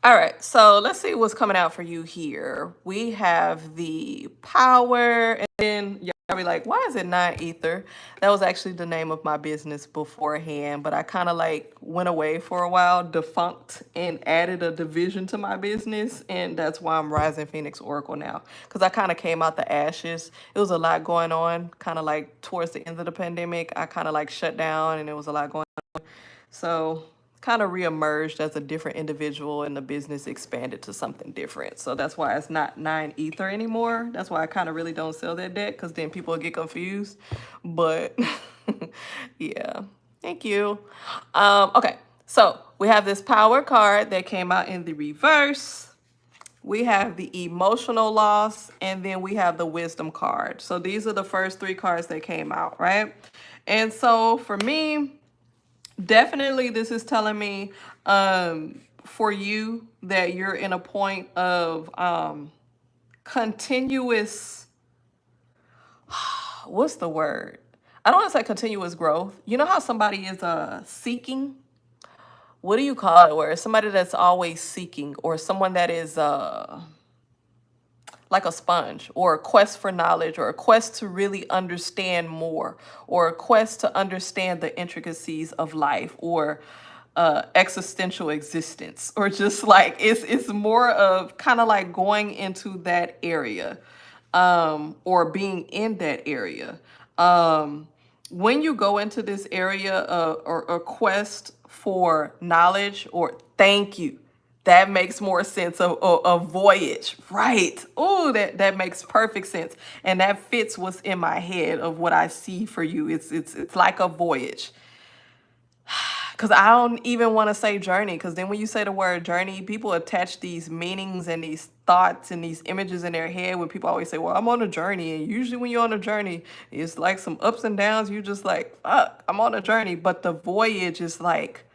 All right, so let's see what's coming out for you here. We have the power, and then y'all be like, why is it 9 ether? That was actually the name of my business beforehand, but I kind of like went away for a while, defunct, and added a division to my business, and that's why I'm Rising Phoenix Oracle now, because I kind of came out the ashes. It was a lot going on, kind of like towards the end of the pandemic. I kind of like shut down, and there was a lot going on. So kind of reemerged as a different individual, and the business expanded to something different. So that's why it's not 9 ether anymore. That's why I kind of really don't sell that deck, because then people get confused. But yeah, thank you. Okay, so we have this power card that came out in the reverse. We have the emotional loss, and then we have the wisdom card. So these are the first 3 cards that came out, right? And so for me, definitely this is telling me for you that you're in a point of continuous, what's the word? I don't want to say continuous growth. You know how somebody is seeking? What do you call it? Where somebody that's always seeking, or someone that is like a sponge, or a quest for knowledge, or a quest to really understand more, or a quest to understand the intricacies of life, or existential existence, or just like it's more of kind of like going into that area, or being in that area. when you go into this area or quest for knowledge or thank you, that makes more sense. A voyage, right? Oh, that makes perfect sense, and that fits what's in my head of what I see for you. It's like a voyage. Because I don't even want to say journey, because then when you say the word journey, people attach these meanings and these thoughts and these images in their head when people always say, well, I'm on a journey. And usually when you're on a journey, it's like some ups and downs. You're just like, fuck, I'm on a journey. But the voyage is like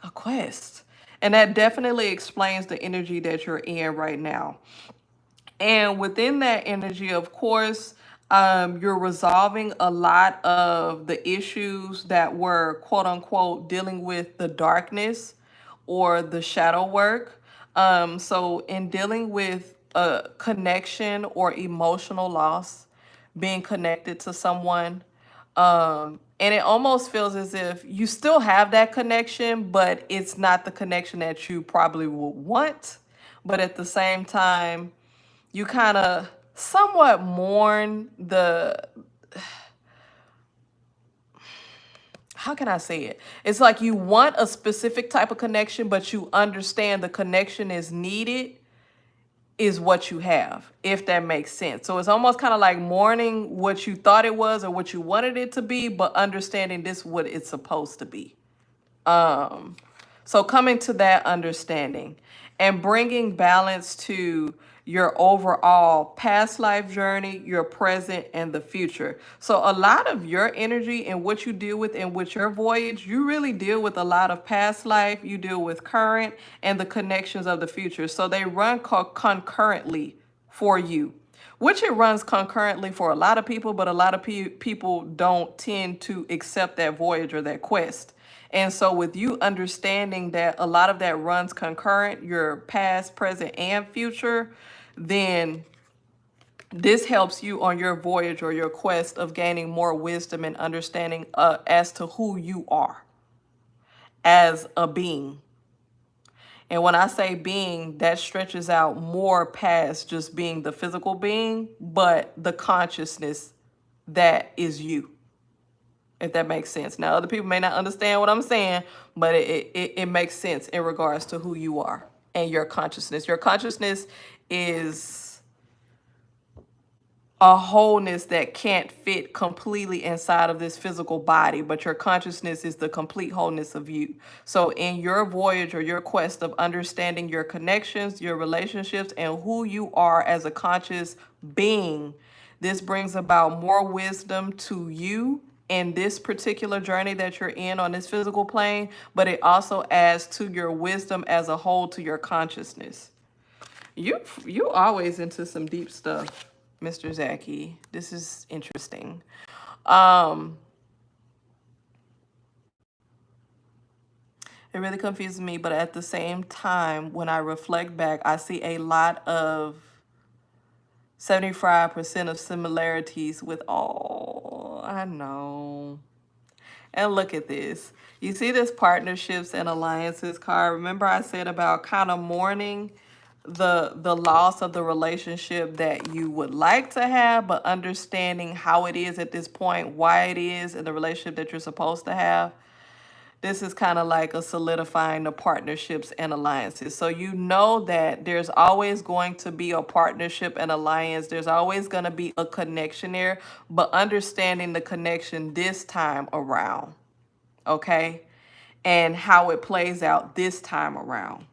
a quest. And that definitely explains the energy that you're in right now. And within that energy, of course, you're resolving a lot of the issues that were, quote unquote, dealing with the darkness or the shadow work. So, in dealing with a connection or emotional loss, being connected to someone, and it almost feels as if you still have that connection, but it's not the connection that you probably would want. But at the same time, you kind of somewhat mourn the, how can I say it? It's like you want a specific type of connection, but you understand the connection is needed is what you have, if that makes sense. So it's almost kind of like mourning what you thought it was or what you wanted it to be, but understanding this what it's supposed to be. So coming to that understanding and bringing balance to your overall past life journey, your present, and the future. So a lot of your energy and what you deal with and with your voyage, you really deal with a lot of past life, you deal with current, and the connections of the future. So they run concurrently for you, which it runs concurrently for a lot of people, but a lot of people don't tend to accept that voyage or that quest. And so with you understanding that a lot of that runs concurrent, your past, present, and future, then this helps you on your voyage or your quest of gaining more wisdom and understanding as to who you are as a being. And when I say being, that stretches out more past just being the physical being, but the consciousness that is you, if that makes sense. Now, other people may not understand what I'm saying, but it makes sense in regards to who you are and your consciousness. Your consciousness is a wholeness that can't fit completely inside of this physical body, but your consciousness is the complete wholeness of you. So in your voyage or your quest of understanding your connections, your relationships, and who you are as a conscious being, this brings about more wisdom to you in this particular journey that you're in on this physical plane, but it also adds to your wisdom as a whole, to your consciousness. You always into some deep stuff, Mr. Zachy. This is interesting. It really confuses me, but at the same time, when I reflect back, I see a lot of 75% of similarities with all. I know. And look at this. You see this partnerships and alliances card. Remember I said about kind of mourning the loss of the relationship that you would like to have, but understanding how it is at this point, why it is in the relationship that you're supposed to have. This is kind of like a solidifying the partnerships and alliances. So you know that there's always going to be a partnership and alliance. There's always going to be a connection there, but understanding the connection this time around, okay? And how it plays out this time around.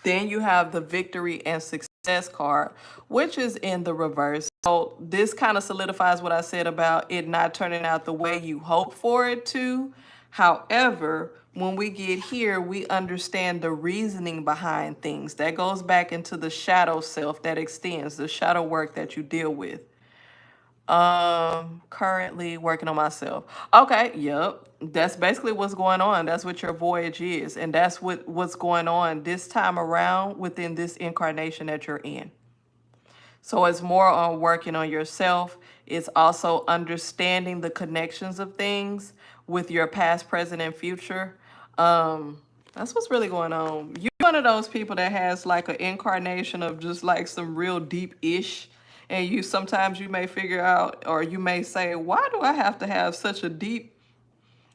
Then you have the victory and success card, which is in the reverse. So this kind of solidifies what I said about it not turning out the way you hope for it to. However, when we get here, we understand the reasoning behind things. That goes back into the shadow self that extends, the shadow work that you deal with. Currently working on myself. Okay, yep. That's basically what's going on. That's what your voyage is. And that's what's going on this time around within this incarnation that you're in. So it's more on working on yourself. It's also understanding the connections of things with your past, present, and future. That's what's really going on. You're one of those people that has like an incarnation of just like some real deep-ish And you sometimes you may figure out, or you may say, why do I have to have such a deep,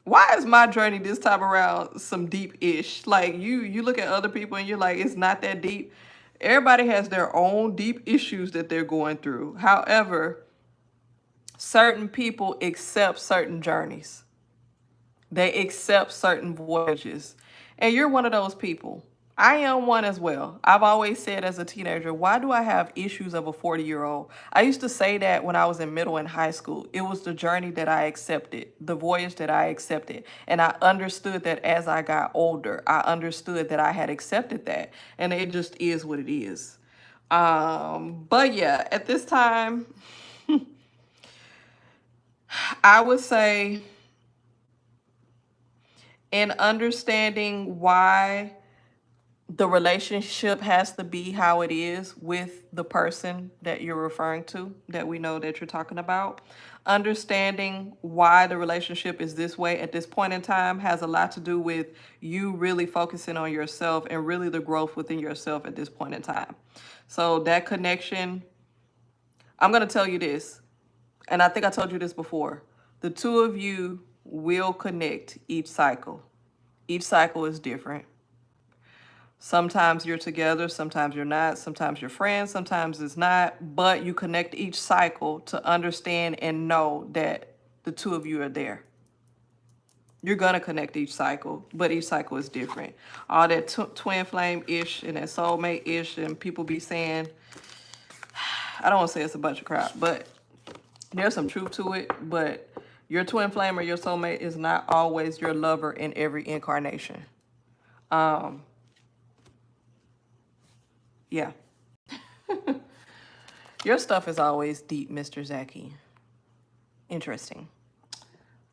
why is my journey this time around some deep-ish? Like you look at other people and you're like, it's not that deep. Everybody has their own deep issues that they're going through. However, certain people accept certain journeys. They accept certain voyages. And you're one of those people. I am one as well. I've always said as a teenager, why do I have issues of a 40-year-old? I used to say that when I was in middle and high school. It was the journey that I accepted, the voyage that I accepted. And I understood that as I got older, I understood that I had accepted that. And it just is what it is. But yeah, at this time, I would say in understanding why the relationship has to be how it is with the person that you're referring to, that we know that you're talking about. Understanding why the relationship is this way at this point in time has a lot to do with you really focusing on yourself and really the growth within yourself at this point in time. So that connection, I'm going to tell you this, and I think I told you this before. The two of you will connect each cycle. Each cycle is different. Sometimes you're together, sometimes you're not, sometimes you're friends, sometimes it's not, but you connect each cycle to understand and know that the two of you are there. You're going to connect each cycle, but each cycle is different. All that twin flame-ish and that soulmate-ish, and people be saying, I don't want to say it's a bunch of crap, but there's some truth to it. But your twin flame or your soulmate is not always your lover in every incarnation. Yeah. Your stuff is always deep, Mr. Zachy. Interesting.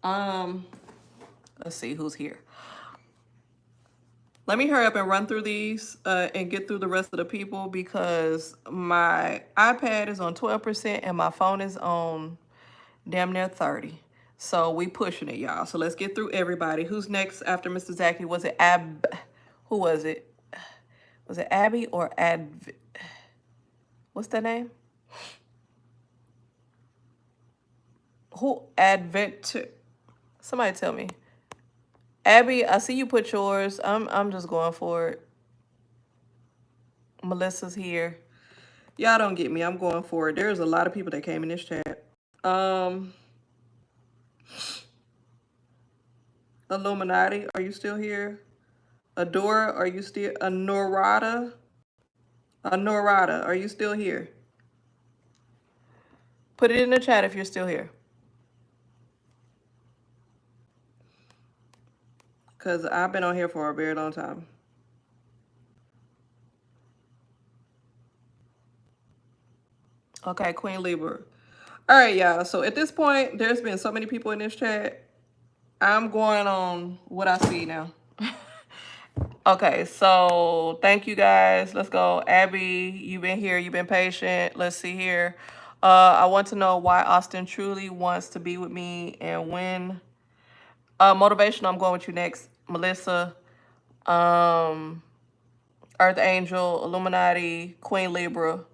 Let's see who's here. Let me hurry up and run through these and get through the rest of the people, because my iPad is on 12% and my phone is on damn near 30. So we pushing it, y'all. So let's get through everybody. Who's next after Mr. Zachy? Was it who was it? Was it Abby or what's that name? Who? Somebody tell me. Abby, I see you put yours. I'm just going for it. Melissa's here. Y'all don't get me. I'm going for it. There's a lot of people that came in this chat. Illuminati, are you still here? Adora, are you still? Anorada, are you still here? Put it in the chat if you're still here. Because I've been on here for a very long time. Okay, Queen Libra. All right, y'all. So at this point, there's been so many people in this chat. I'm going on what I see now. Okay, so thank you guys. Let's go. Abby, you've been here. You've been patient. Let's see here. I want to know why Austin truly wants to be with me and when. Motivational, I'm going with you next. Melissa, Earth Angel, Illuminati, Queen Libra.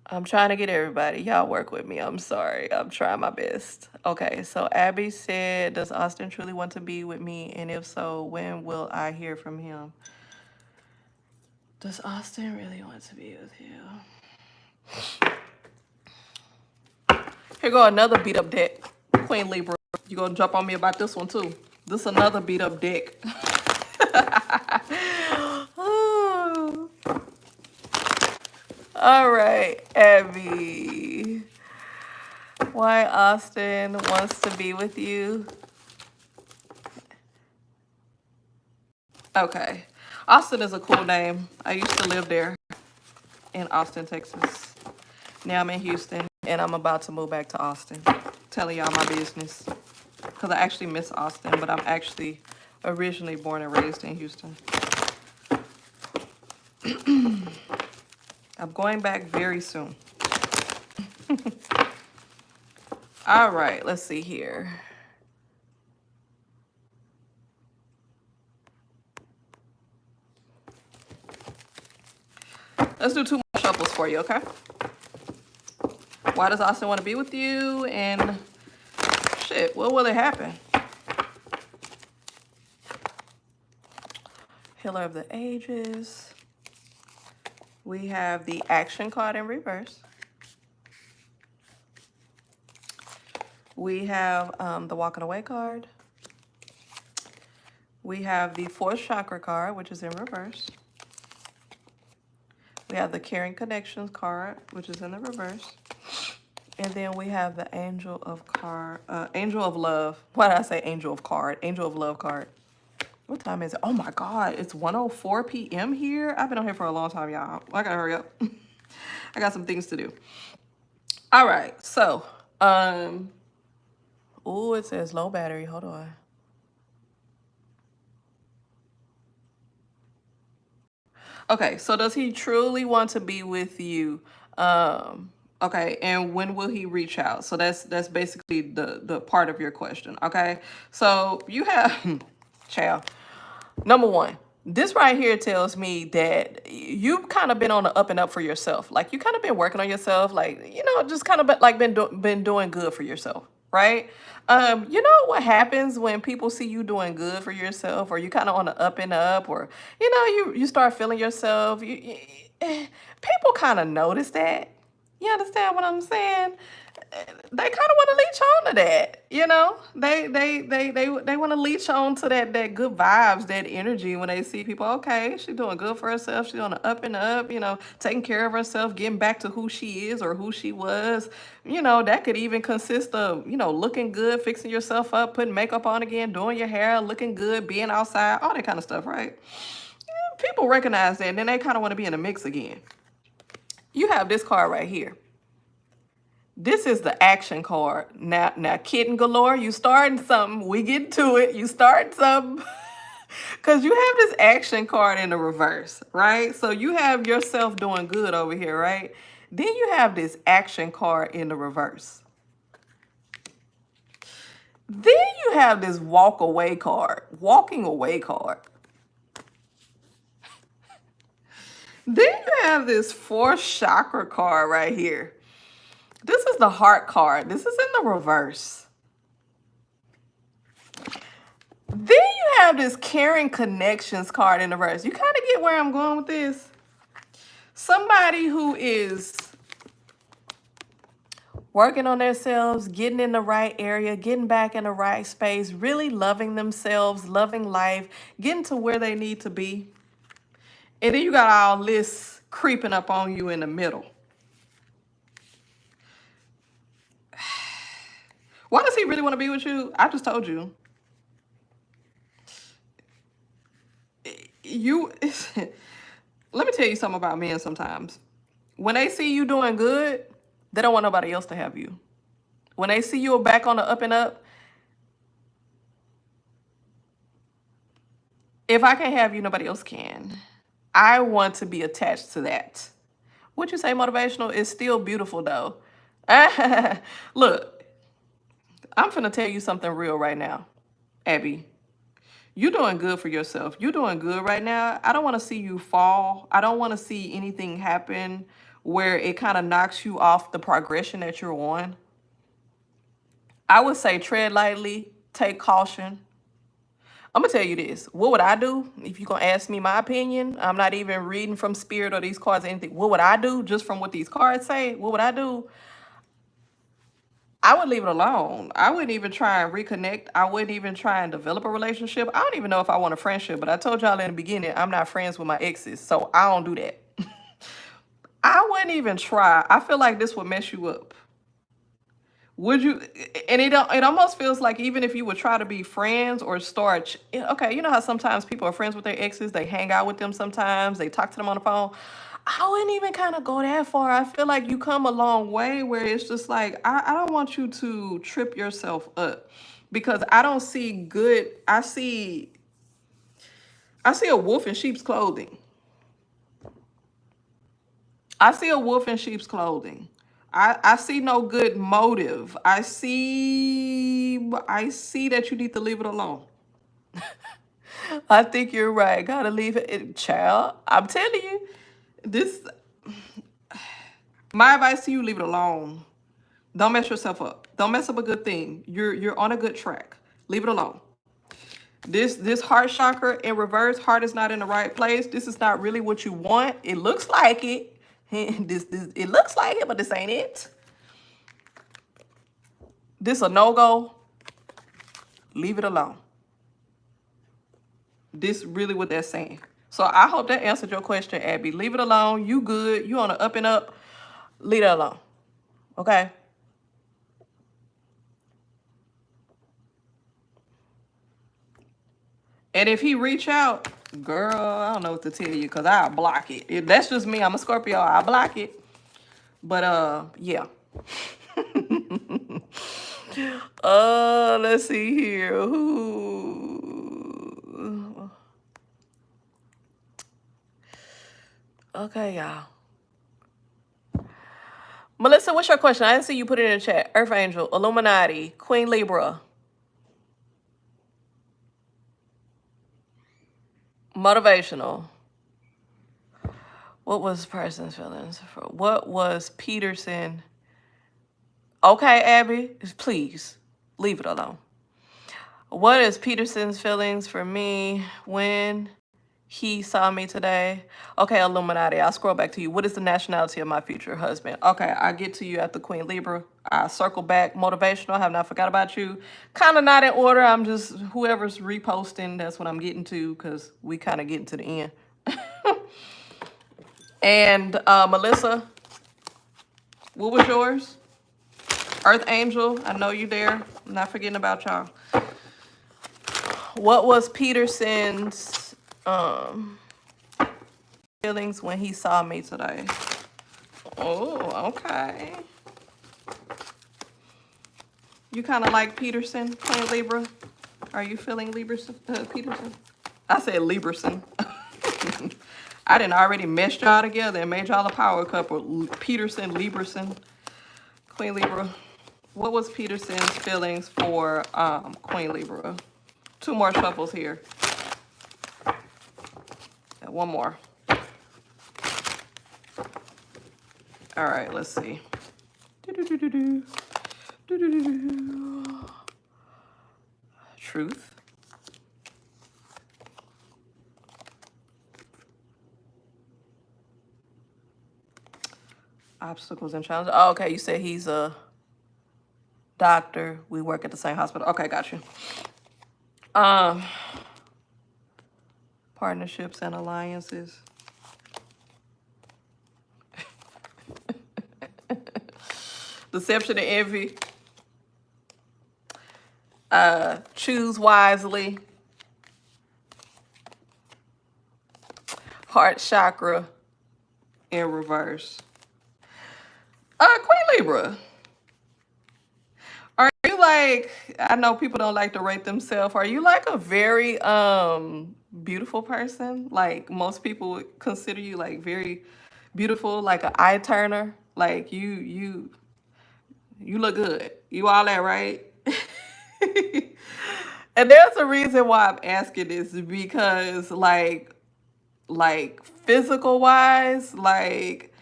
I'm trying to get everybody. Y'all work with me. I'm sorry. I'm trying my best. Okay, so Abby said, does Austin truly want to be with me? And if so, when will I hear from him? Does Austin really want to be with you? Here go another beat up deck. Queen Libra. You gonna jump on me about this one too. This is another beat up deck. All right, Abby. Why Austin wants to be with you? Okay. Austin is a cool name. I used to live there in Austin, Texas. Now I'm in Houston, and I'm about to move back to Austin. Telling y'all my business. Because I actually miss Austin, but I'm actually originally born and raised in Houston. I'm going back very soon. All right, let's see here. Let's do 2 more shuffles for you, okay? Why does Austin want to be with you? And shit, what will it happen? Healer of the Ages. We have the Action card in reverse. We have the Walking Away card. We have the 4th Chakra card, which is in reverse. We have the Caring Connections card, which is in the reverse. And then we have the Angel of Love. Why did I say Angel of Card? Angel of Love card. What time is it? Oh my God, it's 1:04 p.m. here. I've been on here for a long time, y'all. I gotta hurry up. I got some things to do. All right, so, oh, it says low battery. Hold on. Okay, so does he truly want to be with you? Okay, and when will he reach out? So that's basically the part of your question. Okay, so you have, child. Number one, this right here tells me that you've kind of been on the up and up for yourself. Like you kind of been working on yourself, like, you know, just kind of like been doing good for yourself, right? You know what happens when people see you doing good for yourself, or you kind of on the up and up, or you know, you start feeling yourself. People kind of notice that. You understand what I'm saying? They kind of want to leech on to that, you know. They want to leech on to that good vibes, that energy when they see people. Okay, she's doing good for herself. She's on the up and up, you know, taking care of herself, getting back to who she is or who she was. You know, that could even consist of, you know, looking good, fixing yourself up, putting makeup on again, doing your hair, looking good, being outside, all that kind of stuff, right? Yeah, people recognize that, and then they kind of want to be in the mix again. You have this card right here. This is the action card. Now, kitten galore, you starting something. We get to it. You starting something. Because you have this action card in the reverse, right? So you have yourself doing good over here, right? Then you have this action card in the reverse. Then you have this walk away card, walking away card. Then you have this 4th chakra card right here. This is the heart card. This is in the reverse. Then you have this caring connections card in the reverse. You kind of get where I'm going with this. Somebody who is working on themselves, getting in the right area, getting back in the right space, really loving themselves, loving life, getting to where they need to be. And then you got all this creeping up on you in the middle. Why does he really want to be with you? I just told you. Let me tell you something about men sometimes. When they see you doing good, they don't want nobody else to have you. When they see you back on the up and up, if I can't have you, nobody else can. I want to be attached to that. What you say, motivational, is still beautiful though. Look. I'm finna tell you something real right now, Abby. You're doing good for yourself. You're doing good right now. I don't want to see you fall. I don't want to see anything happen where it kind of knocks you off the progression that you're on. I would say tread lightly, take caution. I'm going to tell you this. What would I do if you're going to ask me my opinion? I'm not even reading from spirit or these cards or anything. What would I do just from what these cards say? What would I do? I would leave it alone. I wouldn't even try and reconnect. I wouldn't even try and develop a relationship. I don't even know if I want a friendship, but I told y'all in the beginning, I'm not friends with my exes, so I don't do that. I wouldn't even try. I feel like this would mess you up. Would you? And it almost feels like even if you would try to be friends or start, okay, you know how sometimes people are friends with their exes, they hang out with them sometimes, they talk to them on the phone. I wouldn't even kind of go that far. I feel like you come a long way where it's just like, I don't want you to trip yourself up because I don't see good. I see a wolf in sheep's clothing. I see a wolf in sheep's clothing. I see no good motive. I see that you need to leave it alone. I think you're right. Gotta leave it, child. I'm telling you. my advice to you, leave it alone. Don't mess yourself up. Don't mess up a good thing. You're on a good track. Leave it alone. This heart chakra in reverse, heart is not in the right place. This is not really what you want. It looks like it. It looks like it, but this ain't it. This a no-go. Leave it alone. This really what they're saying. So I hope that answered your question, Abby. Leave it alone. You good. You on the up and up. Leave it alone. Okay? And if he reach out, girl, I don't know what to tell you because I'll block it. If that's just me, I'm a Scorpio. I'll block it. But, yeah. Let's see here. Ooh. Okay, y'all. Melissa, what's your question? I didn't see you put it in the chat. Earth Angel, Illuminati, Queen Libra, motivational. What was person's feelings? What was Peterson? Okay, Abby, please leave it alone. What is Peterson's feelings for me when he saw me today? Okay, Illuminati, I'll scroll back to you. What is the nationality of my future husband? Okay, I'll get to you at the Queen Libra. I'll circle back. Motivational, have not forgot about you. Kind of not in order. I'm just, whoever's reposting, that's what I'm getting to because we kind of getting to the end. And Melissa, what was yours? Earth Angel, I know you there. I'm not forgetting about y'all. What was Peterson's feelings when he saw me today? Oh, okay. You kind of like Peterson, Queen Libra? Are you feeling Peterson? I said Librason. I didn't already meshed y'all together and made y'all a power couple. Peterson, Librason, Queen Libra. What was Peterson's feelings for Queen Libra? 2 more shuffles here. And 1 more. All right, let's see. Truth. Obstacles and challenges. Oh, okay, you said he's a doctor. We work at the same hospital. Okay, got you. Partnerships and alliances. Deception and envy. Choose wisely. Heart chakra in reverse. Queen Libra. Are you like, I know people don't like to rate themselves. Are you like a very beautiful person? Like most people would consider you like very beautiful, like an eye turner. Like you look good. You all that, right? And there's a reason why I'm asking this because like physical wise, like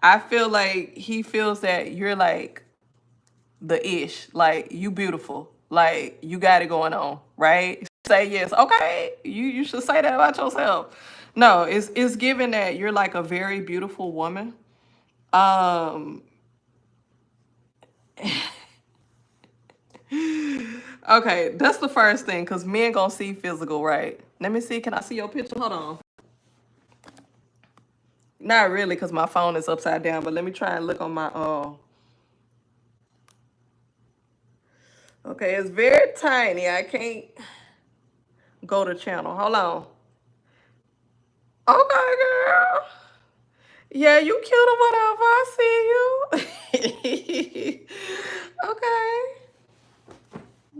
I feel like he feels that you're like the ish, like you beautiful, like you got it going on, right? Say yes. Okay, you should say that about yourself. No, it's given that you're like a very beautiful woman. Okay, that's the first thing, because men gonna see physical, right? Let me see, can I see your picture? Hold on. Not really, because my phone is upside down, but let me try and look on my, okay, it's very tiny. I can't go to channel. Hold on. Okay, girl. Yeah, you cute or whatever. I see you. Okay.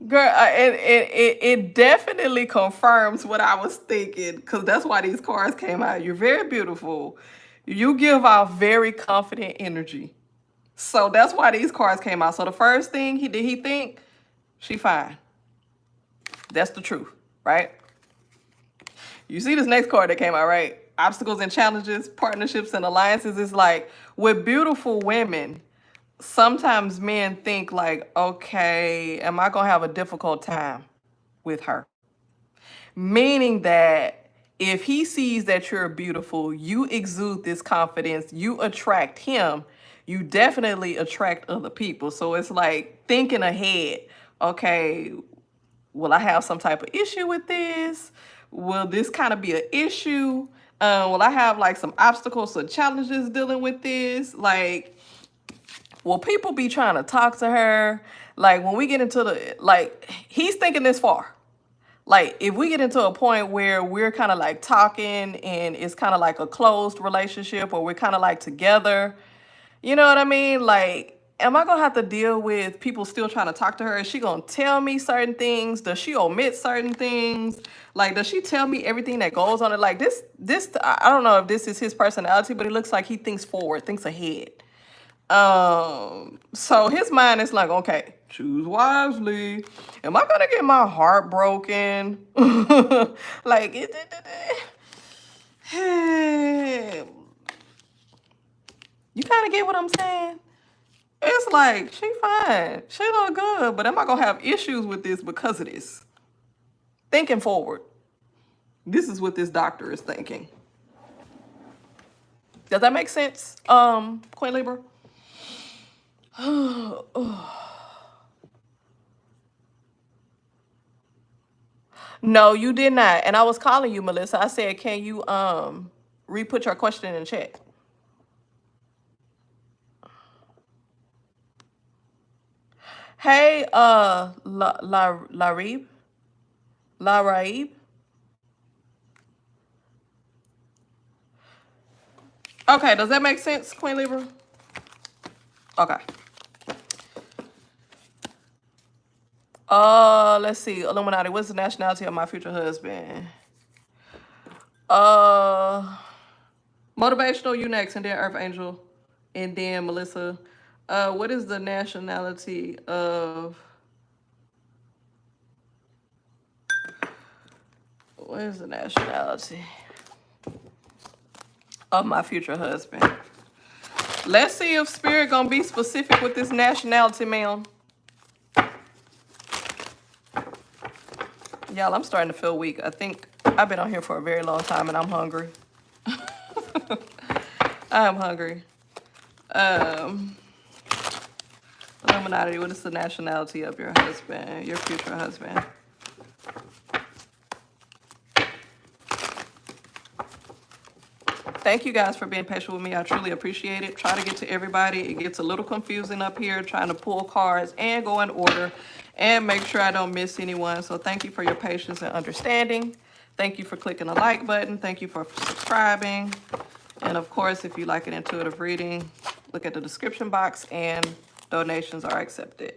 Girl, it definitely confirms what I was thinking, because that's why these cards came out. You're very beautiful. You give off very confident energy. So that's why these cards came out. So the first thing he think, she fine. That's the truth, right? You see this next card that came out, right? obstacles and challenges, partnerships and alliances. It's like with beautiful women, sometimes men think like, okay, am I gonna have a difficult time with her? Meaning that if he sees that you're beautiful, you exude this confidence, you attract him, you definitely attract other people. So it's like thinking ahead. Okay, will I have some type of issue with this? Will this kind of be an issue? Will I have like some obstacles or challenges dealing with this? Like, will people be trying to talk to her? Like when we get into the, like, he's thinking this far. Like if we get into a point where we're kind of like talking and it's kind of like a closed relationship or we're kind of like together, you know what I mean? Like, am I gonna have to deal with people still trying to talk to her? Is she gonna tell me certain things? Does she omit certain things? Like, does she tell me everything that goes on it? Like this, I don't know if this is his personality, but it looks like he thinks forward, thinks ahead. So his mind is like, okay, choose wisely. Am I gonna get my heart broken? Like, you kind of get what I'm saying? It's like, she fine, she look good, but am I gonna have issues with this because of this? Thinking forward. This is what this doctor is thinking. Does that make sense, Queen Libra? No, you did not. And I was calling you, Melissa. I said, can you re-put your question in chat? Hey, Raib. Okay, does that make sense, Queen Libra? Okay. Let's see. Illuminati, what's the nationality of my future husband? Motivational, you next, and then Earth Angel, and then Melissa. What is the nationality of... What is the nationality of my future husband? Let's see if Spirit gonna be specific with this nationality, ma'am. Y'all, I'm starting to feel weak. I think I've been on here for a very long time and I'm hungry. I'm hungry. Illuminati, what is the nationality of your husband, your future husband? Thank you guys for being patient with me. I truly appreciate it. Try to get to everybody. It gets a little confusing up here trying to pull cards and go in order and make sure I don't miss anyone. So thank you for your patience and understanding. Thank you for clicking the like button. Thank you for subscribing. And of course, if you like an intuitive reading, look at the description box and donations are accepted.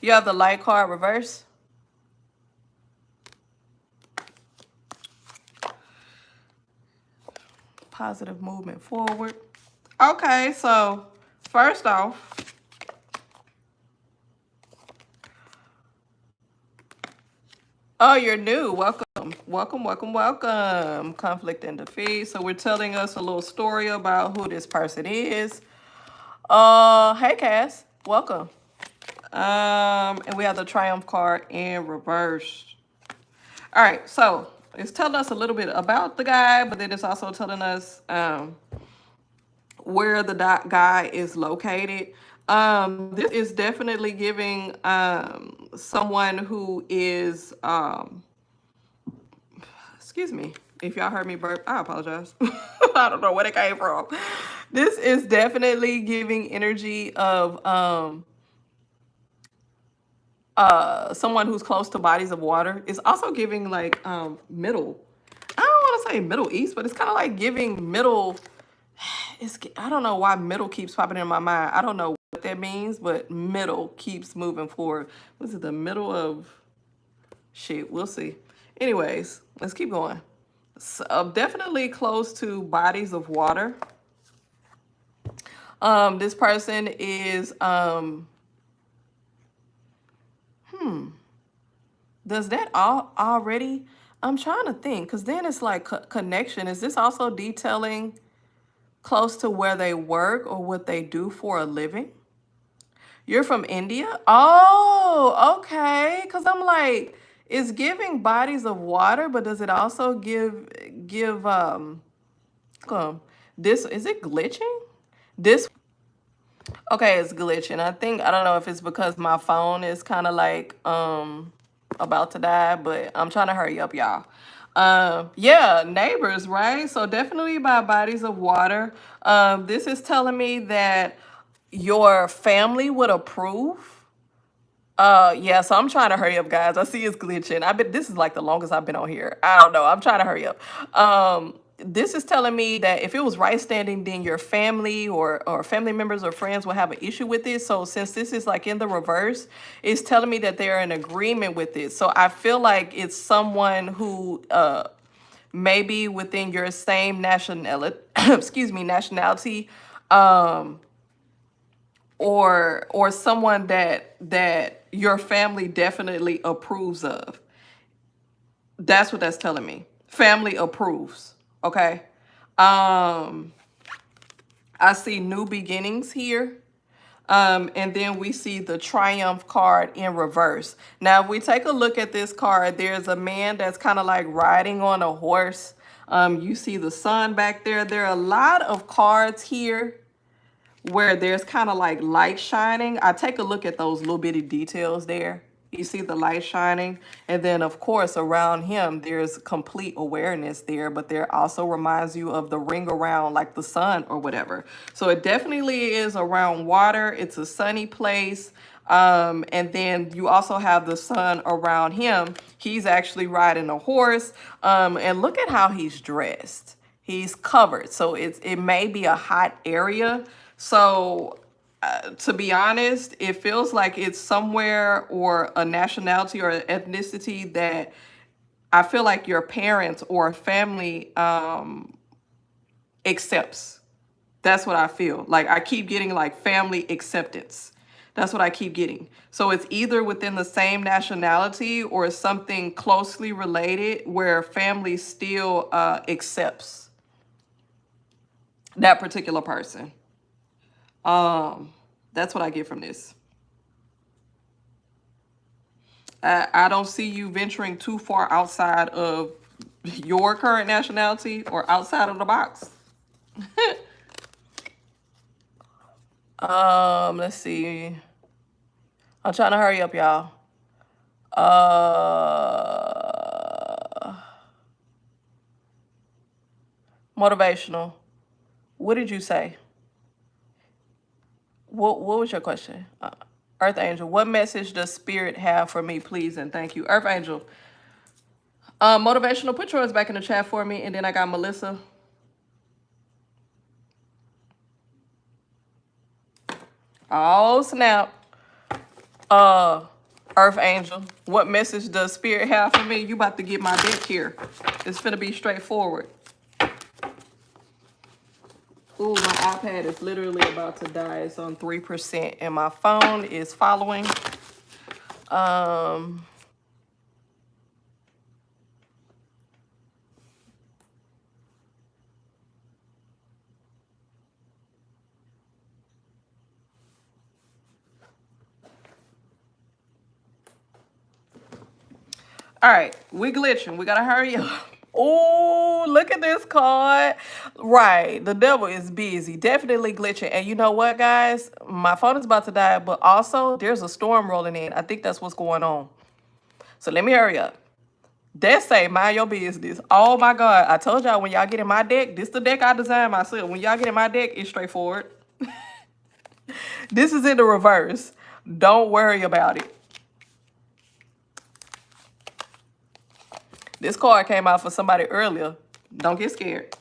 You have the light card reverse. Positive movement forward. Okay, so first off, oh, you're new. Welcome. Welcome, welcome, welcome. Conflict and defeat. So we're telling us a little story about who this person is. Hey Cass, welcome. And we have the Triumph card in reverse. All right, so it's telling us a little bit about the guy, but then it's also telling us where the guy is located. This is definitely giving someone who is, excuse me, if y'all heard me burp, I apologize. I don't know where it came from. This is definitely giving energy of someone who's close to bodies of water. It's also giving like middle. I don't want to say Middle East, but it's kind of like giving middle. I don't know why middle keeps popping in my mind. I don't know what that means, but middle keeps moving forward. Was it the middle of shit? We'll see. Anyways, let's keep going. So, definitely close to bodies of water. This person is does that already I'm trying to think, because then it's like connection. Is this also detailing close to where they work or what they do for a living? You're from India? Oh, okay. Because I'm like, it's giving bodies of water, but does it also give um this, is it glitching? This, okay, it's glitching. I don't know if it's because my phone is kind of like about to die, but I'm trying to hurry up, y'all. Yeah, neighbors, right? So definitely by bodies of water. This is telling me that your family would approve. Yeah, so I'm trying to hurry up, guys. I see it's glitching. This is like the longest I've been on here. I don't know. I'm trying to hurry up. This is telling me that if it was right standing, then your family or family members or friends will have an issue with it. So since this is like in the reverse, it's telling me that they're in agreement with it. So I feel like it's someone who maybe within your same nationality, excuse me, nationality, um, or someone that your family definitely approves of. That's what that's telling me. Family approves. Okay. Um, I see new beginnings here. And then we see the Triumph card in reverse. Now, if we take a look at this card, there's a man that's kind of like riding on a horse. You see the sun back there. There are a lot of cards here where there's kind of like light shining. I take a look at those little bitty details there. You see the light shining. And then, of course, around him, there's complete awareness there. But there also reminds you of the ring around like the sun or whatever. So it definitely is around water. It's a sunny place. And then you also have the sun around him. He's actually riding a horse. And look at how he's dressed. He's covered. So it may be a hot area. So to be honest, it feels like it's somewhere or a nationality or an ethnicity that I feel like your parents or family accepts. That's what I feel. Like I keep getting like family acceptance. That's what I keep getting. So it's either within the same nationality or something closely related where family still accepts that particular person. That's what I get from this. I don't see you venturing too far outside of your current nationality or outside of the box. Let's see. I'm trying to hurry up, y'all. Motivational. What did you say? What was your question? Earth Angel, what message does Spirit have for me, please and thank you? Earth Angel. Motivational, put yours back in the chat for me, and then I got Melissa. Oh, snap. Earth Angel, what message does Spirit have for me? You about to get my deck here. It's finna be straightforward. Ooh, my iPad is literally about to die. It's on 3%, and my phone is following. All right, we glitching. We gotta hurry up. Oh, look at this card. Right, the devil is busy. Definitely glitching. And you know what, guys? My phone is about to die, but also there's a storm rolling in. I think that's what's going on. So let me hurry up. That say, mind your business. Oh my God. I told y'all when y'all get in my deck, this the deck I designed myself. When y'all get in my deck, it's straightforward. This is in the reverse. Don't worry about it. This card came out for somebody earlier. Don't get scared.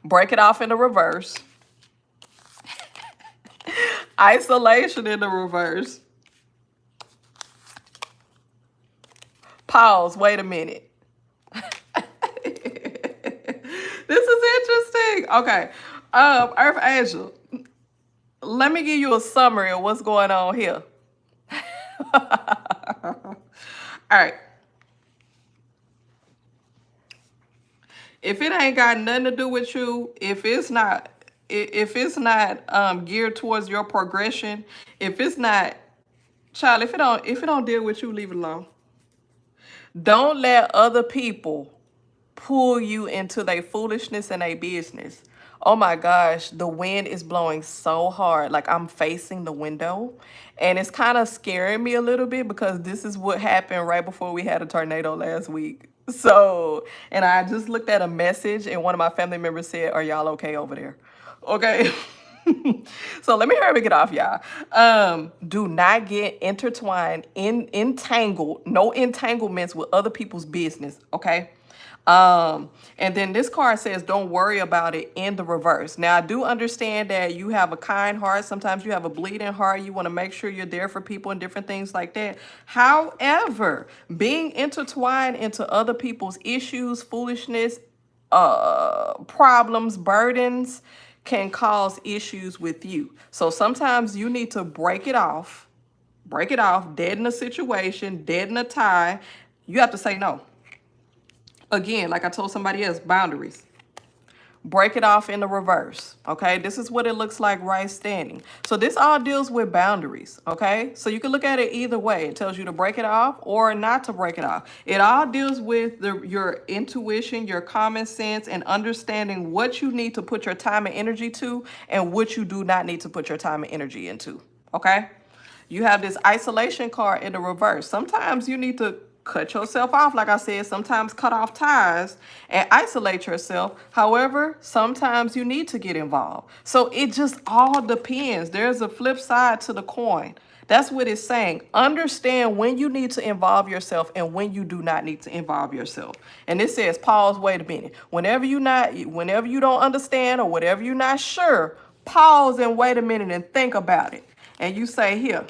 Break it off in the reverse. Isolation in the reverse. Pause. Wait a minute. This is interesting. Okay. Earth Angel, let me give you a summary of what's going on here. All right. If it ain't got nothing to do with you, if it's not geared towards your progression, if it's not, child, if it don't deal with you, leave it alone. Don't let other people pull you into their foolishness and their business. Oh my gosh, the wind is blowing so hard. Like I'm facing the window and it's kind of scaring me a little bit because this is what happened right before we had a tornado last week. So, and I just looked at a message and one of my family members said, "Are y'all okay over there?" Okay. So let me hurry and get off, y'all. Do not get intertwined, entangled, no entanglements with other people's business, okay? And then this card says, don't worry about it in the reverse. Now, I do understand that you have a kind heart. Sometimes you have a bleeding heart. You want to make sure you're there for people and different things like that. However, being intertwined into other people's issues, foolishness, problems, burdens can cause issues with you. So sometimes you need to break it off, deaden a situation, deaden a tie. You have to say no. Again, like I told somebody else, boundaries. Break it off in the reverse, okay? This is what it looks like right standing. So this all deals with boundaries, okay? So you can look at it either way. It tells you to break it off or not to break it off. It all deals with your intuition, your common sense, and understanding what you need to put your time and energy to and what you do not need to put your time and energy into, okay? You have this isolation card in the reverse. Sometimes you need to cut yourself off, like I said, sometimes cut off ties and isolate yourself. However, sometimes you need to get involved. So it just all depends. There's a flip side to the coin. That's what it's saying. Understand when you need to involve yourself and when you do not need to involve yourself. And it says, pause, wait a minute. Whenever you don't understand or whatever you're not sure, pause and wait a minute and think about it. And you say, here,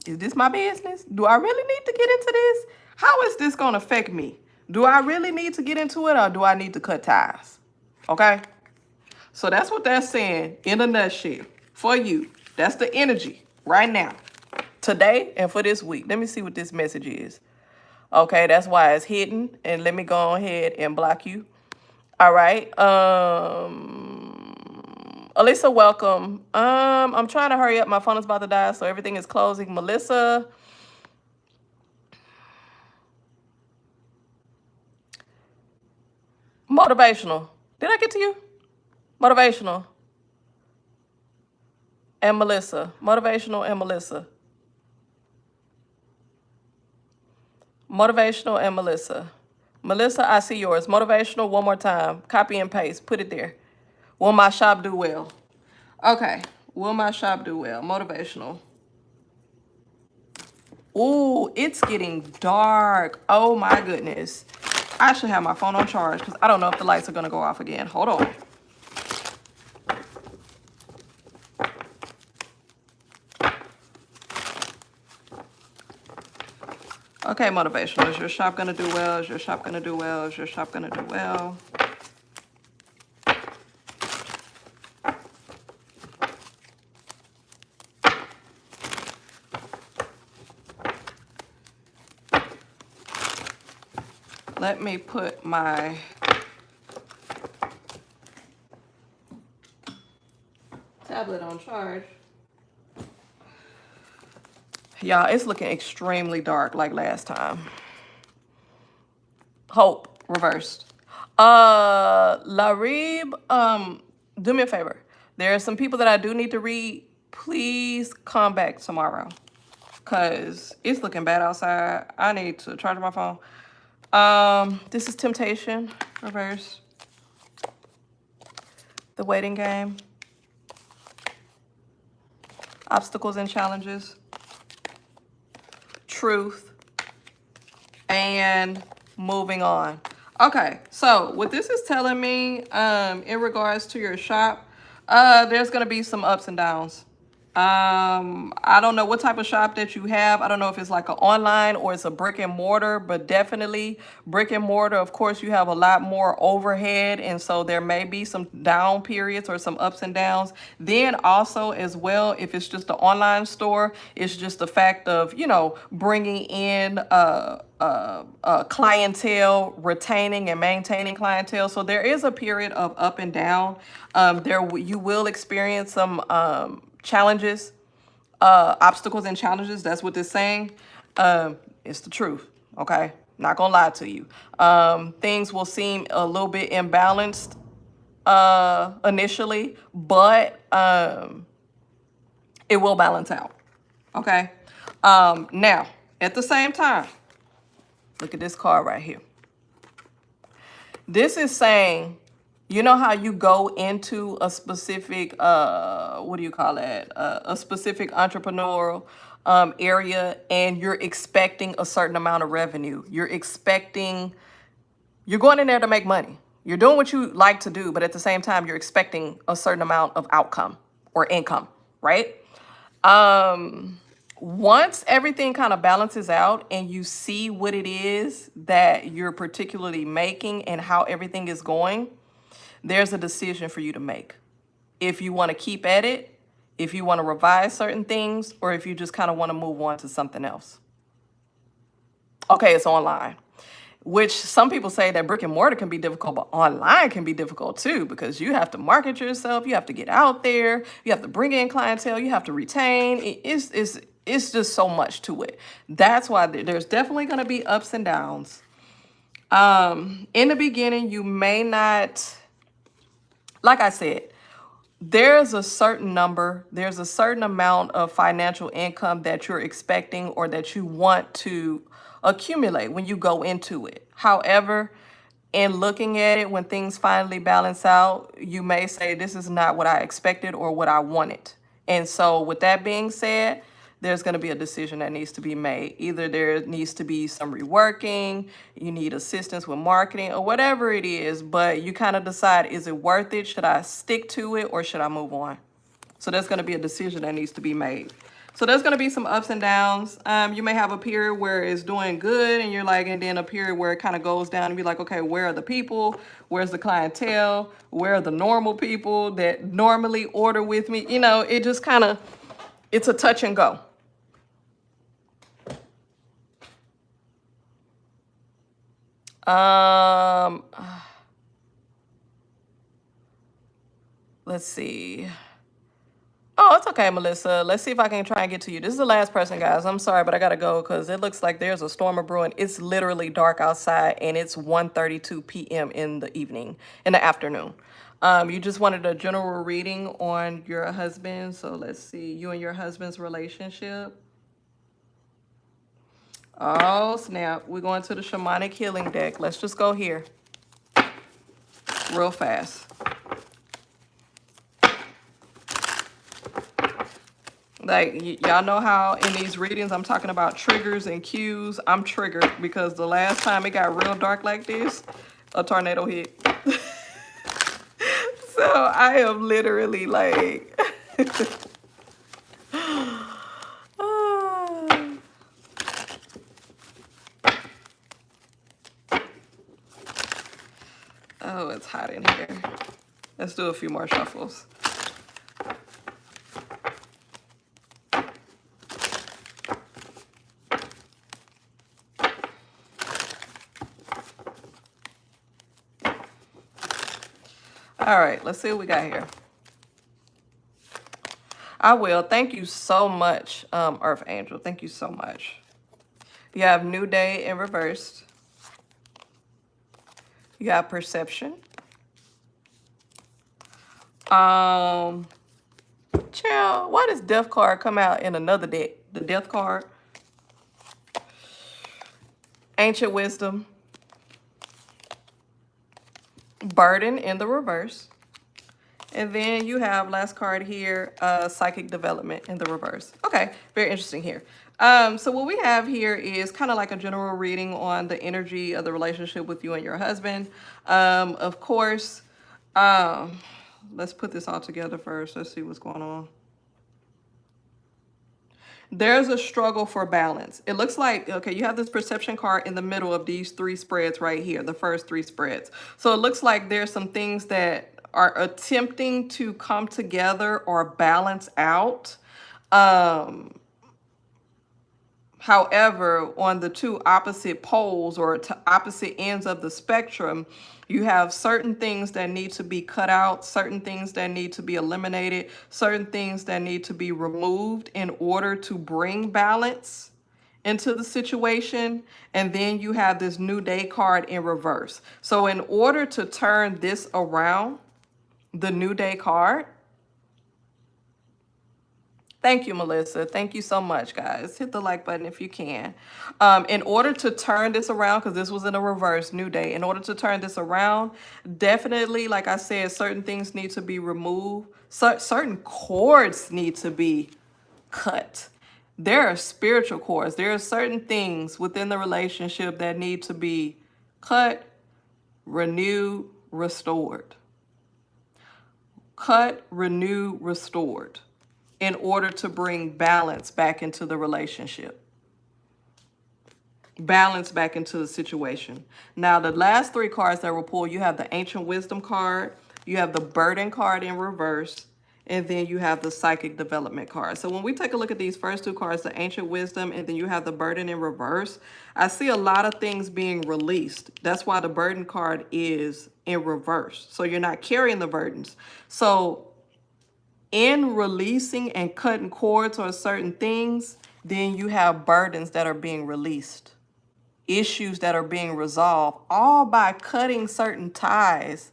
is this my business? Do I really need to get into this? How is this going to affect me? Do I really need to get into it or do I need to cut ties? Okay? So that's what that's saying in a nutshell for you. That's the energy right now, today, and for this week. Let me see what this message is. Okay, that's why it's hidden. And let me go ahead and block you. All right. Alyssa, welcome. I'm trying to hurry up. My phone is about to die, so everything is closing. Melissa. Motivational. Did I get to you? Motivational. And Melissa. Motivational and Melissa. Motivational and Melissa. Melissa, I see yours. Motivational, one more time. Copy and paste. Put it there. Will my shop do well? Okay. Will my shop do well? Motivational. Ooh, it's getting dark. Oh my goodness. I should have my phone on charge because I don't know if the lights are going to go off again. Hold on. Okay, motivational. Is your shop going to do well? Is your shop going to do well? Is your shop going to do well? Let me put my tablet on charge. Y'all, it's looking extremely dark like last time. Hope, reversed. Larib, do me a favor. There are some people that I do need to read. Please come back tomorrow because it's looking bad outside. I need to charge my phone. This is Temptation, reverse. The Waiting Game. Obstacles and Challenges. Truth. And moving on. Okay, so what this is telling me in regards to your shop, there's going to be some ups and downs. I don't know what type of shop that you have. I don't know if it's like an online or it's a brick and mortar, but definitely brick and mortar. Of course, you have a lot more overhead, and so there may be some down periods or some ups and downs. Then also as well, if it's just an online store, it's just the fact of, you know, bringing in clientele, retaining and maintaining clientele. So there is a period of up and down. You will experience some challenges, obstacles and challenges. That's what this saying. It's the truth. Okay, not gonna lie to you. Things will seem a little bit imbalanced initially, but it will balance out. Okay. Now at the same time, look at this card right here. This is saying, you know how you go into a specific, what do you call it? A specific entrepreneurial area, and you're expecting a certain amount of revenue. You're going in there to make money. You're doing what you like to do, but at the same time, you're expecting a certain amount of outcome or income, right? Once everything kind of balances out and you see what it is that you're particularly making and how everything is going, there's a decision for you to make. If you want to keep at it, if you want to revise certain things, or if you just kind of want to move on to something else. Okay, it's online, which some people say that brick and mortar can be difficult, but online can be difficult too, because you have to market yourself, you have to get out there, you have to bring in clientele, you have to retain. It's just so much to it. That's why there's definitely going to be ups and downs. In the beginning, you may not, like I said, there's a certain amount of financial income that you're expecting or that you want to accumulate when you go into it. However, in looking at it, when things finally balance out, you may say, this is not what I expected or what I wanted. And so with that being said, there's going to be a decision that needs to be made. Either there needs to be some reworking, you need assistance with marketing, or whatever it is, but you kind of decide, is it worth it? Should I stick to it or should I move on? So there's going to be a decision that needs to be made. So there's going to be some ups and downs. You may have a period where it's doing good and you're like, and then a period where it kind of goes down and be like, okay, where are the people? Where's the clientele? Where are the normal people that normally order with me? You know, it just kind of, it's a touch and go. Let's see. Oh, it's okay, Melissa. Let's see if I can try and get to you. This is the last person, guys. I'm sorry, but I gotta go because it looks like there's a storm brewing. It's literally dark outside, and it's 1:32 p.m. in the evening, in the afternoon. You just wanted a general reading on your husband. So let's see, you and your husband's relationship. Oh, snap. We're going to the shamanic healing deck. Let's just go here real fast. Like, y'all know how in these readings I'm talking about triggers and cues. I'm triggered because the last time it got real dark like this, a tornado hit. So I am literally like... Oh, it's hot in here. Let's do a few more shuffles. All right, let's see what we got here. I will. Thank you so much, Earth Angel. Thank you so much. You have New Day in reversed. You have Perception. Child, why does Death card come out in another deck? The Death card. Ancient Wisdom. Burden in the reverse. And then you have last card here, Psychic Development in the reverse. Okay, very interesting here. So what we have here is kind of like a general reading on the energy of the relationship with you and your husband. Of course, let's put this all together first. Let's see what's going on. There's a struggle for balance. It looks like, okay, you have this perception card in the middle of these three spreads right here, the first three spreads. So it looks like there's some things that are attempting to come together or balance out. However, on the two opposite poles or opposite ends of the spectrum, you have certain things that need to be cut out, certain things that need to be eliminated, certain things that need to be removed in order to bring balance into the situation. And then you have this New Day card in reverse. So in order to turn this around, the New Day card, thank you, Melissa. Thank you so much, guys. Hit the like button if you can. In order to turn this around, because this was in a reverse, New Day, in order to turn this around, definitely, like I said, certain things need to be removed. Certain cords need to be cut. There are spiritual cords. There are certain things within the relationship that need to be cut, renewed, restored. Cut, renew, restored, in order to bring balance back into the relationship. Balance back into the situation. Now, the last three cards that were pulled, you have the Ancient Wisdom card, you have the Burden card in reverse, and then you have the Psychic Development card. So when we take a look at these first two cards, the Ancient Wisdom, and then you have the Burden in reverse, I see a lot of things being released. That's why the Burden card is in reverse. So you're not carrying the burdens. So in releasing and cutting cords or certain things, then you have burdens that are being released, issues that are being resolved, all by cutting certain ties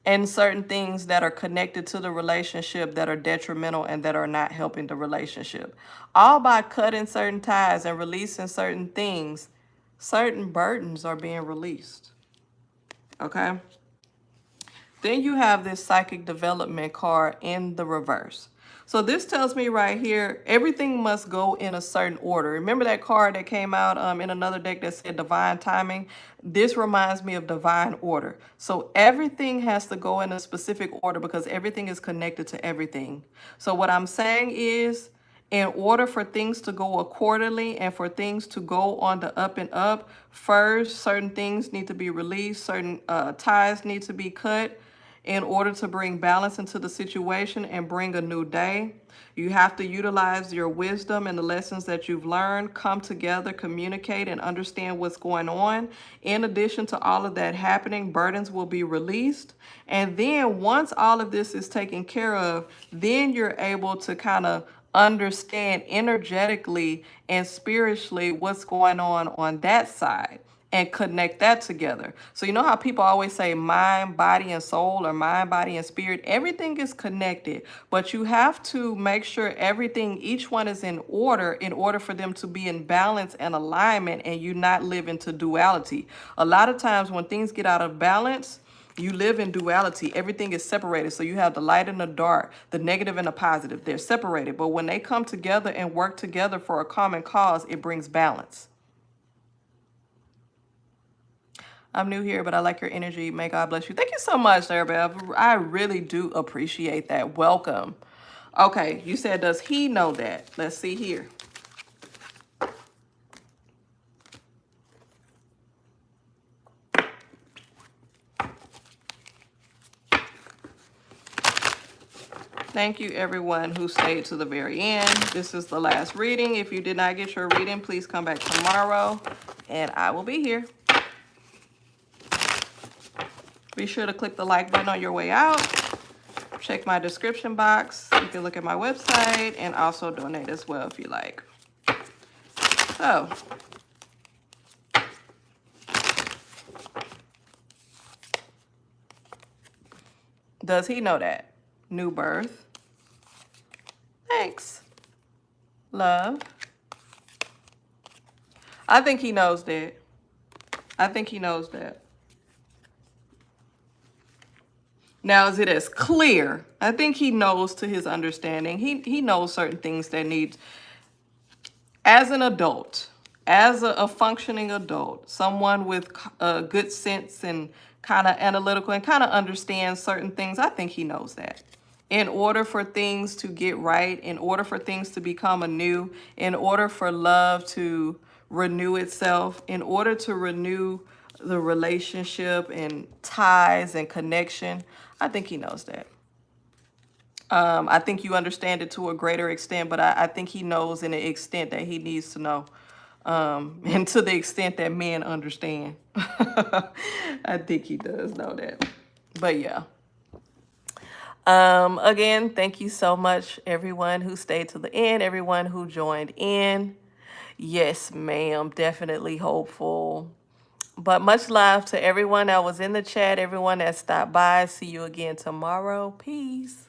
and certain things that are connected to the relationship that are detrimental and that are not helping the relationship. All by cutting certain ties and releasing certain things, certain burdens are being released. Okay? Then you have this Psychic Development card in the reverse. So this tells me right here, everything must go in a certain order. Remember that card that came out in another deck that said divine timing? This reminds me of divine order. So everything has to go in a specific order because everything is connected to everything. So what I'm saying is, in order for things to go accordingly and for things to go on the up and up, first, certain things need to be released, certain ties need to be cut in order to bring balance into the situation and bring a new day. You have to utilize your wisdom and the lessons that you've learned, come together, communicate, and understand what's going on. In addition to all of that happening, burdens will be released. And then once all of this is taken care of, then you're able to kind of understand energetically and spiritually what's going on that side and connect that together. So you know how people always say mind, body, and soul, or mind, body, and spirit? Everything is connected, but you have to make sure everything, each one is in order for them to be in balance and alignment, and you not live into duality. A lot of times when things get out of balance, you live in duality. Everything is separated. So you have the light and the dark, the negative and the positive. They're separated. But when they come together and work together for a common cause, it brings balance. I'm new here, but I like your energy. May God bless you. Thank you so much, Sarah. I really do appreciate that. Welcome. Okay, you said, does he know that? Let's see here. Thank you, everyone who stayed to the very end. This is the last reading. If you did not get your reading, please come back tomorrow, and I will be here. Be sure to click the like button on your way out. Check my description box. You can look at my website and also donate as well if you like. So, does he know that? New birth. Thanks. Love. I think he knows that. I think he knows that. Now, is it as clear? I think he knows to his understanding. He knows certain things that need, as an adult, as a functioning adult, someone with good sense and kind of analytical and kind of understands certain things. I think he knows that. in order for things to get right, in order for things to become anew, in order for love to renew itself, in order to renew the relationship and ties and connection. I think he knows that. I think you understand it to a greater extent, but I think he knows in the extent that he needs to know. And to the extent that men understand. I think he does know that. But yeah. Again, thank you so much, everyone who stayed to the end, everyone who joined in. Yes, ma'am, definitely hopeful. But much love to everyone that was in the chat, everyone that stopped by. See you again tomorrow. Peace.